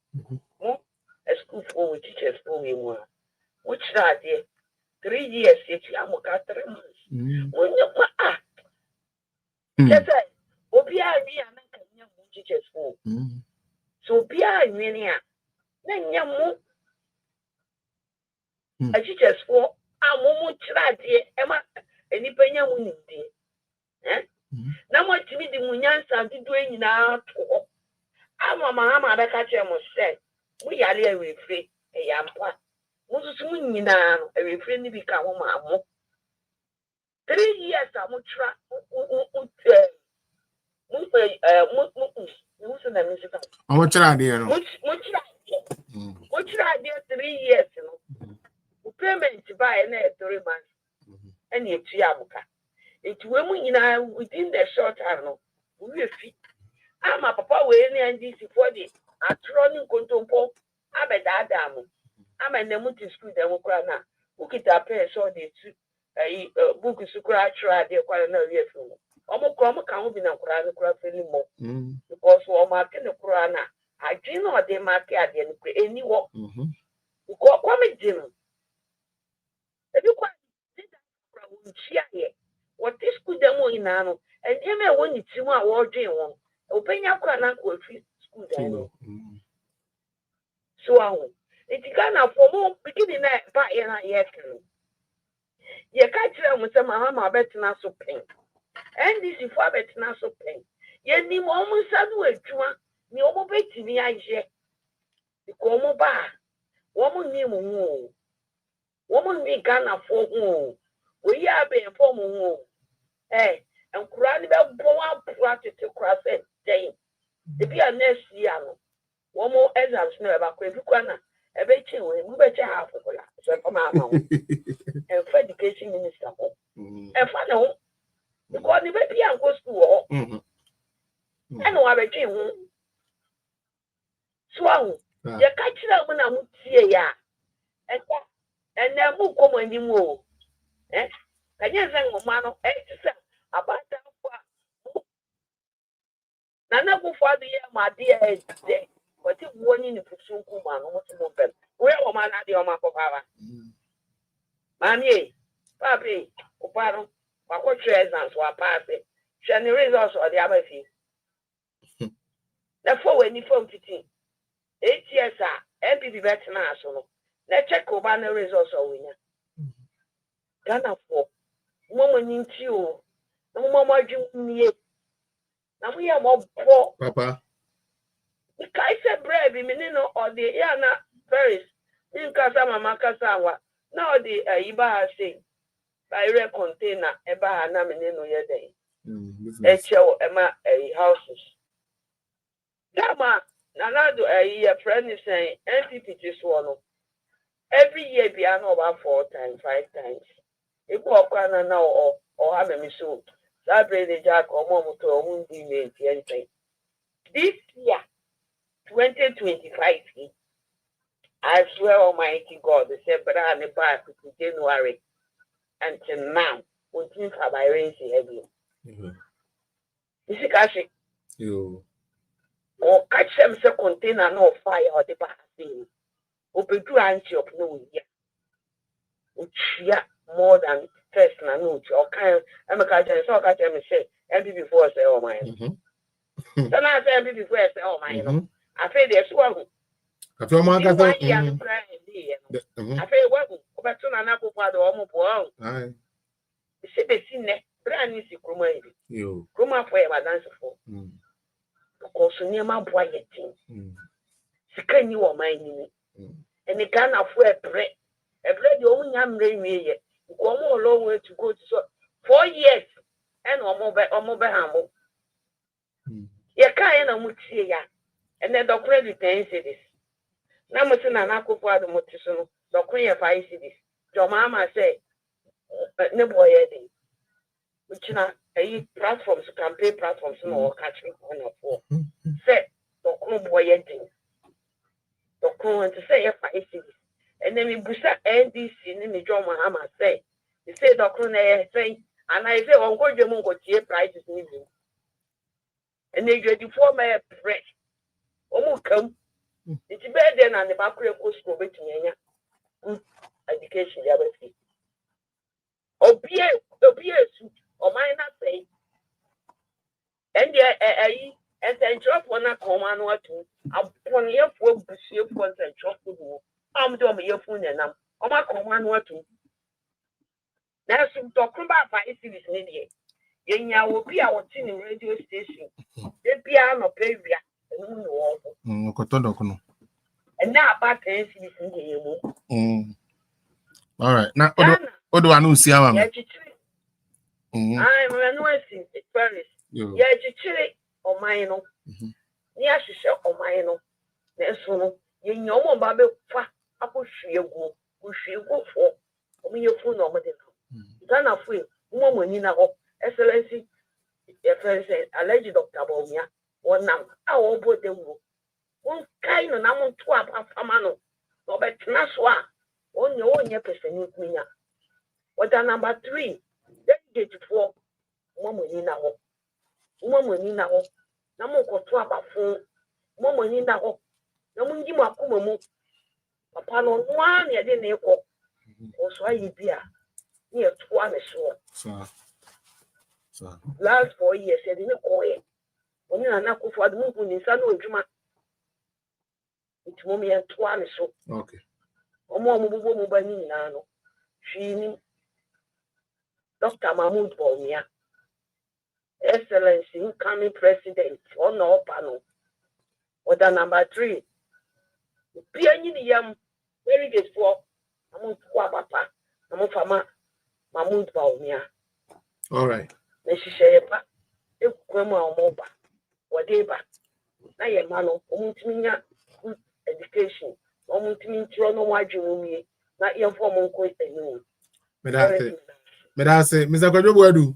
a school for with teachers for me more. Which that 3 years, it's Yamoka 3 months. When you yes, Obia, me and young teachers for. So, Bia, Minia, then young a teachers for a moment, Emma, and if I am winning. Now, what to me, the Munyans are doing now. I'm a mamma that catch him said, we are really free, a yampa. Musuini now, a refrain become a mamma. 3 years, I would try. I'm what idea. What 3 years, payment to buy an 3 months, and it's Yamuka. It's women within the short time, we fit. I'm a papa way and this for the atroning contompo. I'm a dadam. I'm a nemuti school democrana. Who get a pair so they book is to cry, try their quite no year from. Almost come can't be no crowd anymore. Because we're marking the crana. I do not they mark at any walk. You call come dinner. If you quite did what this could demo in Nano, and him when it's you are watching one. Open your corner for free school. So, it's gonna for more beginning that by a year. You can't tell me some mamma better not so pain. And this is for better not so pain. Yet, the moment I do it, you obey to me, I say, the como bar. Woman, you woman, me Ghana for moon. We are being for moon. Eh, and crying about practice to cross it. The be a next year. One more exams never quit. ebechi we mbechi half kola so for mama and for education minister ho and for no because the baby and go school ho and wa bechi ho so ahu ye ka kira mu na mu tie ya eka ene mu komo ni mu o kanya zan mo ma no tisa abata kwa na na ku fa de ma de de but if one in the pushing kuma no mo mo ben we o ma na de o ma ko baba mami papi o paro wa ko treasures wa pass share the results or the abafi na for when you form 15 8 years MPP bet na so no na check o ba na results o winya Ghana for mo nyinti o na mo adwu nie na mo ya mo po papa I said bread be menino or the yana Paris in casa mama casawa now the iba say by re container eba na menino yede echo ema houses dama nanado a friend is saying NPP this one every year be an over 4 times 5 times if walk on now or have a so that the jack or mom to a moon anything this year 2025 I swear Almighty God they said but I'm back to January until now until by rain heavy you see you or catch them say container no fire or the back thing open to anti of no year which more than first na no or kind I'm a catch and so catch them say every before say oh my so now say every before say oh my I feel there's one I feel my God. I feel what but soon I'm go for the almost well Aye. See the scene brand new Kruma You Kruma for a dance for because near my boy thing can you or mine and the can of wear bread a bread the only am rain me go more long way to go to so 4 years and or mobile hammo you can't mutia and then the credit cities. Now, Mr. Nanako for the Motisono, the Queen of cities. Your mamma say, no boy, which now a platforms, campaign platforms, no catching on a four. Say, the boy, the Queen to say, 5 cities. And then we busa NDC, and the John Mahama say, he said, the Queen say, and I say, on go to Mongo, prices need you. And they get the former press. Come. It's better than the Bakure school between education. The other thing. Obvious, or minor say, and then drop one a command or two. Upon your phone, pursue points and chop food. I'm doing your phone and I'm a command or two. Now, some talking about 5 cities in India. Yenya will be our team radio station. The piano play and now about 10 cities in the all right. Now, what do I know? See, I'm a nursing Paris. Yeah, chili or mine. Yes, she shall or mine. There's so you know, Baby, I push you go for. I your phone over there. Ghana free, woman in our excellency. Your friend said, alleged Dr. Bomia, one now, I will put them. One kind of number 12 of Amano, Robert Naswa, on your own person with me. What are number 3? Then get 4 woman in our woman in our number 12 of 4 woman in our Namungi Makumo. Upon one, you didn't equal. Also, I be near 1 so. Last 4 years, I didn't call it. When you are not for the movement in San Juma, it's mommy and 1 so. Okay. O more mobile nano. She Dr. Mahmoud Bomia, Excellency, incoming president, or no panel. Order number 3. Piani the yam, very good for Amon Papa, Amon Fama, Mahmoud Bomia. All right. Neshishepa, if Grandma or Moba, whatever. Now, your man of good education, Omutimi no wajumi na yemfo mo nko enu. Me say Mr. Kwadwo Boadu.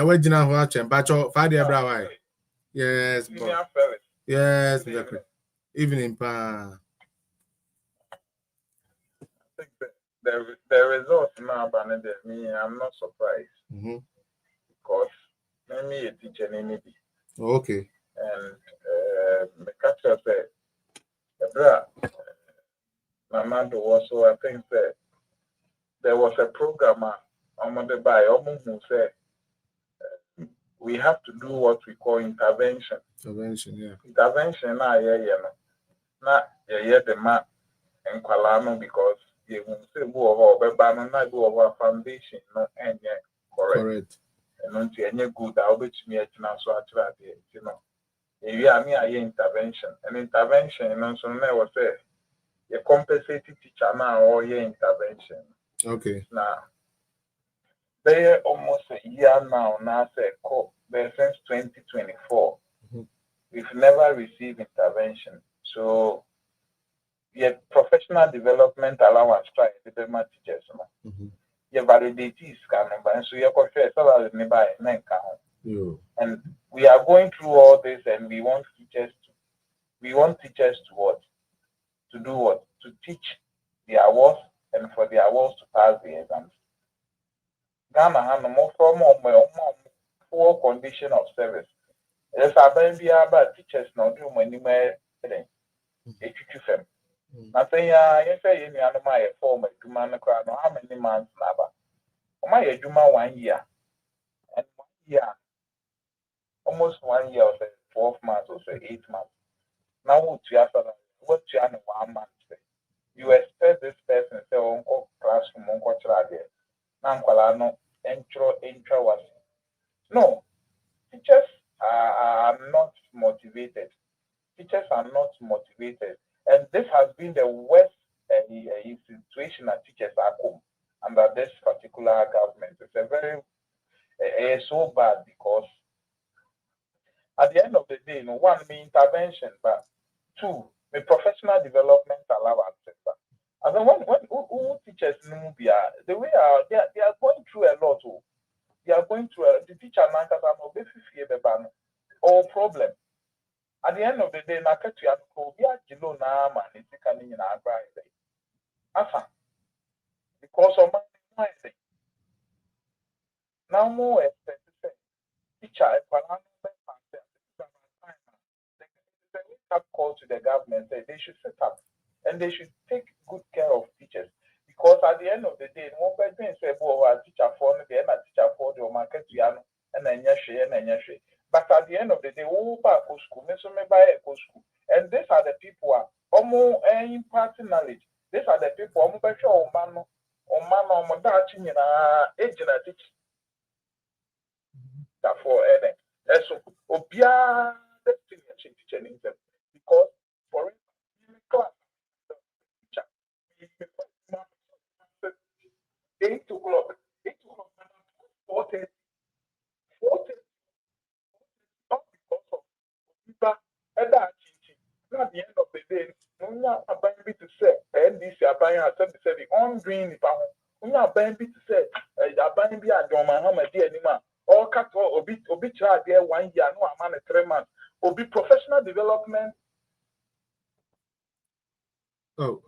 We jina ho ache mpacho Friday ebra why. Yes, boss. Yes, Mr. Kwadwo. Evening pa. I think the results now, me, I'm not surprised. Because maybe a teacher need. Okay. And the capture said, the Mama also, I think that there was a programmer on the by who said we have to do what we call intervention. Intervention, yeah. Intervention now, not the map and Kwalano because you will say over foundation, no, and yet correct. And until any good, I'll bet me at now, so you know. If you are near intervention, and intervention, you know, so never say a compensated teacher now or your intervention. Okay. Now, they almost a year now, say, since 2024, we've never received intervention. So, yet professional development allowance try the Bema teachers. You validate this kind of, and so you're salary nearby and we are going through all this, and we want teachers to what? To do what? To teach the awards and for the awards to pass the exams. Ghana has more poor condition of service. Yes, I be about teachers now do money more than a I say, yes, I am my former Juma crowd. How many months now? My Juma 1 year and 1 year. Almost 1 year or 12 months or 8 months. Now, what you have 1 month? You expect this person to say, "Uncle classroom, uncle child there." Now, no, intro was no. Teachers are not motivated. Teachers are not motivated, and this has been the worst situation that teachers are home under this particular government. It's so bad because. At the end of the day, one, me intervention, but two, me professional development allowance. And then who teachers the way they are going through a lot. They are going through the teacher all problem. At the end of the day, na ketu ya ko bi agilo na ma ni tika ni na agba ile. Asa because of my mind. Now more expensive teacher call to the government say they should set up and they should take good care of teachers because at the end of the day, one person say, "Oh, teacher for the teacher for the market and then but at the end of the day, back to school, and these are the people who are almost imparting knowledge. These are the people who are sure man teach that for so obia teacher because for class 8 o'clock 4:30 not because of people at the end of the day no ability to say and this abaya say the on green the no ability to say abaya bi adoma ha ma di anima or cut obi try there 1 year no amana 3 months obi professional development. Oh.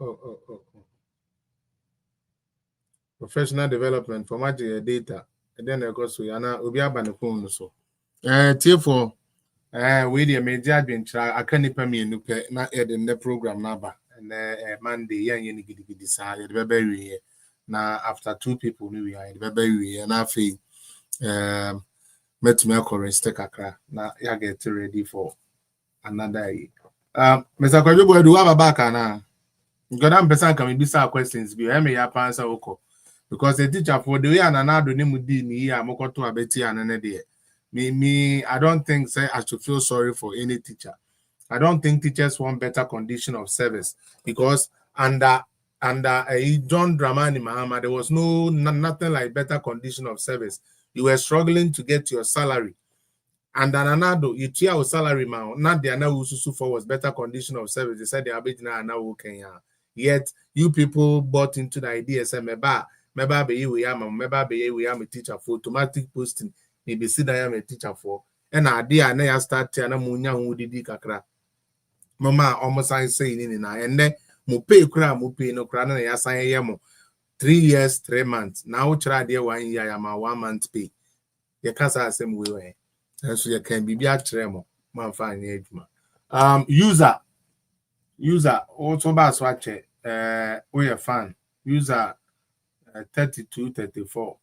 Professional development for magic data. And then of course we are now obi aba ne phone so. Therefore, we the media been try akanipa me no pe na in the program number and Monday yan yen gidi sa ye be we na after 2 people we are the be we na fe met me correct kakra na ya get ready for another year. Mr. Kwadwo do have a back na. Godam person can be some questions be me ya answer oko. Because the teacher for the way another name di ni ya mokoto abeti anene there. Me, I don't think say I should feel sorry for any teacher. I don't think teachers want better condition of service because under John Dramani Mahama, there was nothing like better condition of service. You were struggling to get your salary. and then another you tear salary man, not the ana ususu for was better condition of service. They said they are na ana working. Yet you people bought into the idea say meba be we am a teacher for automatic posting. Maybe see that I am a teacher for. And idea na ya start na munya hu didi kakra. Mama almost I saying in na and then mo pay no kra na ya sign yemo 3 years 3 months. Now try there 1 year ya ma 1 month pay. You can't say same way. And so you can be a tremor. Man fine eduma. User also bass watch we a fan. User 3234.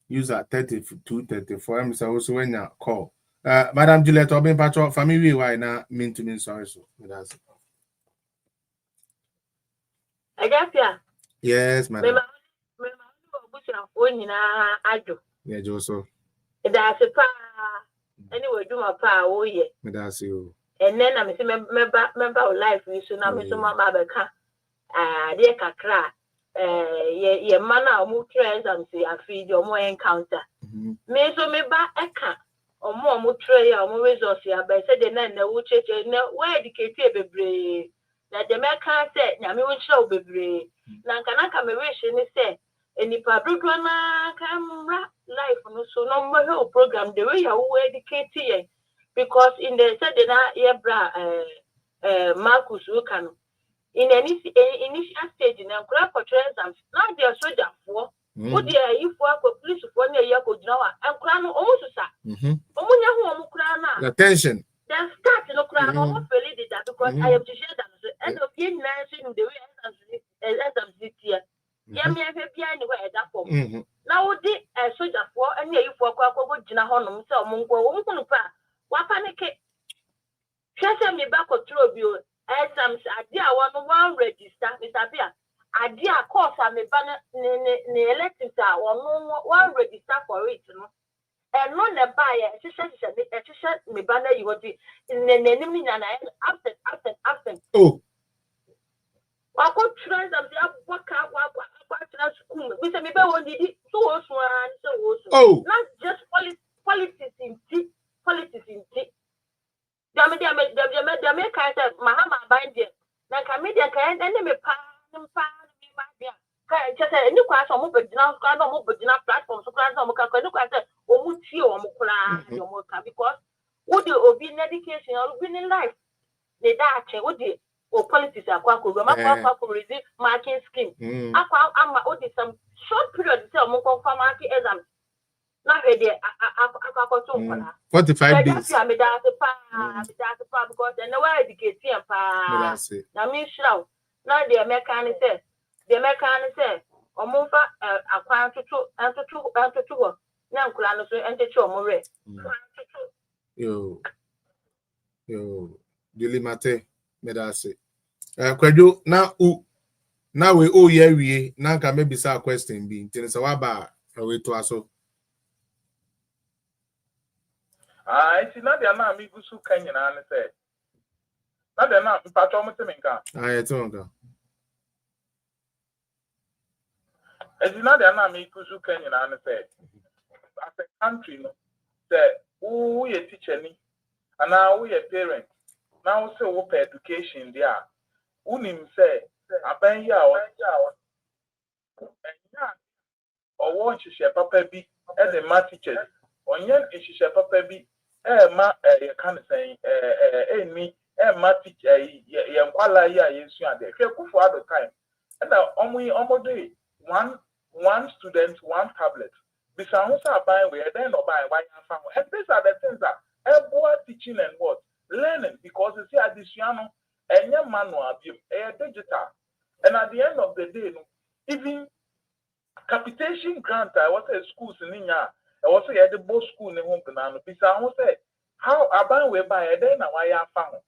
User 3234. I'm so also when you call. Madam Juliet Obin Patrol family why na mean to mean sorry so that's yes madam yeah Joso that's a pa anyway do my pa oh yeah that's you and then I'm a member of life we so now me so my baba dear kakra ye mana mu trends and see I feed your more encounter me so me ba eka omo mu tray ya omo resource ya ba say de na wo cheche na we educate bebre na de me kan say nyame wo chira bebre na nka me wish ni say enipa dodo na camera life no so no mo program the way you educate ye because in the said na ye bra Marcus Ukano in any initial stage na kura portray exams now they are soldier for what they are if for police for na ye ko jina wa and kura no omo so sa omo nya ho omo kura na attention then start no kura no omo fail it that because I have to share that end of year na in the way exams this year yeah me have bia ni wa eda form now the soldier for and you for kwa jina ho no so omo nko pa wa panic Chese me back control bio exams idea one register Mr. Bia idea course me ban ne electives one register for it no and no ne buy me ban you want ne nim nya na absent oh wa ko trans am dia waka wa trans school we say me be won didi so oh not just politics in tea Dame kind of Mahama bind it. Like a media kind and me pa me just a new class or move platform, so class or Mukaka, or Muti or Mukula, because would you be in education or winning life? They die, would you? Or politics are quite marking scheme. I'm some short period, so Moko marking exam. Not ready. I 45 days. Because then the way educating pa. Na me show. Now the American say, or move acquire to now Kulano so enter to more. Yo, Dilimate, Medase. Kwejo, now we oh yeah, we now can maybe say a question being Tenesawaba away to us. It's not the amount of people who can say. Not the amount of Patromatinka. I don't know. It's not the amount of people who can say. As a country, say, who is a teacher, and now we are parents. Now, so open education there. Unim say, I bang ya or one share papa be as a math teacher. On young is share papa be. Ma can say me ma teach wala ya yesu ade hwe kufu at the time and almost day one student one tablet bisa ho sa buy we then no buy why fan and these are the things that teaching and what learning because you see additional enye manual bi digital and at the end of the day no even capitation grant I was at schools in Ninya I was at the both school in home to bisa ho say how about we buy then why you found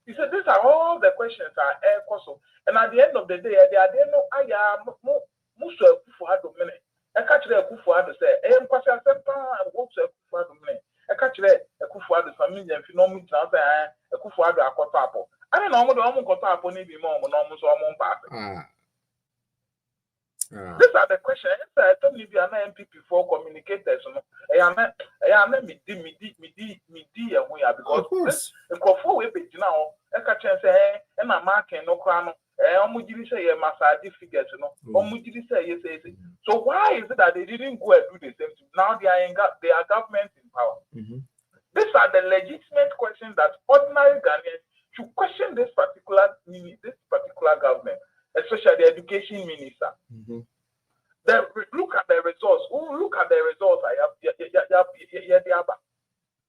he said these are all the questions are air coso and at the end of the day they are there no aya muso kufu ado mene e ka kire kufu ado say e nkwase asempa go to kufu ado mene e ka kire kufu ado family en fi no mu tran say kufu ado akoto apo ani na omo do omo koto apo ni bi mo omo no omo so omo mpa these are the questions I told you be an MPP for communicators no because this the we be now e ka chen say e na marking no kra no omujiri say ye masadi figures no omujiri say yes. So why is it that they didn't go and do the same thing? Now they are government in power. These are the legitimate questions that ordinary Ghanaians should question this particular government, especially the education minister. Look at the results. Look at the results.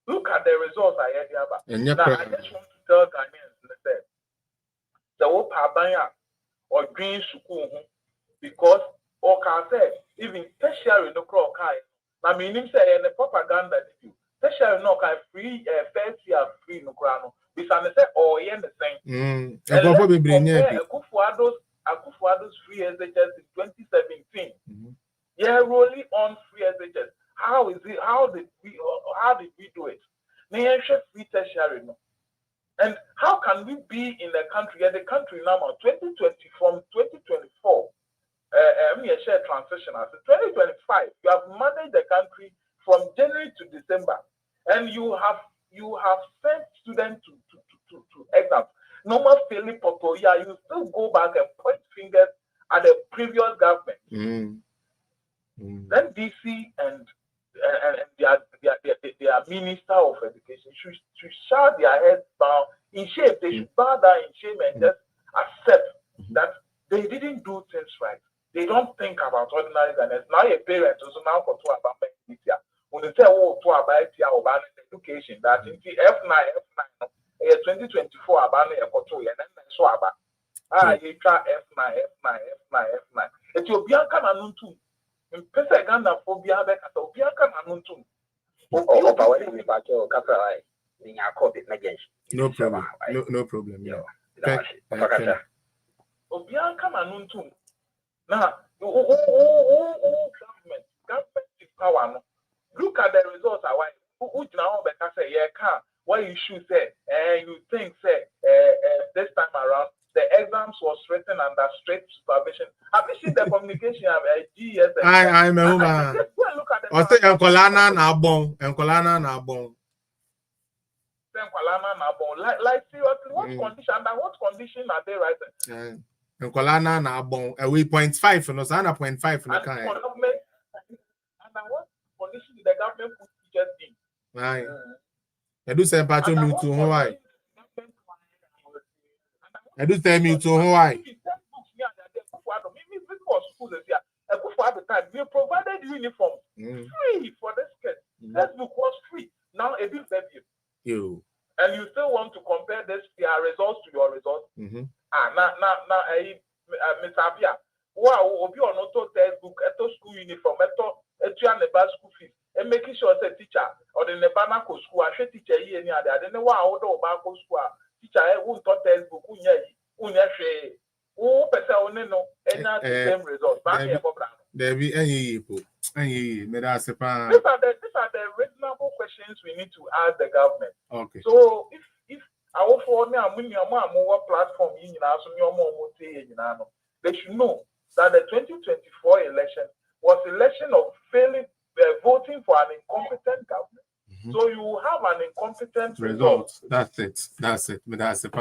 Look at the results. Now, I just want to tell Ghanaians that the whole Pabaya or Green Suku, because or can say even tertiary no crow kai. Now, meaning say in the propaganda did you tertiary no kai free first year free no crown. Because say or yen the same. Akufuado's free SHS in 2017. Yeah, rolling on free SHS. How is it? How did we do it? Free tertiary no. And how can we be in the country? The country now 2020 from 2024. Share transition as 2025. You have managed the country from January to December, and you have sent students to exams. Normal failing portfolio, you still go back and point fingers at the previous government. Then DC and their minister of education should shout their heads down in shame. They should bow down in shame and just accept that they didn't do things right. They don't think about ordinary Ghanaians. Now your parents also now for two about media. When they say two about education, that in the F9, 2024 about and then so about you try F9. Ethiopian can anuntu. In Pesa Ghana phobia back at Ethiopian can anuntu. No problem. No problem. Yeah. Obian can anuntu. Now, government is power. Look at the results. Who now say what you should say, you think say this time around the exams was written under strict supervision. Have you seen the communication of GS? I remember. I say Enkolana na bon. Like seriously, what condition? Under what condition are they writing? Enkolana na bon. We 0.5 no, sana 0.5 no kan. Under what condition did the government put teachers in? Right. Edu say pacho mi to why? Edu say mi to why? We provided uniform free for this kid. Textbook was free. Now a bit debut. You. And you still want to compare their results to your results? Mr. Abia, wow, obi on auto textbook, eto school uniform, eto school fees, and making sure the teacher or the Nebana school, I should teacher here any other. I don't know why I would go school. Teacher, who taught textbook, who person no, and not the same results. There be any these are the reasonable questions we need to ask the government. Okay. So if our phone platform they should know that the 2024 election was election of failing voting for an incompetent government. So you will have an incompetent result. That's it. That's it. That's it.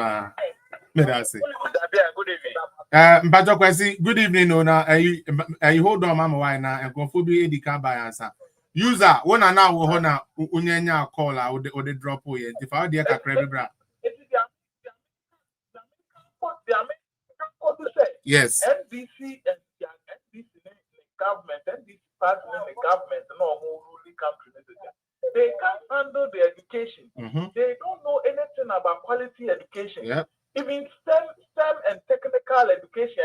Good evening. Mbajo Kwesi, good evening. You hold on, Mama. Why now? And confobi edika by answer. User, one and now we na unyenya call or the drop away. If I dear kakrebi bra. Yes. NDC and NDC government, NDC party in the government, no more ruling country. They can't handle the education. They don't know anything about quality education. Yep. Even STEM and technical education.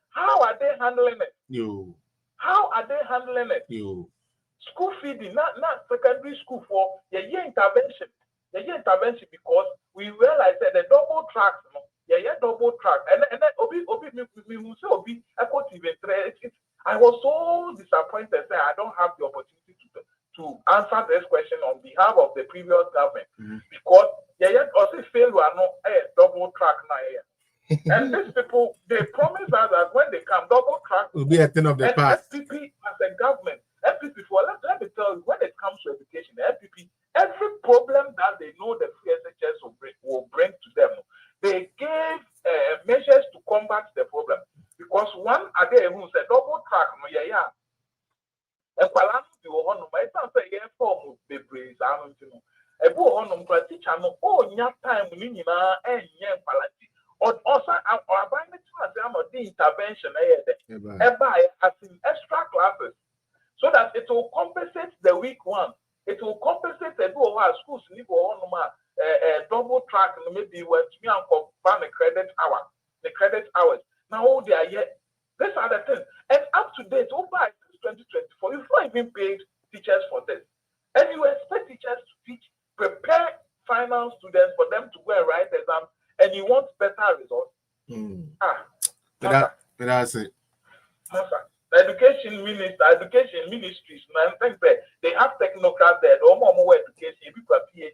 How are they handling it? How are they handling it? School feeding, not secondary school for year intervention. Year intervention because we realize that the double track, double track, and then I was so disappointed that I don't have the opportunity to answer this question on behalf of the previous government because also fail we are not double track now. And these people they promise us that when they come, double track will be a thing of the past. FPP as a government, FPP for let me tell you, when it comes sound, you know. A boy on teacher no oh nya time minima and yen quality. Or also our buying the intervention as in extra classes so that it will compensate the weak one. It will compensate the two of schools live on double track maybe when me and combine the credit hours. Now they are yet. These are the things. And up to date, over since 2024, you've not even paid teachers for this. And you expect teachers to teach, prepare final students for them to go and write exams, and you want better results. That's it. The education ministries, I think that they have technocrats there. More education, people are PhD.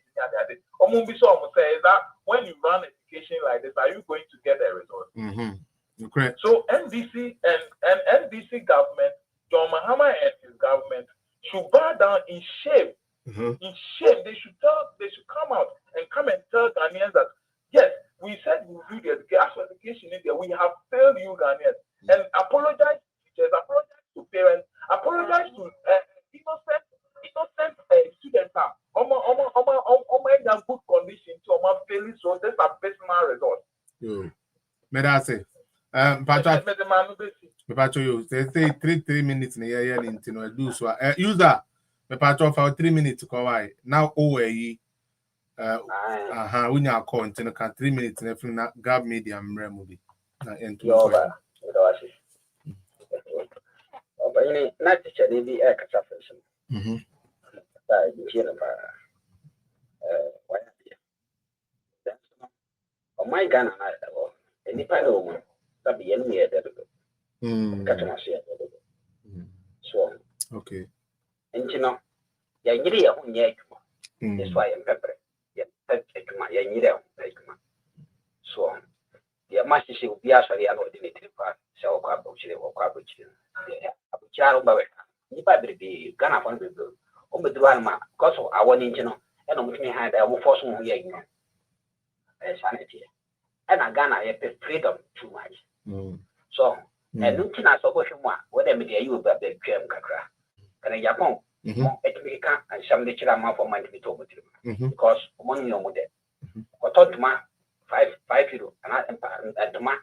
Say that when you run education like this, are you going to get a result? Okay. So NDC and NDC government, John Mahama and his government should bow down in shame. In shame, they should come out and come and tell Ghanaians that yes, we said we will do the education in there. We have failed you Ghanaians, and apologize to teachers, apologize to parents, apologize to innocent students. In good condition to failing. So these are personal results. May I say? Pacho, you say 3 minutes in a year into do so. Use that. Pacho for 3 minutes to cover now. We now call into 3 minutes and if not grab medium movie. And but not teacher, they be a catastrophe. My Ghana, any kind of woman. Be any so okay. And you know, that's why I'm pepper. So the master will be actually an ordinary part. So, be Ghana for people. Only the one man, because I want to know, and I'm looking behind I will force on here. Sanity. And I Ghana, I pay freedom too much. So, and looking at so much more, whether you will be a Kakra. Can I Japan? Etika and some little amount for money to be told because money no more. Or thought to ma 5 euro and to ma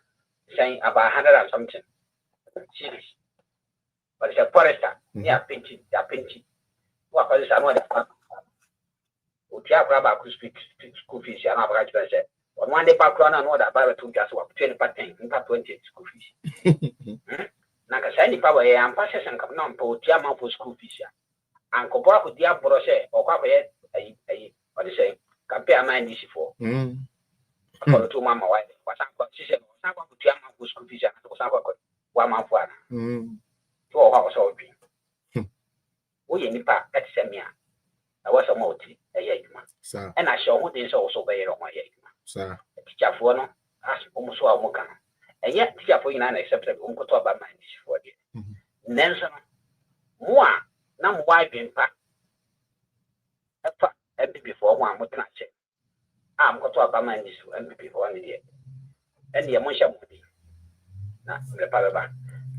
saying about 100 and something series. But it's a forester, yeah, pinching, What is another? Utia Braba could speak school fees and I've got to say. On one day, background and what about 2 gas work 20 school fees. Nakasani power and passes and come on for Tiama for school fees. And Cobra could dear Brose or Quape, what is saying, compare my niche for. According to Mamma White, what she said, Samba could Tiama for school fees and Samba could 1 month. 2 hours or be. We in Nipa at Semia. I was a multi, a year, and I shall wouldn't also bear on my year. Sir, teacher for no, as almost all Mokana. And yet, teacher for you and accepted Uncle about my niche for you. Nelson, moi, now why being packed? And before one would not check. I'm going to about my niche and before 1 year. And the emotion would be. Now, the paragraph.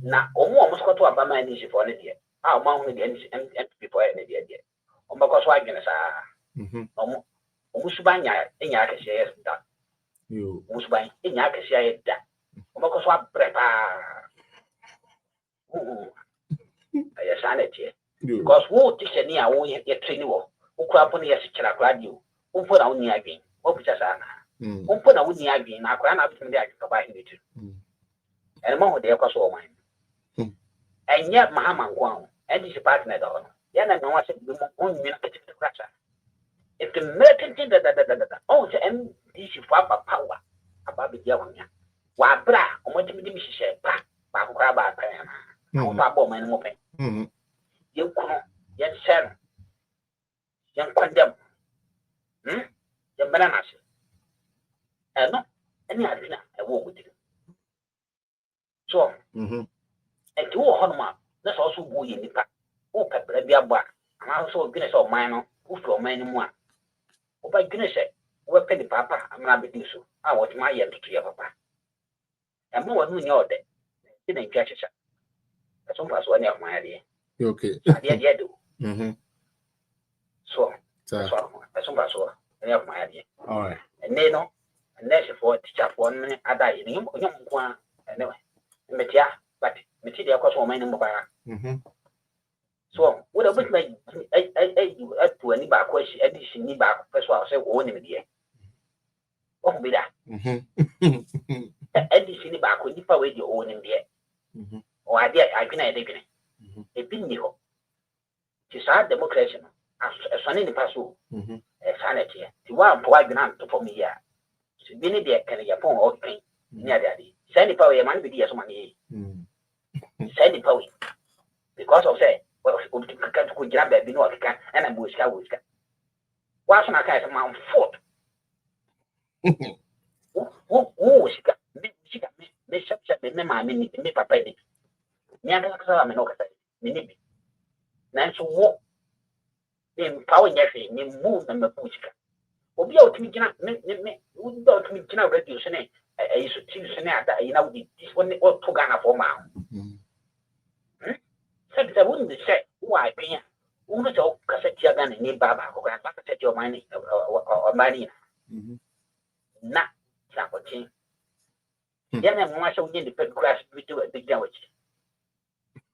Now, almost got to about my niche for 1 year. I'll mount the end before any year. On because why can I Musubanya in Yakashia that. You Musubang in Yakashia that. Because what prepare. I sanity. Because who teach any away at training who crap on your sister radio, who put out near being, what which is Anna, who put out near being, I ran up from there to buy it. And more there was all mine. And yet, Mahama Guam, and his partner, Yana no one said, you won't mean to crash. If the merchant oh, the MDC for power about the Yawania. Why, bra, or what did Mrs. Shep, Baba, Papa, man, open. You come, yet, sir. Young condemn. Young bananas. And no, any other, I walk with you. So, and to Honma, that's also boy in the pack. Oh, pepper, be a bar, and also goodness of mine, who from many more. Oh, by goodness, what penny papa, I'm not be so. I want my young to your papa. And more than your day. Didn't catch it. That's almost one of my idea. Okay. Yeah, do. So, So so any of my idea. All right. And they know, and that's for teacher for other young one anyway. Metia, but Metia cost 1 million mobile. So what I would make I to any back question edition need back first one say one in the year. Oh be that. Edition back when you away your own in the year. Or I did I been a living. A been you. To start democracy as one in the past. Sanity. The one provide to for me here. So be the can you phone or pain near daddy. Send the power man be the money. Send the power because of say. Well, could grab that no and a bush. What's my kind of man foot? Who she got me shut me, my mini, me papa. Never I'm an okay. Minute. Nancy walk in power yet, me move them the bush. Will be out to me, me, would go to me, reduce it. I used to choose an ad that you know this one or 2 Ghana for mile. I wouldn't say why pay. Who knows all cassette your gun and need Baba or set your money or money. Not Sapotin. Then I'm much of the pet crash we do a big damage.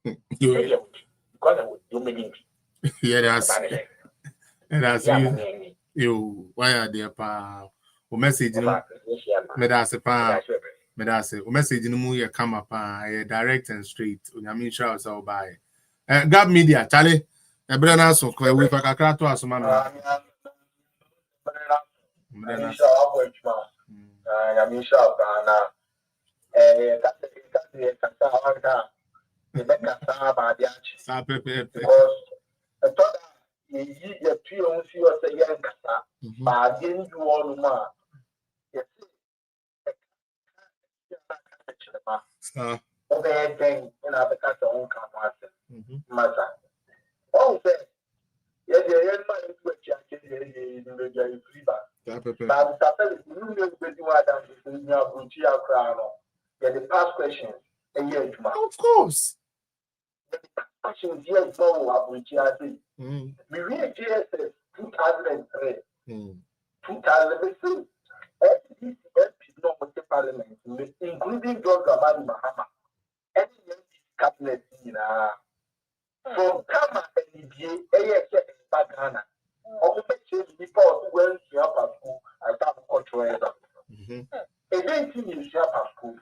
Because I would do me. Yeah, that's you. Why are there? Pa, o message no. Me da se pa. Me da se. O message no mu ye come up. Direct and straight. Onyame nshira so buy. Gab media, Charlie. Brana so kwe we pakakra to asoma no. Oh, yeah, the past questions. Of course. Questions here is not we read GSS 2003, 2003. FDC MP Parliament, including John Dramani Mahama, any cabinet from Kama and EBA, ASF in Ghana. Or we change the people who went to upper school and start controlling them. Again, you shop at school.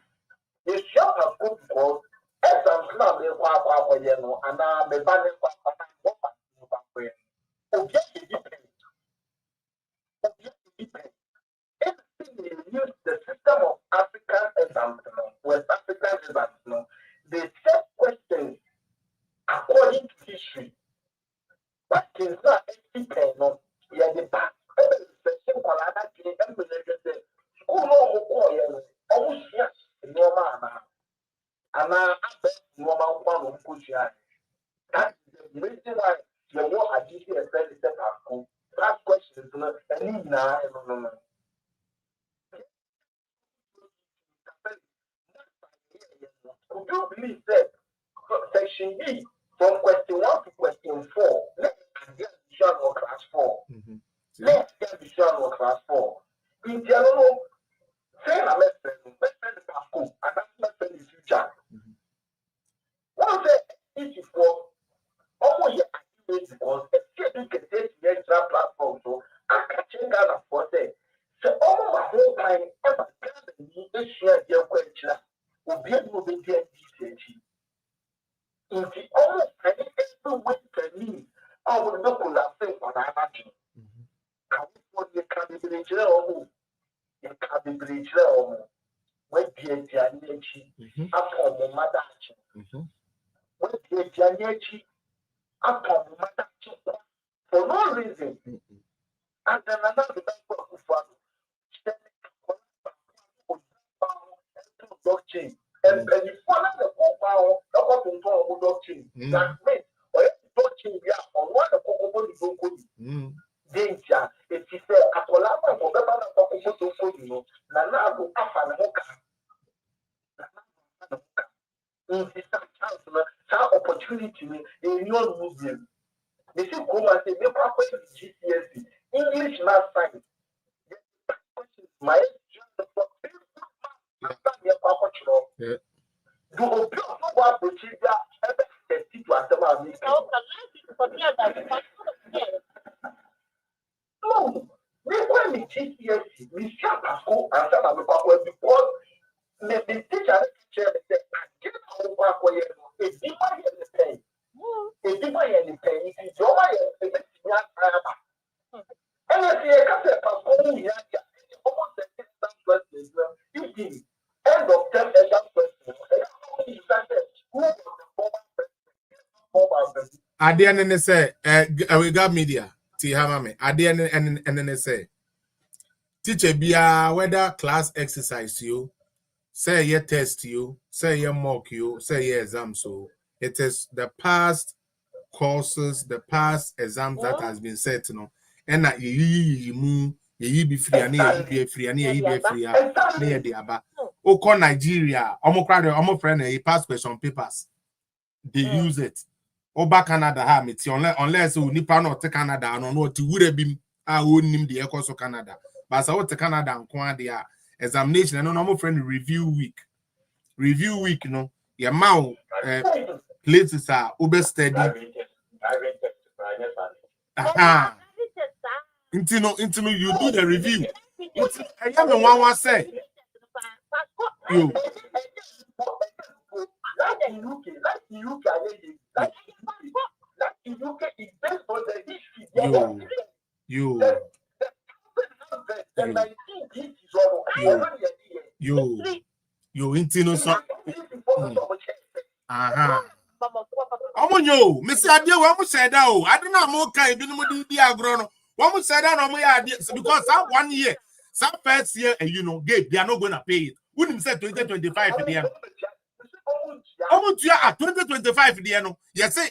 You shop at school because exams now they want and now the banner Objective depends. Everything they use the system of African exams, West African exams, they set questions according to history. But things are depend on the past. School no almost yes, normal. And I bet normal one of push. That's the reason why the war I did here very step up. Last question is and now could you believe that section B from question 1 to question 4, let's get visual class 4. Let's get visual class 4. In general, say I'm let's spend the past school and let's spend the future. One say it is for almost because if you can take the extra platform, so I can change that for say. So all my whole time, ever can share your question will be able to get this. In the almost every way for me, I will not pull that thing for that action. I will put the cabinet or the cabinet or when the energy upon the mother action. When the energy upon the mother action for no reason. And then another blockchain. And you follow the whole power of blockchain. That means, or blockchain, we are on one of the danger. It is a Atolama for the Nanabo Afanamoka. In this chance, opportunity in your movement. They say Kuma say make question GCSE English math science. My yeah. Do obi ọfọ approachia ebe testi to asem ami. No, me when me GCSE me sharp as go answer na me kwa because the teacher say get our kwa kwa ye no e di ma ye the pain. E di ma ye the pain if you ma ye e be nya aba. And if you can say pa ko mu ya ya almost the same question if end of term exam question. Adeɛ ne sɛ we got media ti ha ma me adeɛ ne sɛ teacher bia whether class exercise you say your test you say your mock you say your exam so it is the past courses the past exams that has been set and that you be free and you be free and you be free near the aba o call Nigeria omo friend a pass question papers they use it Oba Canada ha meti unless we nipa no te Canada no ti wure bim a onim de ekoso Canada but so te Canada nko ade a examination no my friend review week no your mouth places are over study into you do the review I am the one say you you intino so omonyo me say ade we mo say that o ade na mo kan ebi no mo di agro no we mo say that no mo ya ade because that 1 year some first year and you know they are not going to pay it wouldn't say 2025 there almost at 2025 there no yes say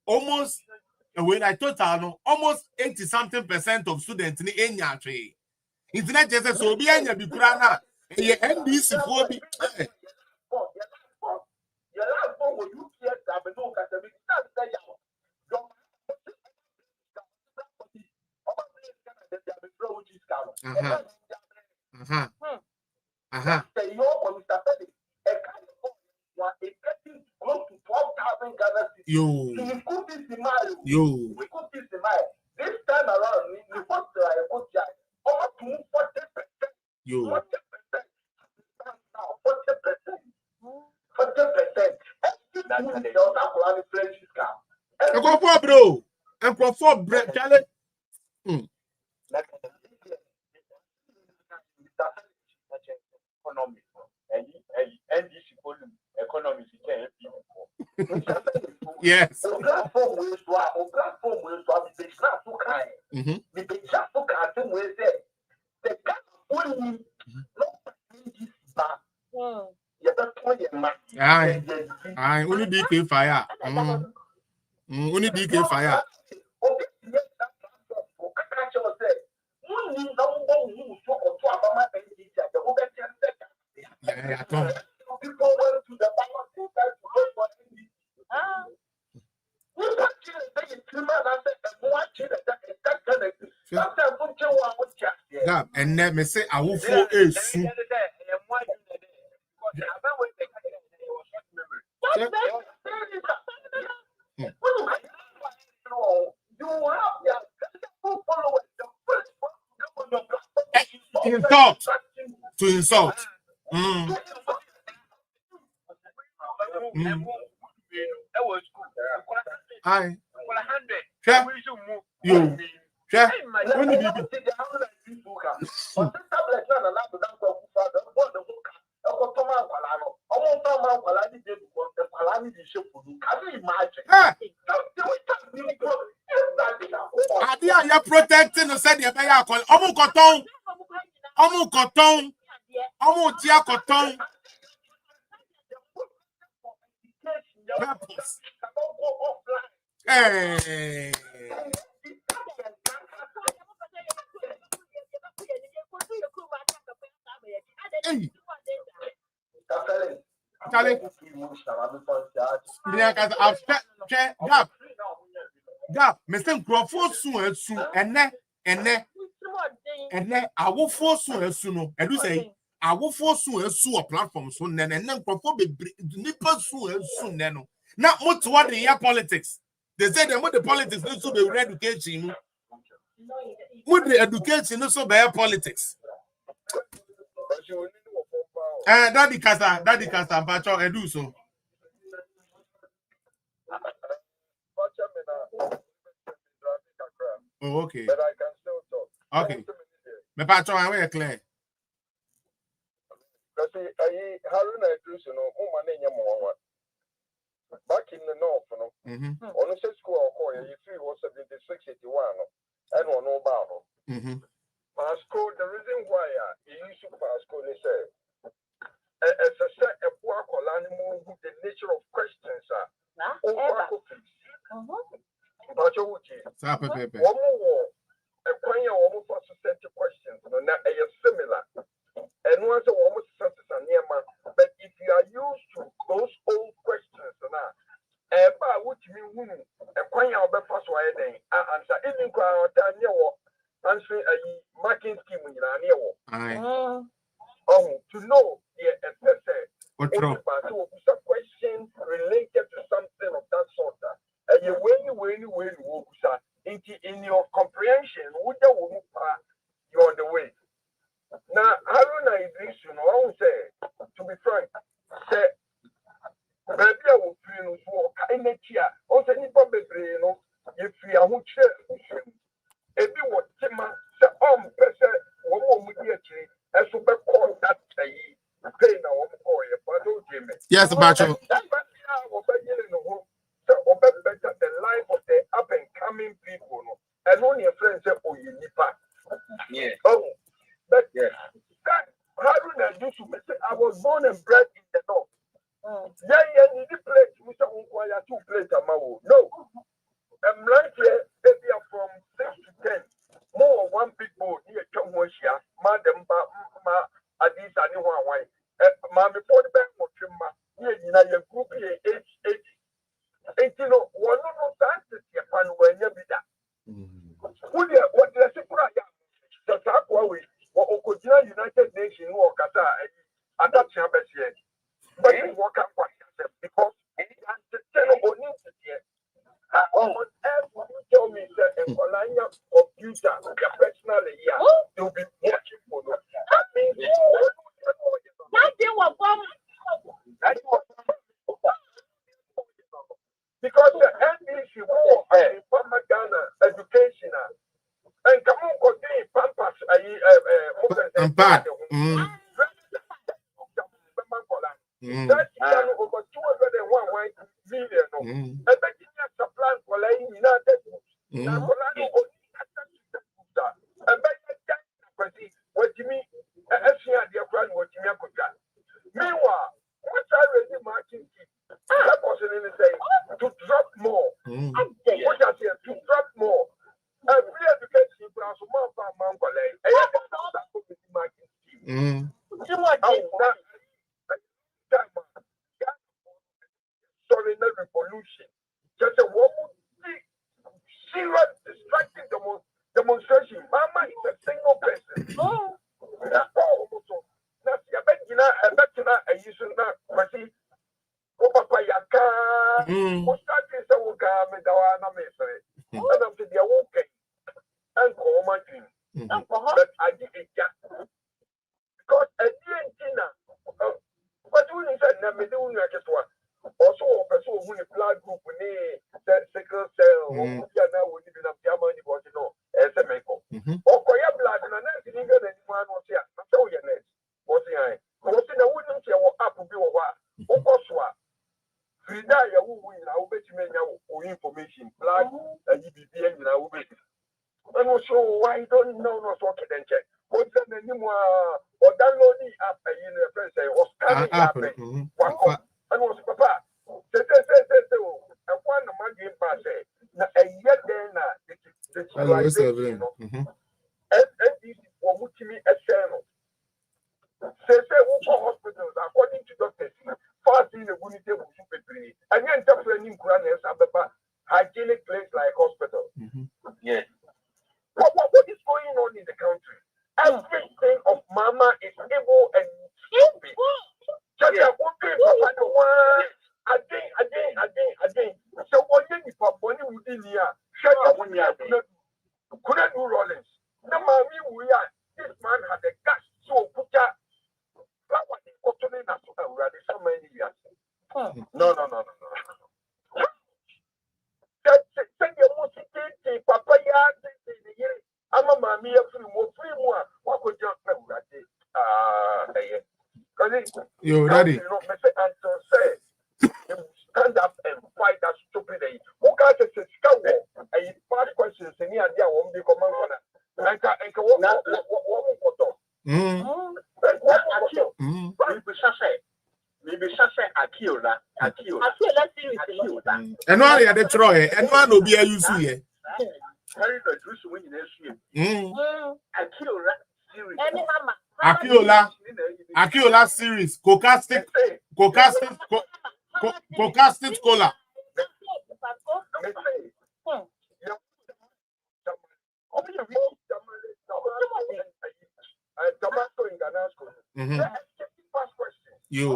almost when I total no almost 80-something% of students in enya twe internet just so be enya bi kura na e NBC for bi Yo. This time around, we put almost 40%. Yo. 40%. Bro. And for bread, Charlie. Economy. Yes. I only DK fire. Only DK fire. Yeah, people went to the God, and let me say, I will for a soup. Insult to insult. Aye. You. You're protecting the said you're Omu cotton. Hey. Charlie. I've Gap, Mr. Crawford soon and I will force soon as soon. And you say, I will force soon as soon a platform soon, and then Crawford be nippers soon as soon. Not much what the year politics. They said that the politics needs to be education. With the education, also by politics. Daddy Casa, Pacho, and do so. Oh, okay. But I can still talk. Okay. Me Pacho, I will clear. Because Haruna Education, back in the north, on the school or you see was 7681, and on no battle. Pasco, the reason why you used to Pasco, they say, as a set of work or animal, the nature of questions are. But you would one more, a quite almost for certain questions, not a similar. And once a woman says near man, but if you are used to those old questions, about what you mean, a quite our first way, then answer any crowd, answering a marking scheme in an to know the assessor, some question related to something of that sort. And you in your comprehension, you're on the way. Now, Haruna Idris, I won't say, to be frank, say, baby, I will feel for kind of here. Also, if we are which if you want Tima, the person, one more as to be called that pain or yes, Bacho. Better the life of the up and coming people, and only a friend said, oh, you nipa. Yeah. Oh, but yeah. Haruna used to say, I was born and bred in the north. Yeah, need to play Mr. Unquaya 2 plates. No. I'm right here, maybe from 6 to 10. More one big boat near Chongwashia, Madam Adis Aniwa. Mammy for the bank of Chima, near group 8. And you know, one of those answers, Japan, when you be that. What the Supra? The Sakwa, what Okojina United Nations or Qatar, and that's your best yet. But you walk up because the channel needs it yet. On earth, you tell me that in Colania of future, your personally, you'll be watching for them. That means because the NDC war in Ghana education and come on, continue Pampas, that's over 201 million. And then you have to plan for United States. And what you mean? Meanwhile, what's already marching that person in the saying to drop more. What I say to drop more. Free education class more for Mangole. Sorry, no revolution. Just a woman serious distracting demonstration. Mama is a single person. But I did it because at the end, but when you said, I'm doing just one. Also, a person who is blood group, sickle cell, or now would even have money, but you know, as a maker. Or Koya blood, and I'm not even anyone was here. I'm so your next. What's the eye? What's in a wooden chair or up to be a while? Okoswa. Frida, you will, I will bet you many information, blood, and EBB, and I will bet. And also, why don't you know what's working then check? What's the name or downloading app in the first day or scanning app? And was Papa. And one of my game pass a year then digitalization. And this is for Mutimi external. Say, hospitals, according to doctors, fast in the unity of super. And then, hygienic place like hospital. India, couldn't do Rollins. No, mommy, we are. This man had a gas, so put that. So many years. No. Send your music, Papa, I'm a mammy, free more. What could you Yo, daddy. Stand up and fight that stupid. Who got a scout? A part questions in here, there won't be command for that. And why are they trying? And one will be a use here. Akiola series, Cocastic cola. You.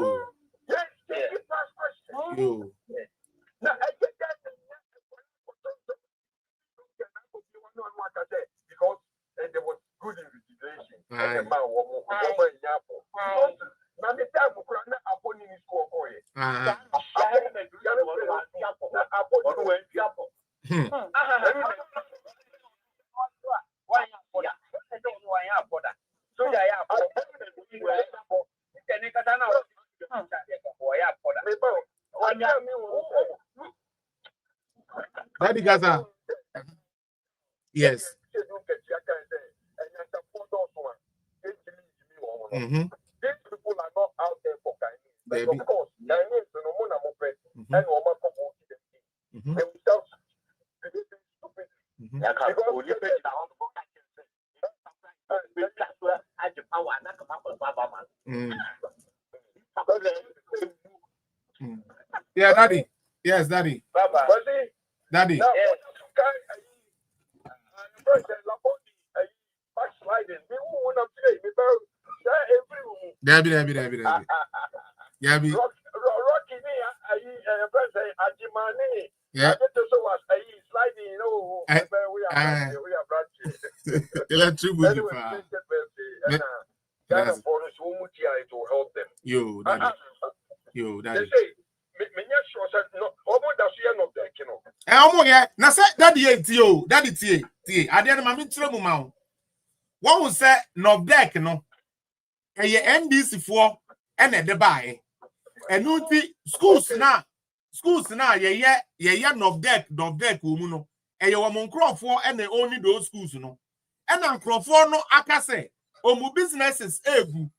Because there was good invigilation. Daddy Gaza. Yes. These people are not out there for kindness. Of course, kindness is no more and themselves stupid. Yeah, daddy. Yes, daddy. Daddy. Debbie. Debbie. Yeah. Yo, daddy. Na say daddy tie. Ade na mama ntire mu ma wo. One will say no deck no. Eye NDC for ene de bae. Enu nti schools na ye no deck mu no. Eye wo monkrofo ene only those schools no. Ena nkrofo no aka say omu businesses egu.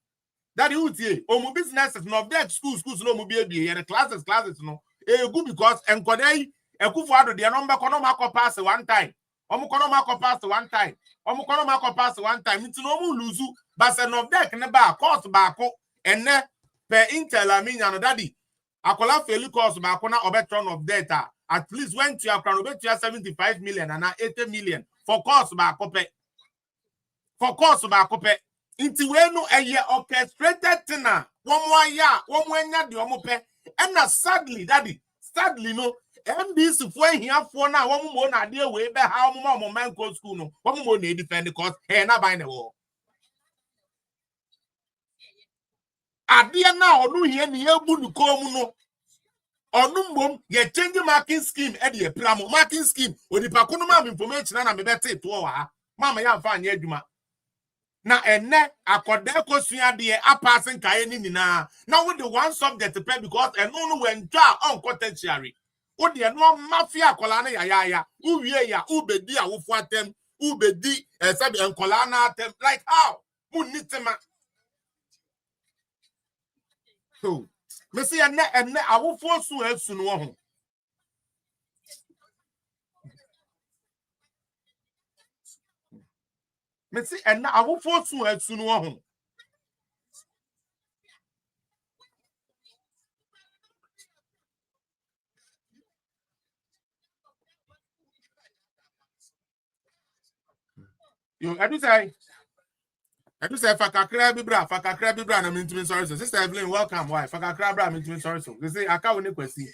That you tie omu businesses no deck schools no mu bi ye classes no. Egu because enkodai Ekufo ado de no mbeko no mako pass one time. Omukono mako pass one time. Nti no mu lose but se no deck ne ba course ba ko ene per intel aminya no daddy. Akola fail course ba ko na obetron of data. At least went to akran obetua 75 million and 80 million for course ba ko pe. Inti we no eye orchestrated tina. Womo anya de omo pe. And sadly daddy, no MDC for here for now, one more idea way back how mama man go school no. One more need defend the cause na by the wall. Adia now no here near bunu come no. Onum ye change marking scheme e de plamo marking scheme odi pa kono ma information na me bete to wa. Mama ya fa anya adwuma. Na enne akoda kosua de apassing kaye ni nyina. Now with the one subject pay because no when twa on tertiary. Odi no mafia kola na ya uwie ya ubedi awofo atem ubedi sabi enkola na atem like how munitema so me say enne awofo su asu no ho me say enne awofo su asu no ho yo I do say fakakra bibra na mintimi sorry so sister Evelyn welcome why fakakra bra mintimi sorry so they say aka woni kwasi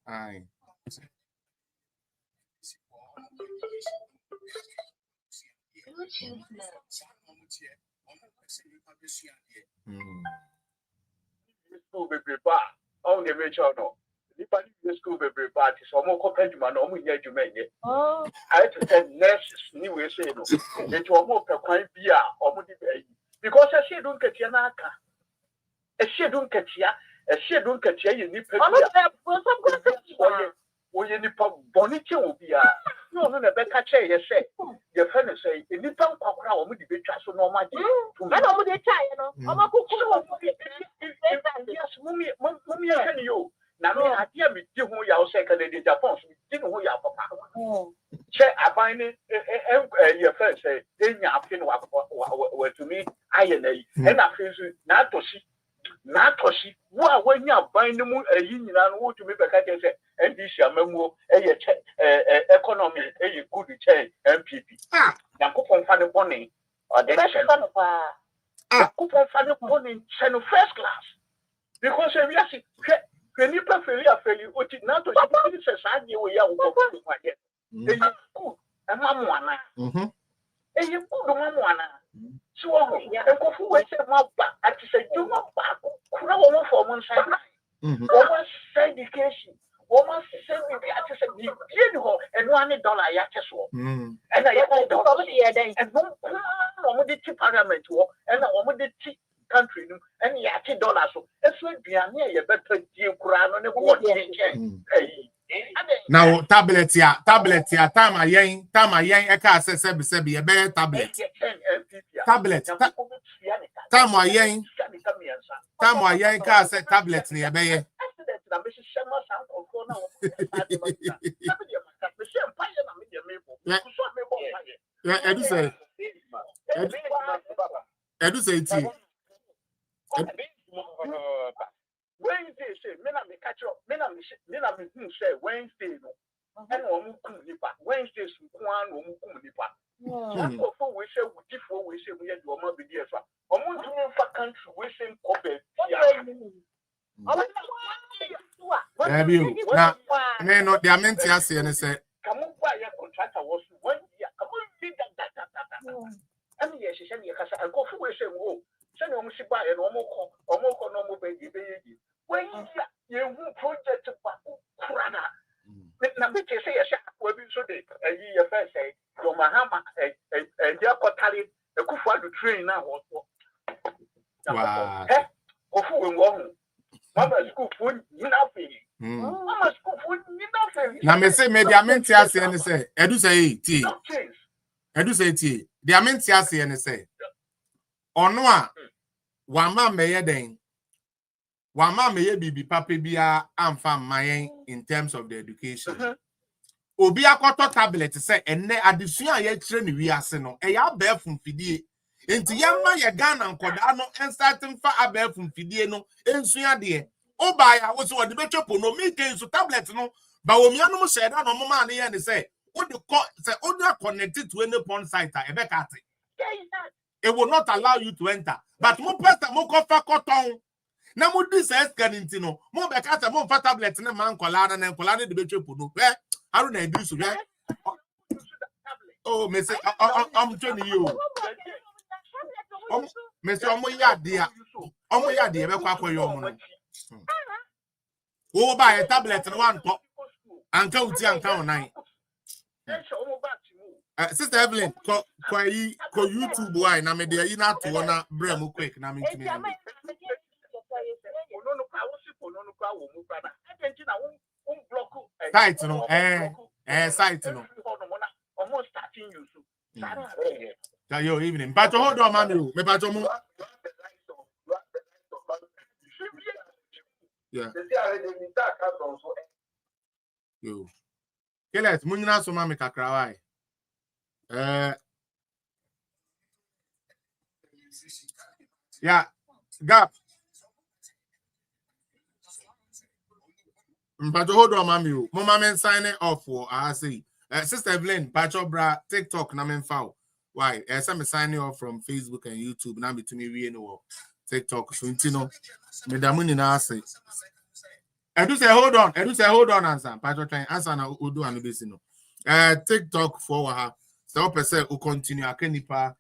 ai School be prepared. On the rich or no. The school be prepared. So more compared to my normal year to make it. I had to send nurses new way say no. They to more per quite beer or more because I say don't get your naka. A she don't get ya. A she don't get ya. You need we need bonity will be no, the catcher, you say. Your friend say, if you don't talk around with the big so no matter. I know what they try, you know. I'm a cook. Yes, mummy, you. Now, I hear me, you who you are second in Japan, didn't who you are papa. Check, I find it, your friend say, then you have to me, I and I feel not to see. Natoshi, when you are buying the moon, a union and to me, but I can say, and this year, memo, economy, a good change, MPP. Now, coupon funny money, or the national coupon funny money, channel first class. Because if you see, when you prefer a failure, what it not to see, society, we are going to good, and Mamma. And you put Mamma. So, and go for what's a map back at the same time. Crown for one side. Almost education. Almost sending the artist and $1 yakeso. And I have $1 and no parliament and a country and yaki dollars. That's what we are near your better deal crown on the now tablet here, time I yang, eka sebi a bear tablet. Tablet. Time I yang, car set tablet near bear. Edu say Wednesday say, men are the catch up, men are the say Wednesday no. And Wednesday one Nipa. That's what we say before we say we had to be there. For country we say Kobe. Have you now? No, they are meant to say and say, come on, buy a contractor was 1 year. Come on, read that. And yes, she said, I go for we say, oh, send you to buy an normal baby. When you project Krana. Now, we say a shop will be so a year first say, your Mahama and Yakotali, a Kufa to train now. Wow. Of who Mama school food, nothing. Mama school food, nothing. Now, me say, me, they are meant to say, and say, Edu say, T. Edu say, T. They are meant to say, and say, Onwa, Wama Mayeden. Wama meye bibi pape bia amfa mayen in terms of the education. Obi akoto tablet say enne adesua ye kire ni wiase no e ya abefum fidie. Enti yemma ye Ghana nkoda no starting fa abefum fidie no ensua de. Oba ya wo so de betwepo no mi ken so tablet no ba wo mianu mo sheda no mo ma ne ye ne say wo de say only connected to any porn site e be ka te. It will not allow you to enter. But mo pesta mo kofa koton. Na mo dis escanning no mo be ka mo fa tablet na man kola na de betwepo no how na do so oh me say I'm telling you me say omo ya de be kwa koyo omo no wo ba tablet no wan to anka uti anka onan Sister Evelyn ko YouTube why na me de yi na to na bre mo quick na me ntimi site no site no almost starting you yo evening but hold on man me but mo yeah yo kelet munyina so ma me kakra why yeah gap but hold on mami mo mama sign off for I say Sister Evelyn Pacho Bra TikTok na me foul why me signing off from Facebook and YouTube na me to me we no TikTok so ntino me da muni na say I do say hold on. Answer. Patrick train answer na Udo and Ubesino. TikTok for her. So person who continue. I can nipa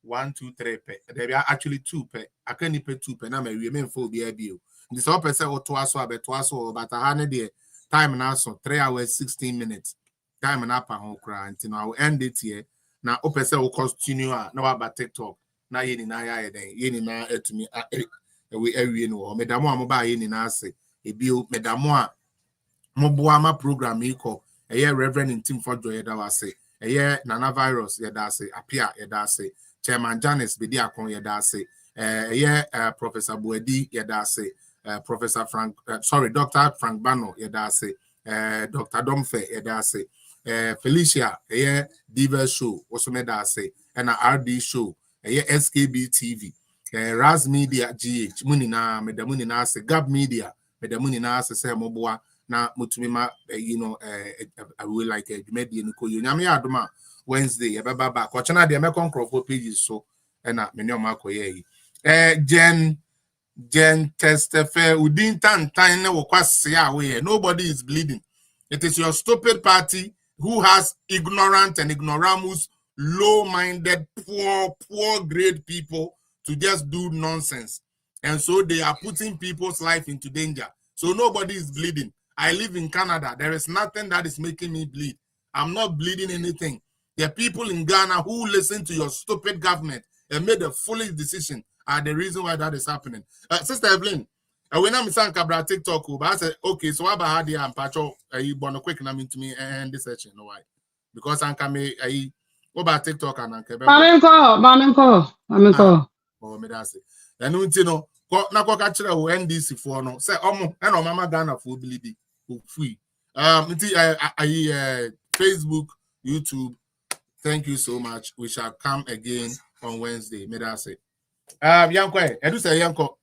1, 2, 3 pe. There are actually 2 pe. I can nipa 2 pe. Na me remain full be bio. This so person who twaso but I had the time now so 3 hours 16 minutes. Time na pa ho kra until I will end it here. Now person will continue now about TikTok. Na ye ni na ya den. Ye ni na etumi we every no. Medamo amoba ye ni na say. Ebio medamo a moboa ma program iko eye reverend in team for joy da wase eye nana virus ye da say apia ye da say chairman Janice bedi akon ye da say eye professor Boedi ye da say professor Frank Dr. Frank Bano ye da say Dr. Domfe ye da say Felicia eye Diva show also me da say and RD show eye SKB TV Raz Media GH munina medamuni say Gab Media medamuni na say moboa na mutumi ma I will like a media nko yo nyame adoma Wednesday e baba ba ko chana de me control pages so na me no makoye Jen testefe udin tan na wo kwase away nobody is bleeding. It is your stupid party who has ignorant and ignoramus, low-minded, poor grade people to just do nonsense. And so they are putting people's life into danger. So nobody is bleeding. I live in Canada. There is nothing that is making me bleed. I'm not bleeding anything. The people in Ghana who listen to your stupid government and made a foolish decision are the reason why that is happening. Sister Evelyn, when I'm saying Cabra TikTok, but I said, okay, so about how they are patcho, you born a quick name to me and this section, no why? Because I'm coming, what about TikTok and Mamenko. Oh, me that's it. And you know, na kwa kachira o NDC for no say omo and mama Ghana for bleed free. Facebook, YouTube. Thank you so much. We shall come again on Wednesday. Me that's it. Yanko, edu say Yanko.